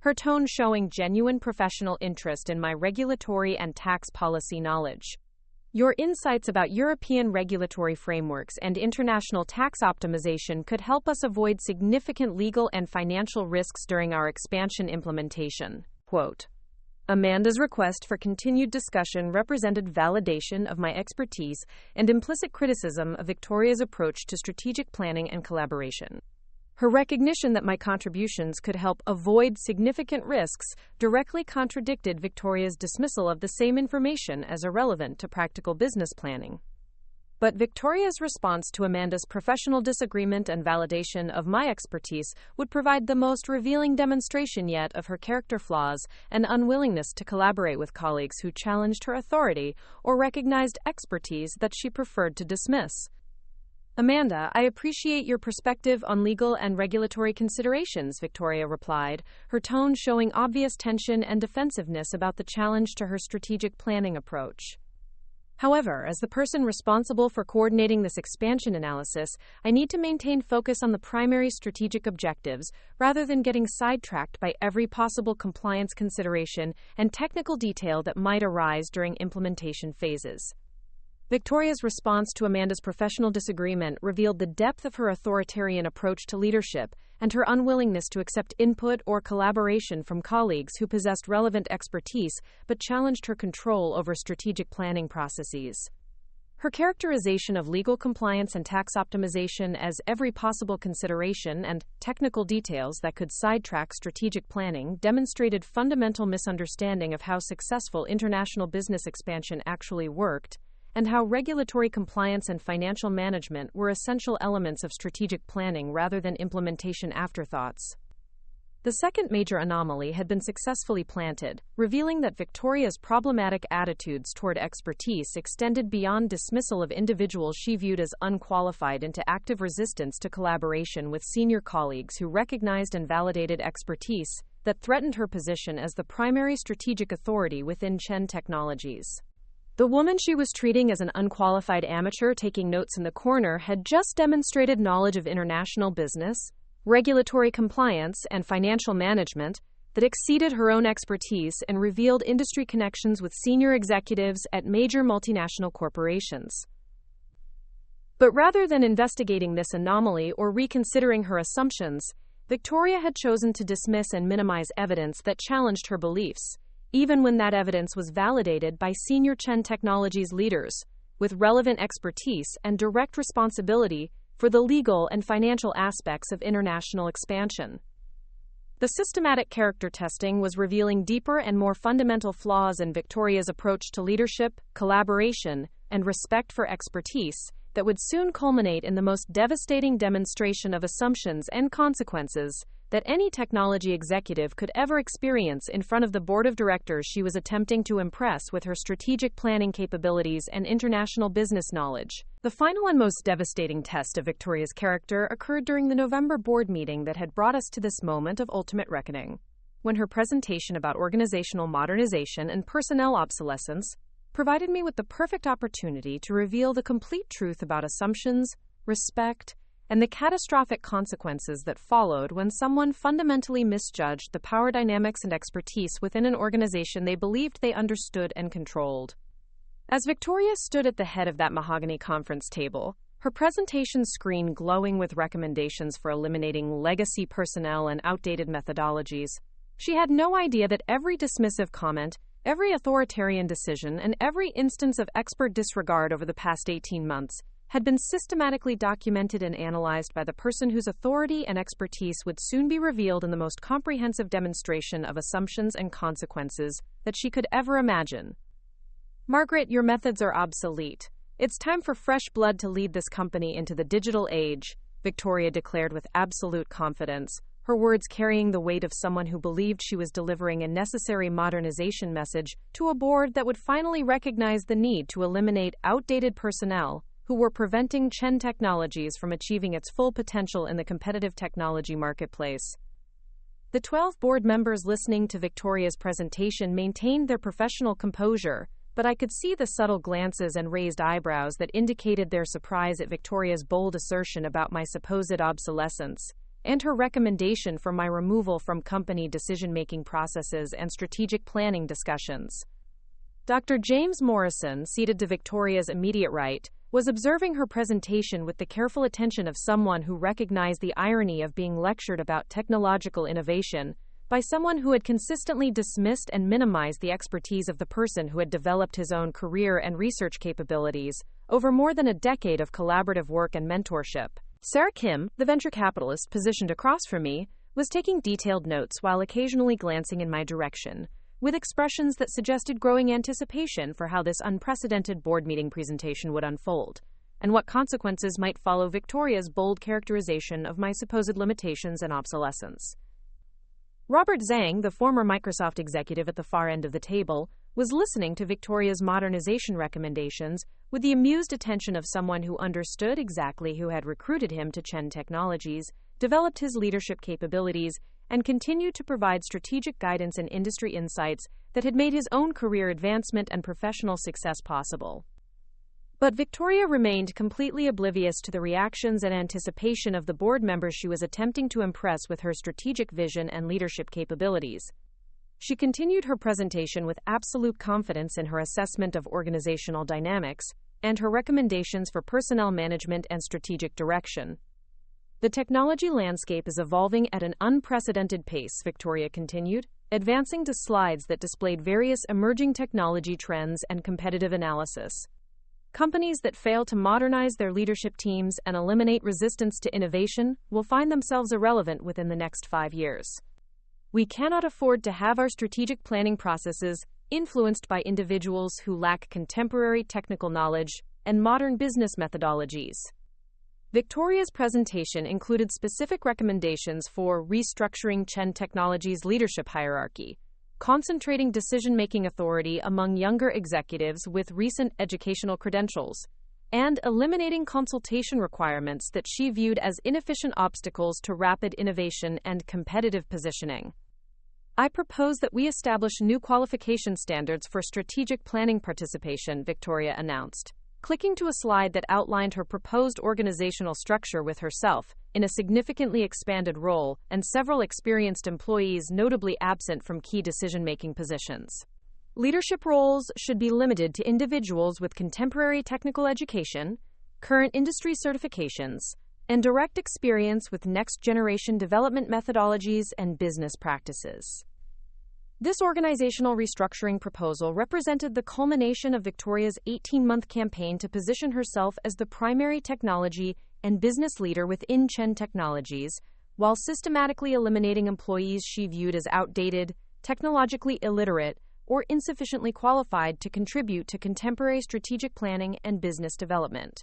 her tone showing genuine professional interest in my regulatory and tax policy knowledge. Your insights about European regulatory frameworks and international tax optimization could help us avoid significant legal and financial risks during our expansion implementation. Quote. Amanda's request for continued discussion represented validation of my expertise and implicit criticism of Victoria's approach to strategic planning and collaboration. Her recognition that my contributions could help avoid significant risks directly contradicted Victoria's dismissal of the same information as irrelevant to practical business planning. But Victoria's response to Amanda's professional disagreement and validation of my expertise would provide the most revealing demonstration yet of her character flaws and unwillingness to collaborate with colleagues who challenged her authority or recognized expertise that she preferred to dismiss. Amanda, I appreciate your perspective on legal and regulatory considerations, Victoria replied, her tone showing obvious tension and defensiveness about the challenge to her strategic planning approach. However, as the person responsible for coordinating this expansion analysis, I need to maintain focus on the primary strategic objectives rather than getting sidetracked by every possible compliance consideration and technical detail that might arise during implementation phases. Victoria's response to Amanda's professional disagreement revealed the depth of her authoritarian approach to leadership and her unwillingness to accept input or collaboration from colleagues who possessed relevant expertise but challenged her control over strategic planning processes. Her characterization of legal compliance and tax optimization as every possible consideration and technical details that could sidetrack strategic planning demonstrated fundamental misunderstanding of how successful international business expansion actually worked, and how regulatory compliance and financial management were essential elements of strategic planning rather than implementation afterthoughts. The second major anomaly had been successfully planted, revealing that Victoria's problematic attitudes toward expertise extended beyond dismissal of individuals she viewed as unqualified into active resistance to collaboration with senior colleagues who recognized and validated expertise that threatened her position as the primary strategic authority within Chen Technologies. The woman she was treating as an unqualified amateur taking notes in the corner had just demonstrated knowledge of international business, regulatory compliance, and financial management that exceeded her own expertise and revealed industry connections with senior executives at major multinational corporations. But rather than investigating this anomaly or reconsidering her assumptions, Victoria had chosen to dismiss and minimize evidence that challenged her beliefs, even when that evidence was validated by senior Chen Technologies leaders, with relevant expertise and direct responsibility for the legal and financial aspects of international expansion. The systematic character testing was revealing deeper and more fundamental flaws in Victoria's approach to leadership, collaboration, and respect for expertise that would soon culminate in the most devastating demonstration of assumptions and consequences that any technology executive could ever experience in front of the board of directors she was attempting to impress with her strategic planning capabilities and international business knowledge. The final and most devastating test of Victoria's character occurred during the November board meeting that had brought us to this moment of ultimate reckoning, when her presentation about organizational modernization and personnel obsolescence provided me with the perfect opportunity to reveal the complete truth about assumptions, respect, and the catastrophic consequences that followed when someone fundamentally misjudged the power dynamics and expertise within an organization they believed they understood and controlled. As Victoria stood at the head of that mahogany conference table, her presentation screen glowing with recommendations for eliminating legacy personnel and outdated methodologies, she had no idea that every dismissive comment, every authoritarian decision, and every instance of expert disregard over the past 18 months had been systematically documented and analyzed by the person whose authority and expertise would soon be revealed in the most comprehensive demonstration of assumptions and consequences that she could ever imagine. Margaret, your methods are obsolete. It's time for fresh blood to lead this company into the digital age, Victoria declared with absolute confidence, her words carrying the weight of someone who believed she was delivering a necessary modernization message to a board that would finally recognize the need to eliminate outdated personnel who were preventing Chen Technologies from achieving its full potential in the competitive technology marketplace. The 12 board members listening to Victoria's presentation maintained their professional composure, but I could see the subtle glances and raised eyebrows that indicated their surprise at Victoria's bold assertion about my supposed obsolescence. and her recommendation for my removal from company decision-making processes and strategic planning discussions. Dr. James Morrison, seated to Victoria's immediate right, was observing her presentation with the careful attention of someone who recognized the irony of being lectured about technological innovation by someone who had consistently dismissed and minimized the expertise of the person who had developed his own career and research capabilities over more than a decade of collaborative work and mentorship. Sarah Kim, the venture capitalist positioned across from me, was taking detailed notes while occasionally glancing in my direction, with expressions that suggested growing anticipation for how this unprecedented board meeting presentation would unfold, and what consequences might follow Victoria's bold characterization of my supposed limitations and obsolescence. Robert Zhang, the former Microsoft executive at the far end of the table, was listening to Victoria's modernization recommendations with the amused attention of someone who understood exactly who had recruited him to Chen Technologies, developed his leadership capabilities, and continued to provide strategic guidance and industry insights that had made his own career advancement and professional success possible. But Victoria remained completely oblivious to the reactions and anticipation of the board members she was attempting to impress with her strategic vision and leadership capabilities. She continued her presentation with absolute confidence in her assessment of organizational dynamics and her recommendations for personnel management and strategic direction. The technology landscape is evolving at an unprecedented pace, Victoria continued, advancing to slides that displayed various emerging technology trends and competitive analysis. Companies that fail to modernize their leadership teams and eliminate resistance to innovation will find themselves irrelevant within the next 5 years. We cannot afford to have our strategic planning processes influenced by individuals who lack contemporary technical knowledge and modern business methodologies. Victoria's presentation included specific recommendations for restructuring Chen Technologies' leadership hierarchy, concentrating decision-making authority among younger executives with recent educational credentials, and eliminating consultation requirements that she viewed as inefficient obstacles to rapid innovation and competitive positioning. I propose that we establish new qualification standards for strategic planning participation, Victoria announced, clicking to a slide that outlined her proposed organizational structure with herself, in a significantly expanded role, and several experienced employees notably absent from key decision-making positions. Leadership roles should be limited to individuals with contemporary technical education, current industry certifications, and direct experience with next-generation development methodologies and business practices. This organizational restructuring proposal represented the culmination of Victoria's 18-month campaign to position herself as the primary technology and business leader within Chen Technologies, while systematically eliminating employees she viewed as outdated, technologically illiterate, or insufficiently qualified to contribute to contemporary strategic planning and business development.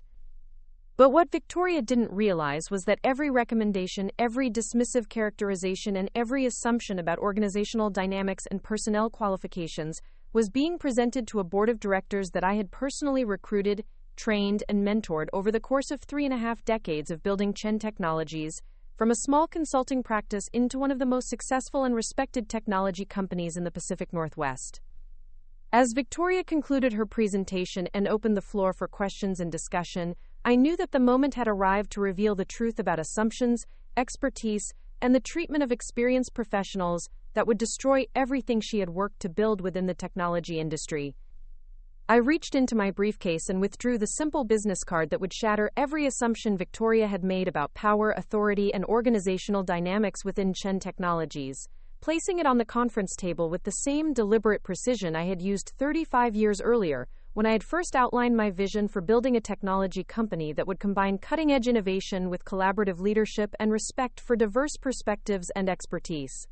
But what Victoria didn't realize was that every recommendation, every dismissive characterization, and every assumption about organizational dynamics and personnel qualifications was being presented to a board of directors that I had personally recruited, trained, and mentored over the course of 3.5 decades of building Chen Technologies, from a small consulting practice into one of the most successful and respected technology companies in the Pacific Northwest. As Victoria concluded her presentation and opened the floor for questions and discussion, I knew that the moment had arrived to reveal the truth about assumptions, expertise, and the treatment of experienced professionals that would destroy everything she had worked to build within the technology industry. I reached into my briefcase and withdrew the simple business card that would shatter every assumption Victoria had made about power, authority, and organizational dynamics within Chen Technologies, placing it on the conference table with the same deliberate precision I had used 35 years earlier, when I had first outlined my vision for building a technology company that would combine cutting-edge innovation with collaborative leadership and respect for diverse perspectives and expertise.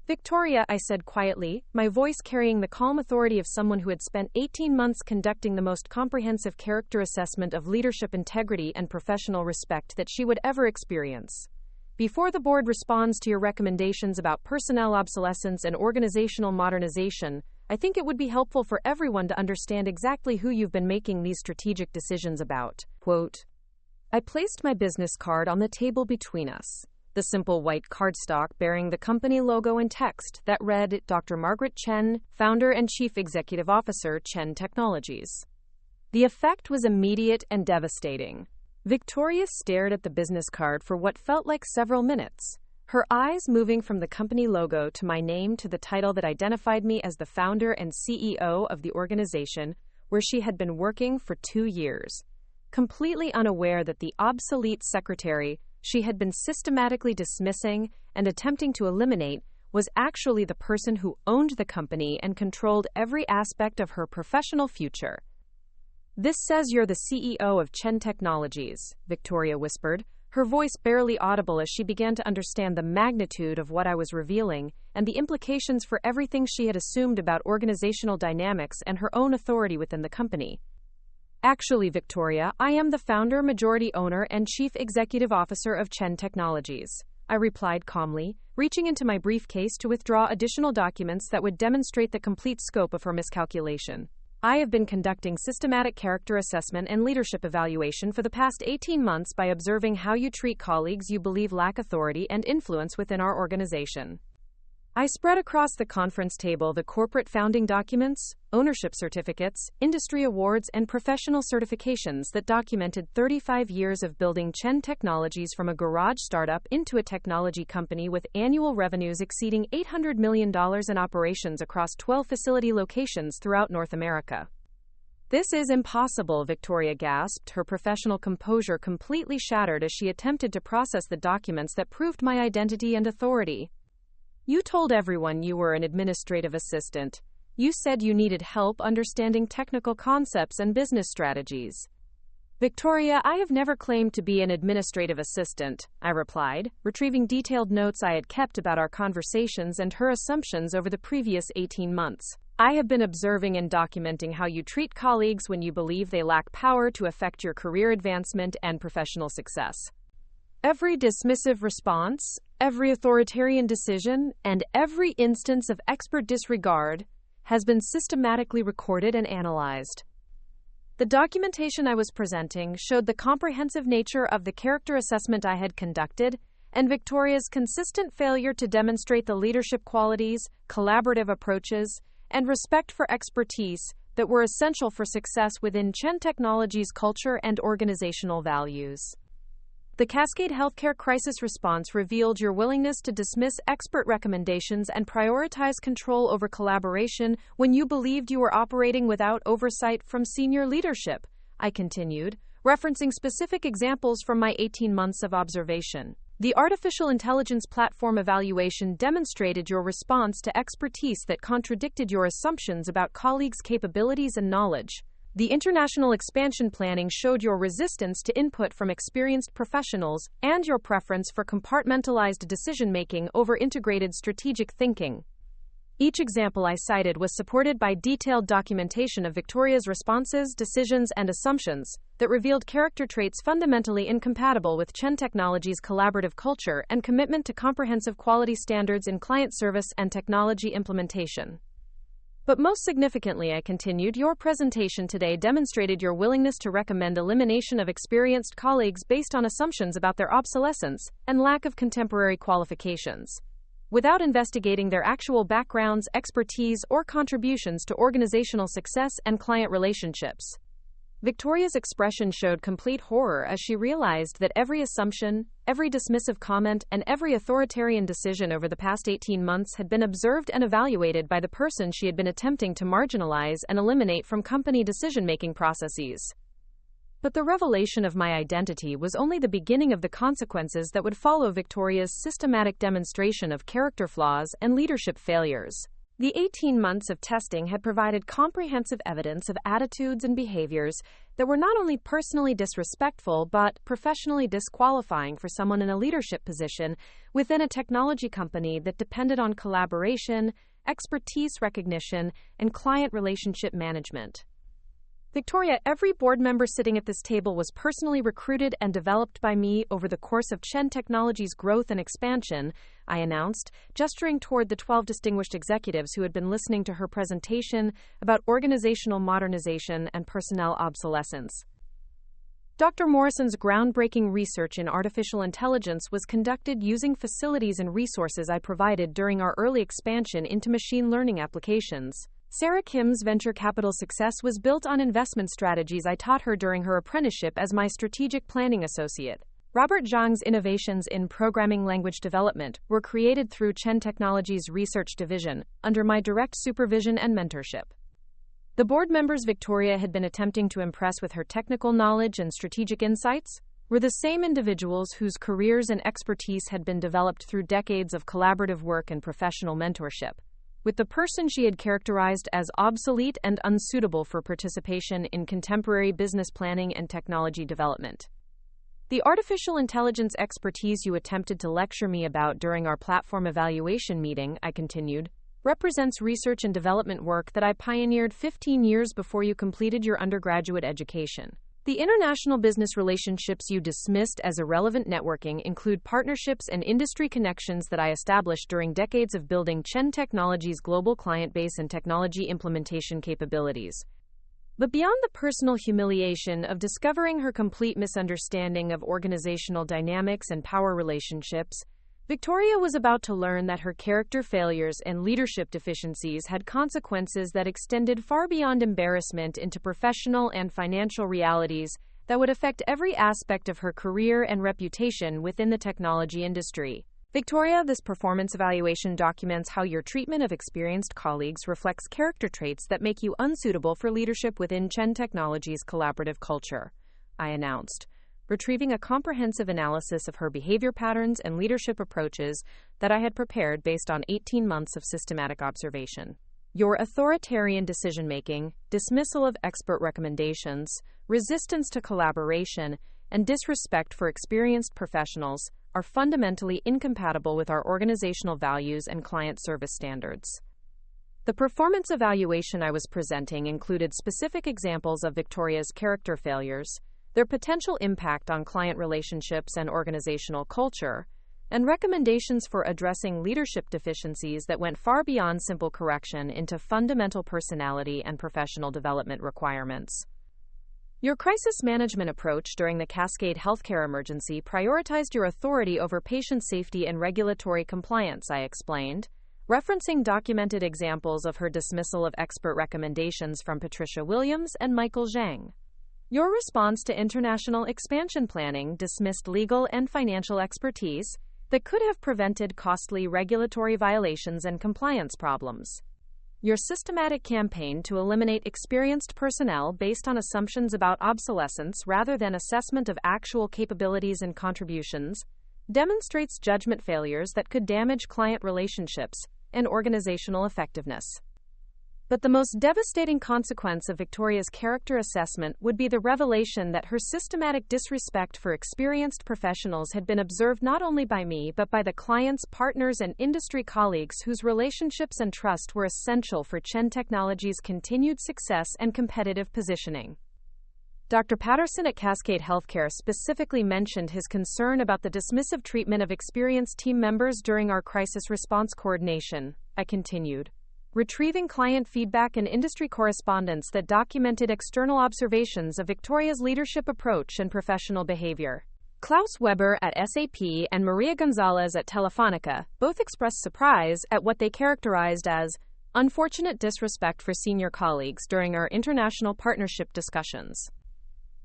Victoria, I said quietly, my voice carrying the calm authority of someone who had spent 18 months conducting the most comprehensive character assessment of leadership integrity and professional respect that she would ever experience. Before the board responds to your recommendations about personnel obsolescence and organizational modernization, I think it would be helpful for everyone to understand exactly who you've been making these strategic decisions about. Quote, I placed my business card on the table between us, the simple white cardstock bearing the company logo and text that read Dr. Margaret Chen, founder and chief executive officer, Chen Technologies. The effect was immediate and devastating. Victoria stared at the business card for what felt like several minutes, her eyes moving from the company logo to my name to the title that identified me as the founder and CEO of the organization where she had been working for 2 years, completely unaware that the obsolete secretary she had been systematically dismissing and attempting to eliminate was actually the person who owned the company and controlled every aspect of her professional future. "This says you're the CEO of Chen Technologies," Victoria whispered, her voice barely audible as she began to understand the magnitude of what I was revealing and the implications for everything she had assumed about organizational dynamics and her own authority within the company. "Actually, Victoria, I am the founder, majority owner, and chief executive officer of Chen Technologies," I replied calmly, reaching into my briefcase to withdraw additional documents that would demonstrate the complete scope of her miscalculation. "I have been conducting systematic character assessment and leadership evaluation for the past 18 months by observing how you treat colleagues you believe lack authority and influence within our organization." I spread across the conference table the corporate founding documents, ownership certificates, industry awards, and professional certifications that documented 35 years of building Chen Technologies from a garage startup into a technology company with annual revenues exceeding $800 million in operations across 12 facility locations throughout North America. "This is impossible," Victoria gasped, her professional composure completely shattered as she attempted to process the documents that proved my identity and authority. "You told everyone you were an administrative assistant. You said you needed help understanding technical concepts and business strategies." "Victoria, I have never claimed to be an administrative assistant," I replied, retrieving detailed notes I had kept about our conversations and her assumptions over the previous 18 months. "I have been observing and documenting how you treat colleagues when you believe they lack power to affect your career advancement and professional success. Every dismissive response, every authoritarian decision, and every instance of expert disregard has been systematically recorded and analyzed." The documentation I was presenting showed the comprehensive nature of the character assessment I had conducted, and Victoria's consistent failure to demonstrate the leadership qualities, collaborative approaches, and respect for expertise that were essential for success within Chen Technologies' culture and organizational values. "The Cascade Healthcare Crisis Response revealed your willingness to dismiss expert recommendations and prioritize control over collaboration when you believed you were operating without oversight from senior leadership," I continued, referencing specific examples from my 18 months of observation. "The artificial intelligence platform evaluation demonstrated your response to expertise that contradicted your assumptions about colleagues' capabilities and knowledge. The international expansion planning showed your resistance to input from experienced professionals and your preference for compartmentalized decision-making over integrated strategic thinking." Each example I cited was supported by detailed documentation of Victoria's responses, decisions, and assumptions that revealed character traits fundamentally incompatible with Chen Technologies' collaborative culture and commitment to comprehensive quality standards in client service and technology implementation. "But most significantly," I continued, "your presentation today demonstrated your willingness to recommend elimination of experienced colleagues based on assumptions about their obsolescence and lack of contemporary qualifications, without investigating their actual backgrounds, expertise, or contributions to organizational success and client relationships." Victoria's expression showed complete horror as she realized that every assumption, every dismissive comment, and every authoritarian decision over the past 18 months had been observed and evaluated by the person she had been attempting to marginalize and eliminate from company decision-making processes. But the revelation of my identity was only the beginning of the consequences that would follow Victoria's systematic demonstration of character flaws and leadership failures. The 18 months of testing had provided comprehensive evidence of attitudes and behaviors that were not only personally disrespectful but professionally disqualifying for someone in a leadership position within a technology company that depended on collaboration, expertise recognition, and client relationship management. "Victoria, every board member sitting at this table was personally recruited and developed by me over the course of Chen Technologies' growth and expansion," I announced, gesturing toward the 12 distinguished executives who had been listening to her presentation about organizational modernization and personnel obsolescence. Dr. Morrison's groundbreaking research in artificial intelligence was conducted using facilities and resources I provided during our early expansion into machine learning applications. Sarah Kim's venture capital success was built on investment strategies I taught her during her apprenticeship as my strategic planning associate. Robert Zhang's innovations in programming language development were created through Chen Technologies' research division, under my direct supervision and mentorship. The board members Victoria had been attempting to impress with her technical knowledge and strategic insights were the same individuals whose careers and expertise had been developed through decades of collaborative work and professional mentorship, with the person she had characterized as obsolete and unsuitable for participation in contemporary business planning and technology development. The artificial intelligence expertise you attempted to lecture me about during our platform evaluation meeting, I continued, represents research and development work that I pioneered 15 years before you completed your undergraduate education. The international business relationships you dismissed as irrelevant networking include partnerships and industry connections that I established during decades of building Chen Technologies' global client base and technology implementation capabilities. But beyond the personal humiliation of discovering her complete misunderstanding of organizational dynamics and power relationships, Victoria was about to learn that her character failures and leadership deficiencies had consequences that extended far beyond embarrassment into professional and financial realities that would affect every aspect of her career and reputation within the technology industry. Victoria, this performance evaluation documents how your treatment of experienced colleagues reflects character traits that make you unsuitable for leadership within Chen Technologies' collaborative culture, I announced, retrieving a comprehensive analysis of her behavior patterns and leadership approaches that I had prepared based on 18 months of systematic observation. Your authoritarian decision-making, dismissal of expert recommendations, resistance to collaboration, and disrespect for experienced professionals are fundamentally incompatible with our organizational values and client service standards. The performance evaluation I was presenting included specific examples of Victoria's character failures, their potential impact on client relationships and organizational culture, and recommendations for addressing leadership deficiencies that went far beyond simple correction into fundamental personality and professional development requirements. Your crisis management approach during the Cascade healthcare emergency prioritized your authority over patient safety and regulatory compliance, I explained, referencing documented examples of her dismissal of expert recommendations from Patricia Williams and Michael Zhang. Your response to international expansion planning dismissed legal and financial expertise that could have prevented costly regulatory violations and compliance problems. Your systematic campaign to eliminate experienced personnel based on assumptions about obsolescence rather than assessment of actual capabilities and contributions demonstrates judgment failures that could damage client relationships and organizational effectiveness. But the most devastating consequence of Victoria's character assessment would be the revelation that her systematic disrespect for experienced professionals had been observed not only by me but by the clients, partners, and industry colleagues whose relationships and trust were essential for Chen Technologies' continued success and competitive positioning. Dr. Patterson at Cascade Healthcare specifically mentioned his concern about the dismissive treatment of experienced team members during our crisis response coordination, I continued, retrieving client feedback and industry correspondence that documented external observations of Victoria's leadership approach and professional behavior. Klaus Weber at SAP and Maria Gonzalez at Telefonica both expressed surprise at what they characterized as unfortunate disrespect for senior colleagues during our international partnership discussions.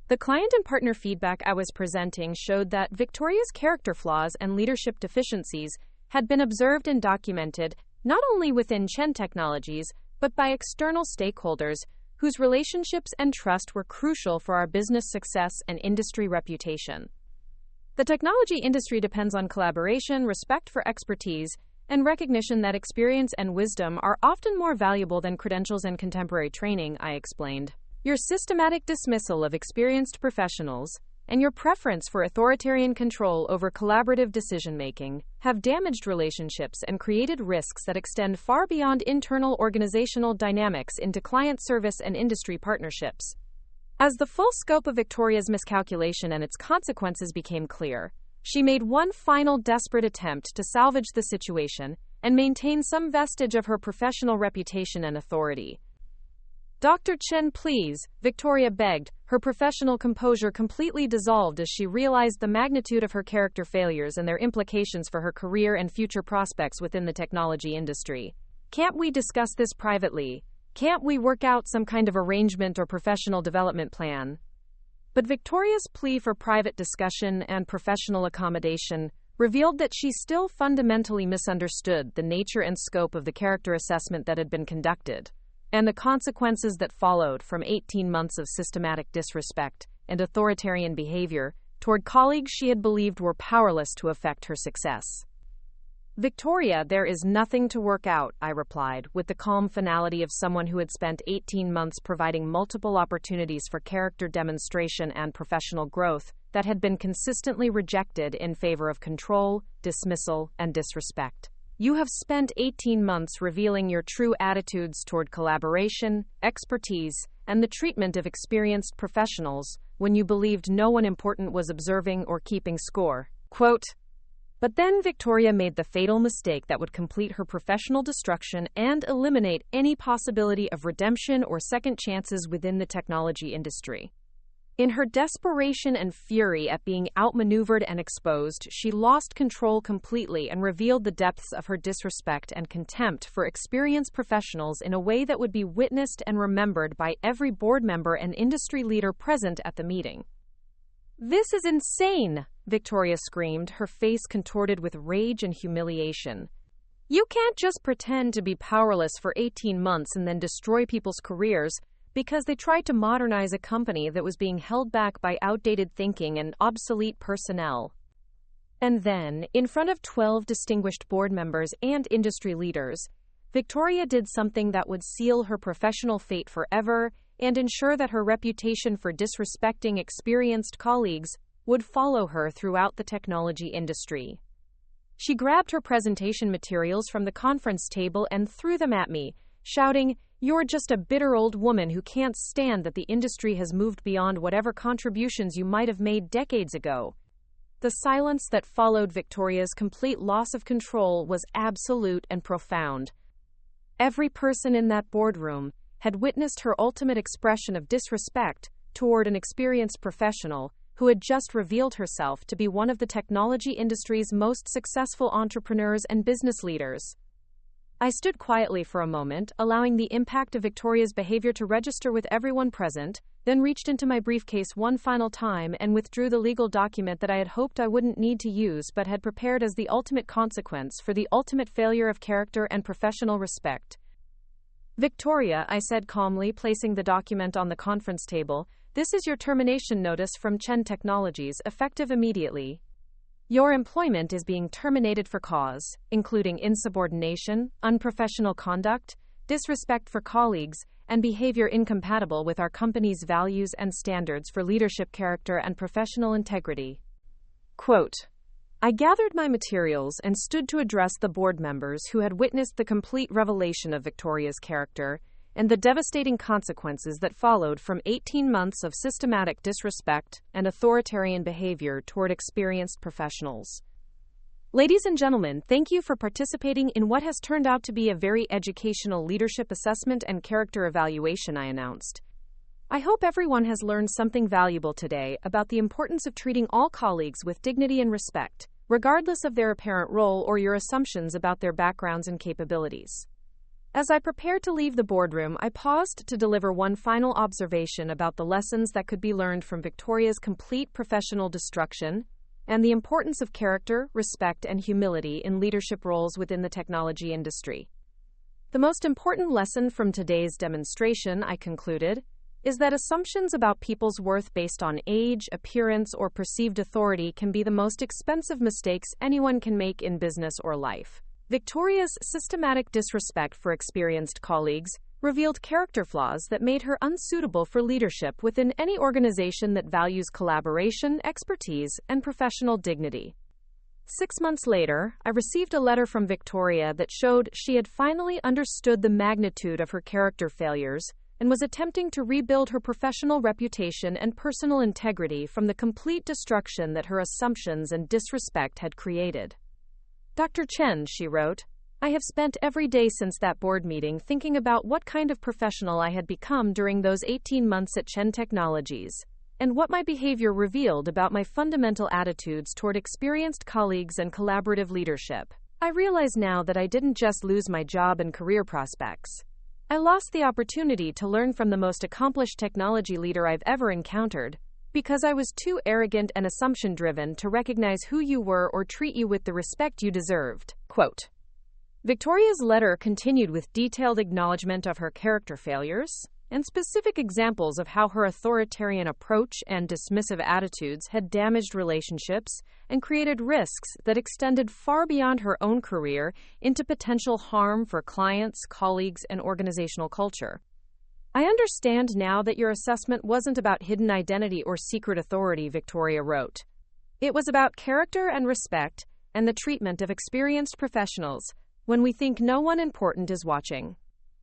The client and partner feedback I was presenting showed that Victoria's character flaws and leadership deficiencies had been observed and documented not only within Chen Technologies, but by external stakeholders whose relationships and trust were crucial for our business success and industry reputation. The technology industry depends on collaboration, respect for expertise, and recognition that experience and wisdom are often more valuable than credentials and contemporary training, I explained. Your systematic dismissal of experienced professionals and your preference for authoritarian control over collaborative decision-making have damaged relationships and created risks that extend far beyond internal organizational dynamics into client service and industry partnerships. As the full scope of Victoria's miscalculation and its consequences became clear, she made one final desperate attempt to salvage the situation and maintain some vestige of her professional reputation and authority. "Dr. Chen, please," Victoria begged, her professional composure completely dissolved as she realized the magnitude of her character failures and their implications for her career and future prospects within the technology industry. "Can't we discuss this privately? Can't we work out some kind of arrangement or professional development plan? But Victoria's plea for private discussion and professional accommodation revealed that she still fundamentally misunderstood the nature and scope of the character assessment that had been conducted, and the consequences that followed from 18 months of systematic disrespect and authoritarian behavior toward colleagues she had believed were powerless to affect her success. Victoria, there is nothing to work out, I replied, with the calm finality of someone who had spent 18 months providing multiple opportunities for character demonstration and professional growth that had been consistently rejected in favor of control, dismissal, and disrespect. You have spent 18 months revealing your true attitudes toward collaboration, expertise, and the treatment of experienced professionals when you believed no one important was observing or keeping score. Quote, but then Victoria made the fatal mistake that would complete her professional destruction and eliminate any possibility of redemption or second chances within the technology industry. In her desperation and fury at being outmaneuvered and exposed, she lost control completely and revealed the depths of her disrespect and contempt for experienced professionals in a way that would be witnessed and remembered by every board member and industry leader present at the meeting. This is insane, Victoria screamed, her face contorted with rage and humiliation. You can't just pretend to be powerless for 18 months and then destroy people's careers because they tried to modernize a company that was being held back by outdated thinking and obsolete personnel. And then, in front of 12 distinguished board members and industry leaders, Victoria did something that would seal her professional fate forever and ensure that her reputation for disrespecting experienced colleagues would follow her throughout the technology industry. She grabbed her presentation materials from the conference table and threw them at me, shouting, "You're just a bitter old woman who can't stand that the industry has moved beyond whatever contributions you might have made decades ago." The silence that followed Victoria's complete loss of control was absolute and profound. Every person in that boardroom had witnessed her ultimate expression of disrespect toward an experienced professional who had just revealed herself to be one of the technology industry's most successful entrepreneurs and business leaders. I stood quietly for a moment, allowing the impact of Victoria's behavior to register with everyone present, then reached into my briefcase one final time and withdrew the legal document that I had hoped I wouldn't need to use but had prepared as the ultimate consequence for the ultimate failure of character and professional respect. Victoria, I said calmly, placing the document on the conference table, this is your termination notice from Chen Technologies, effective immediately. Your employment is being terminated for cause, including insubordination, unprofessional conduct, disrespect for colleagues, and behavior incompatible with our company's values and standards for leadership character and professional integrity. Quote, I gathered my materials and stood to address the board members who had witnessed the complete revelation of Victoria's character and the devastating consequences that followed from 18 months of systematic disrespect and authoritarian behavior toward experienced professionals. Ladies and gentlemen, thank you for participating in what has turned out to be a very educational leadership assessment and character evaluation, I announced. I hope everyone has learned something valuable today about the importance of treating all colleagues with dignity and respect, regardless of their apparent role or your assumptions about their backgrounds and capabilities. As I prepared to leave the boardroom, I paused to deliver one final observation about the lessons that could be learned from Victoria's complete professional destruction and the importance of character, respect, and humility in leadership roles within the technology industry. The most important lesson from today's demonstration, I concluded, is that assumptions about people's worth based on age, appearance, or perceived authority can be the most expensive mistakes anyone can make in business or life. Victoria's systematic disrespect for experienced colleagues revealed character flaws that made her unsuitable for leadership within any organization that values collaboration, expertise, and professional dignity. 6 months later, I received a letter from Victoria that showed she had finally understood the magnitude of her character failures and was attempting to rebuild her professional reputation and personal integrity from the complete destruction that her assumptions and disrespect had created. Dr. Chen, she wrote, I have spent every day since that board meeting thinking about what kind of professional I had become during those 18 months at Chen Technologies, and what my behavior revealed about my fundamental attitudes toward experienced colleagues and collaborative leadership. I realize now that I didn't just lose my job and career prospects. I lost the opportunity to learn from the most accomplished technology leader I've ever encountered because I was too arrogant and assumption-driven to recognize who you were or treat you with the respect you deserved." Quote. Victoria's letter continued with detailed acknowledgement of her character failures and specific examples of how her authoritarian approach and dismissive attitudes had damaged relationships and created risks that extended far beyond her own career into potential harm for clients, colleagues, and organizational culture. "I understand now that your assessment wasn't about hidden identity or secret authority," Victoria wrote. "It was about character and respect and the treatment of experienced professionals when we think no one important is watching.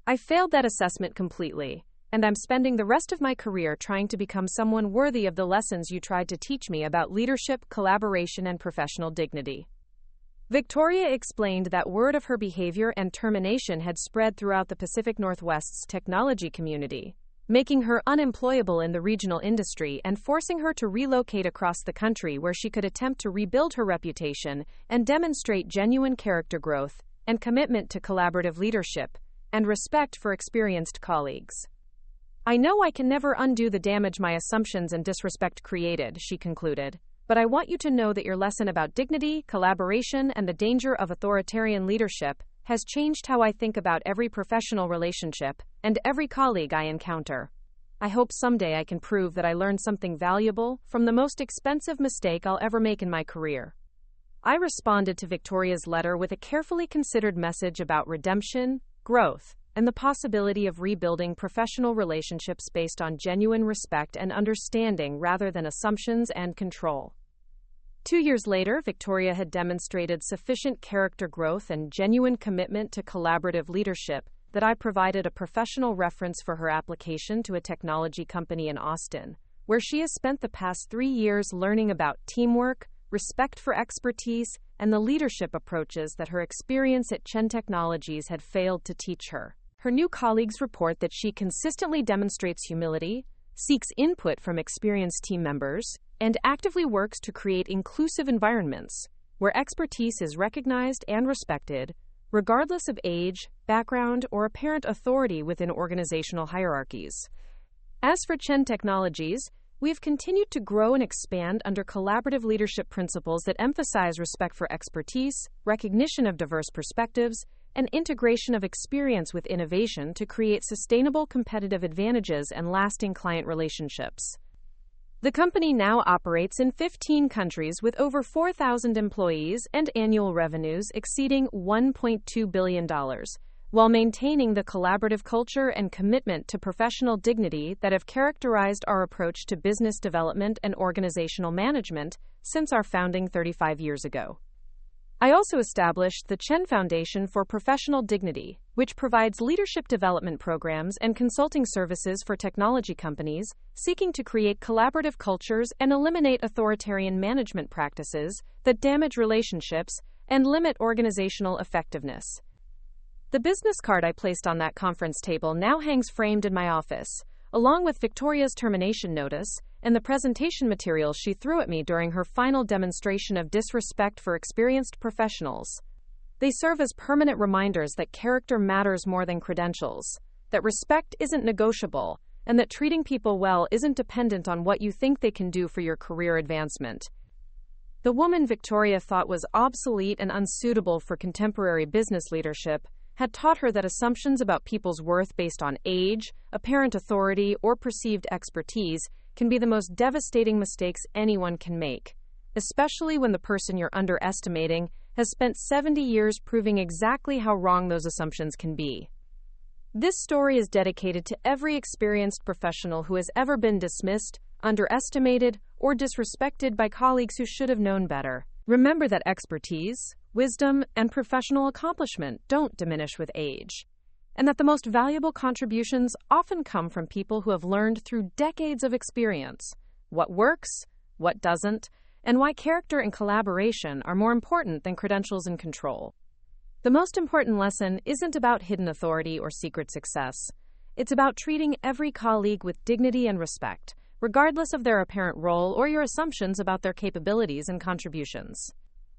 I failed that assessment completely, and I'm spending the rest of my career trying to become someone worthy of the lessons you tried to teach me about leadership, collaboration, and professional dignity." Victoria explained that word of her behavior and termination had spread throughout the Pacific Northwest's technology community, making her unemployable in the regional industry and forcing her to relocate across the country where she could attempt to rebuild her reputation and demonstrate genuine character growth and commitment to collaborative leadership and respect for experienced colleagues. "I know I can never undo the damage my assumptions and disrespect created," she concluded, "but I want you to know that your lesson about dignity, collaboration, and the danger of authoritarian leadership has changed how I think about every professional relationship and every colleague I encounter. I hope someday I can prove that I learned something valuable from the most expensive mistake I'll ever make in my career." I responded to Victoria's letter with a carefully considered message about redemption, growth, and the possibility of rebuilding professional relationships based on genuine respect and understanding rather than assumptions and control. 2 years later, Victoria had demonstrated sufficient character growth and genuine commitment to collaborative leadership that I provided a professional reference for her application to a technology company in Austin, where she has spent the past 3 years learning about teamwork, respect for expertise, and the leadership approaches that her experience at Chen Technologies had failed to teach her. Her new colleagues report that she consistently demonstrates humility, seeks input from experienced team members, and actively works to create inclusive environments where expertise is recognized and respected, regardless of age, background, or apparent authority within organizational hierarchies. As for Chen Technologies, we've continued to grow and expand under collaborative leadership principles that emphasize respect for expertise, recognition of diverse perspectives, and integration of experience with innovation to create sustainable competitive advantages and lasting client relationships. The company now operates in 15 countries with over 4,000 employees and annual revenues exceeding $1.2 billion, while maintaining the collaborative culture and commitment to professional dignity that have characterized our approach to business development and organizational management since our founding 35 years ago. I also established the Chen Foundation for Professional Dignity, which provides leadership development programs and consulting services for technology companies seeking to create collaborative cultures and eliminate authoritarian management practices that damage relationships and limit organizational effectiveness. The business card I placed on that conference table now hangs framed in my office, along with Victoria's termination notice and the presentation materials she threw at me during her final demonstration of disrespect for experienced professionals. They serve as permanent reminders that character matters more than credentials, that respect isn't negotiable, and that treating people well isn't dependent on what you think they can do for your career advancement. The woman Victoria thought was obsolete and unsuitable for contemporary business leadership had taught her that assumptions about people's worth based on age, apparent authority, or perceived expertise can be the most devastating mistakes anyone can make, especially when the person you're underestimating has spent 70 years proving exactly how wrong those assumptions can be. This story is dedicated to every experienced professional who has ever been dismissed, underestimated, or disrespected by colleagues who should have known better. Remember that expertise, wisdom, and professional accomplishment don't diminish with age, and that the most valuable contributions often come from people who have learned through decades of experience what works, what doesn't, and why character and collaboration are more important than credentials and control. The most important lesson isn't about hidden authority or secret success. It's about treating every colleague with dignity and respect, regardless of their apparent role or your assumptions about their capabilities and contributions.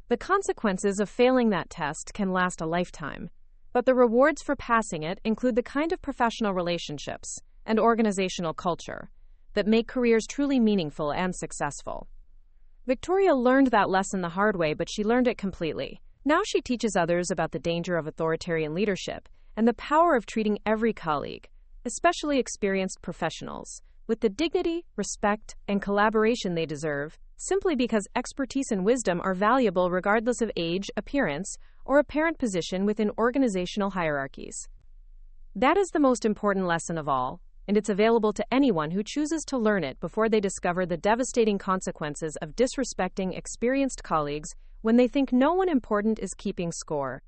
The consequences of failing that test can last a lifetime, But the rewards for passing it include the kind of professional relationships and organizational culture that make careers truly meaningful and successful. Victoria learned that lesson the hard way, but she learned it completely. Now she teaches others about the danger of authoritarian leadership and the power of treating every colleague, especially experienced professionals, with the dignity, respect, and collaboration they deserve, simply because expertise and wisdom are valuable regardless of age, appearance, or apparent position within organizational hierarchies. That is the most important lesson of all, and it's available to anyone who chooses to learn it before they discover the devastating consequences of disrespecting experienced colleagues when they think no one important is keeping score.